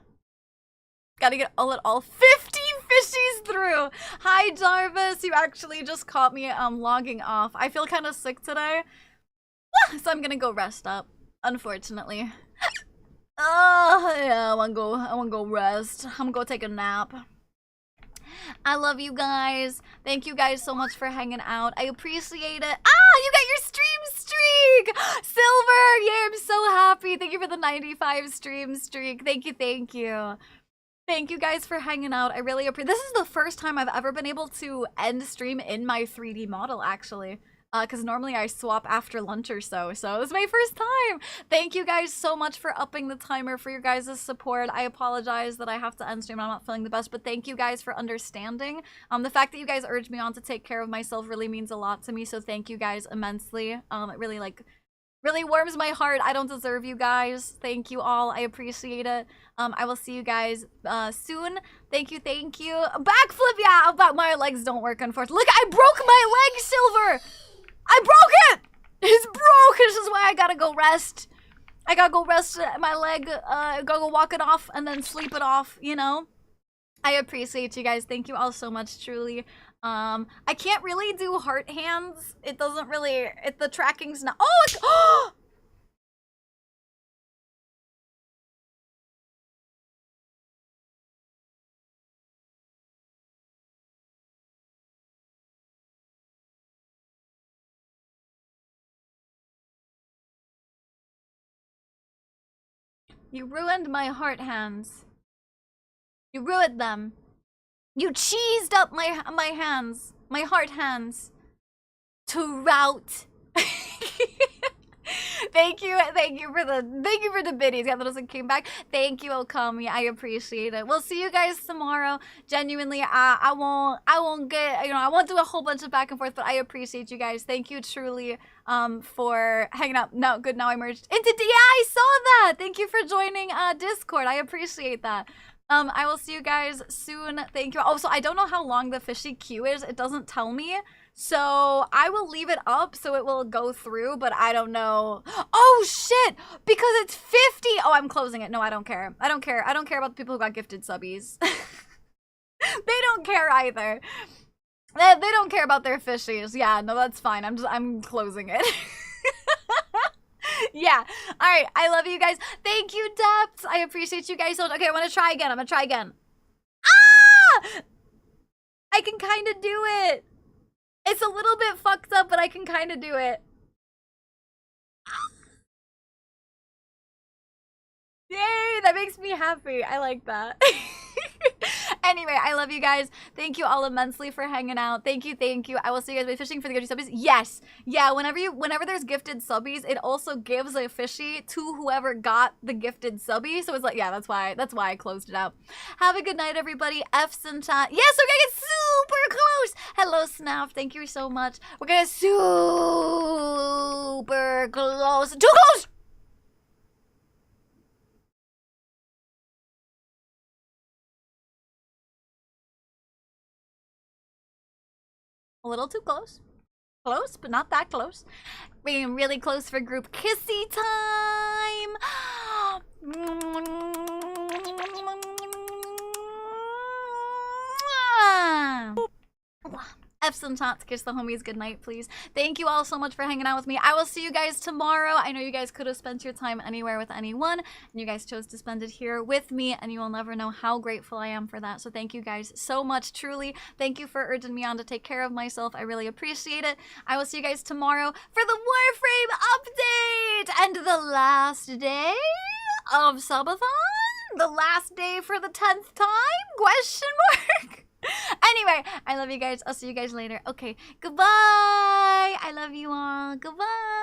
Gotta get all 50 fishies through. Hi, Jarvis. You actually just caught me logging off. I feel kind of sick today, so I'm gonna go rest up. Unfortunately. Oh yeah, I wanna go rest. I'm gonna go take a nap. I love you guys. Thank you guys so much for hanging out. I appreciate it. Ah, you got your stream streak! Silver! Yeah, I'm so happy. Thank you for the 95 stream streak. Thank you, thank you. Thank you guys for hanging out. I really appreciate. This is the first time I've ever been able to end stream in my 3D model, actually. Because normally I swap after lunch or so. So this is my first time. Thank you guys so much for upping the timer, for your guys' support. I apologize that I have to end stream. I'm not feeling the best, but thank you guys for understanding. The fact that you guys urged me on to take care of myself really means a lot to me. So thank you guys immensely. It really warms my heart. I don't deserve you guys. Thank you all. I appreciate it. I will see you guys soon. Thank you, thank you. Backflip, yeah, but my legs don't work, unfortunately. Look, I broke my leg, Silver! I broke it! It's broke! This is why I gotta go rest. I gotta go rest my leg, gotta go walk it off and then sleep it off, you know? I appreciate you guys. Thank you all so much, truly. I can't really do heart hands. It doesn't really, the tracking's not, oh, it's, oh! You ruined my heart hands. You ruined them. You cheesed up my hands, my heart hands, to route. Thank you for the biddies. Yeah, those that came back. Thank you, Okami. I appreciate it. We'll see you guys tomorrow. Genuinely, I won't get, I won't do a whole bunch of back and forth, but I appreciate you guys. Thank you truly for hanging out. No, good. Now I merged into yeah, I saw that. Thank you for joining Discord. I appreciate that. I will see you guys soon. Thank you. Oh, so I don't know how long the fishy queue is. It doesn't tell me. So I will leave it up so it will go through, but I don't know. Oh shit! Because it's 50. Oh, I'm closing it. No, I don't care. I don't care. I don't care about the people who got gifted subbies. They don't care either. They don't care about their fishies. Yeah, no, that's fine. I'm closing it. Yeah. All right. I love you guys. Thank you, Depths. I appreciate you guys so much. Okay, I want to try again. I'm gonna try again. Ah! I can kind of do it. It's a little bit fucked up, but I can kind of do it. Yay, that makes me happy. I like that. Anyway, I love you guys. Thank you all immensely for hanging out. Thank you, thank you. I will see you guys by fishing for the gifted subbies. Yes. Yeah, whenever there's gifted subbies, it also gives a fishy to whoever got the gifted subby. So it's like, yeah, that's why I closed it out. Have a good night, everybody. F's in chat. Yes, we're gonna get super close. Hello, Snap. Thank you so much. We're gonna get super close. Too close! A little too close. Close, but not that close. Being really close for group kissy time. F's and tots, kiss the homies goodnight, please. Thank you all so much for hanging out with me. I will see you guys tomorrow. I know you guys could have spent your time anywhere with anyone, and you guys chose to spend it here with me, and you will never know how grateful I am for that. So thank you guys so much, truly. Thank you for urging me on to take care of myself. I really appreciate it. I will see you guys tomorrow for the Warframe update and the last day of Subathon. The last day for the 10th time? Question mark? Anyway, I love you guys. I'll see you guys later. Okay, goodbye. I love you all. Goodbye.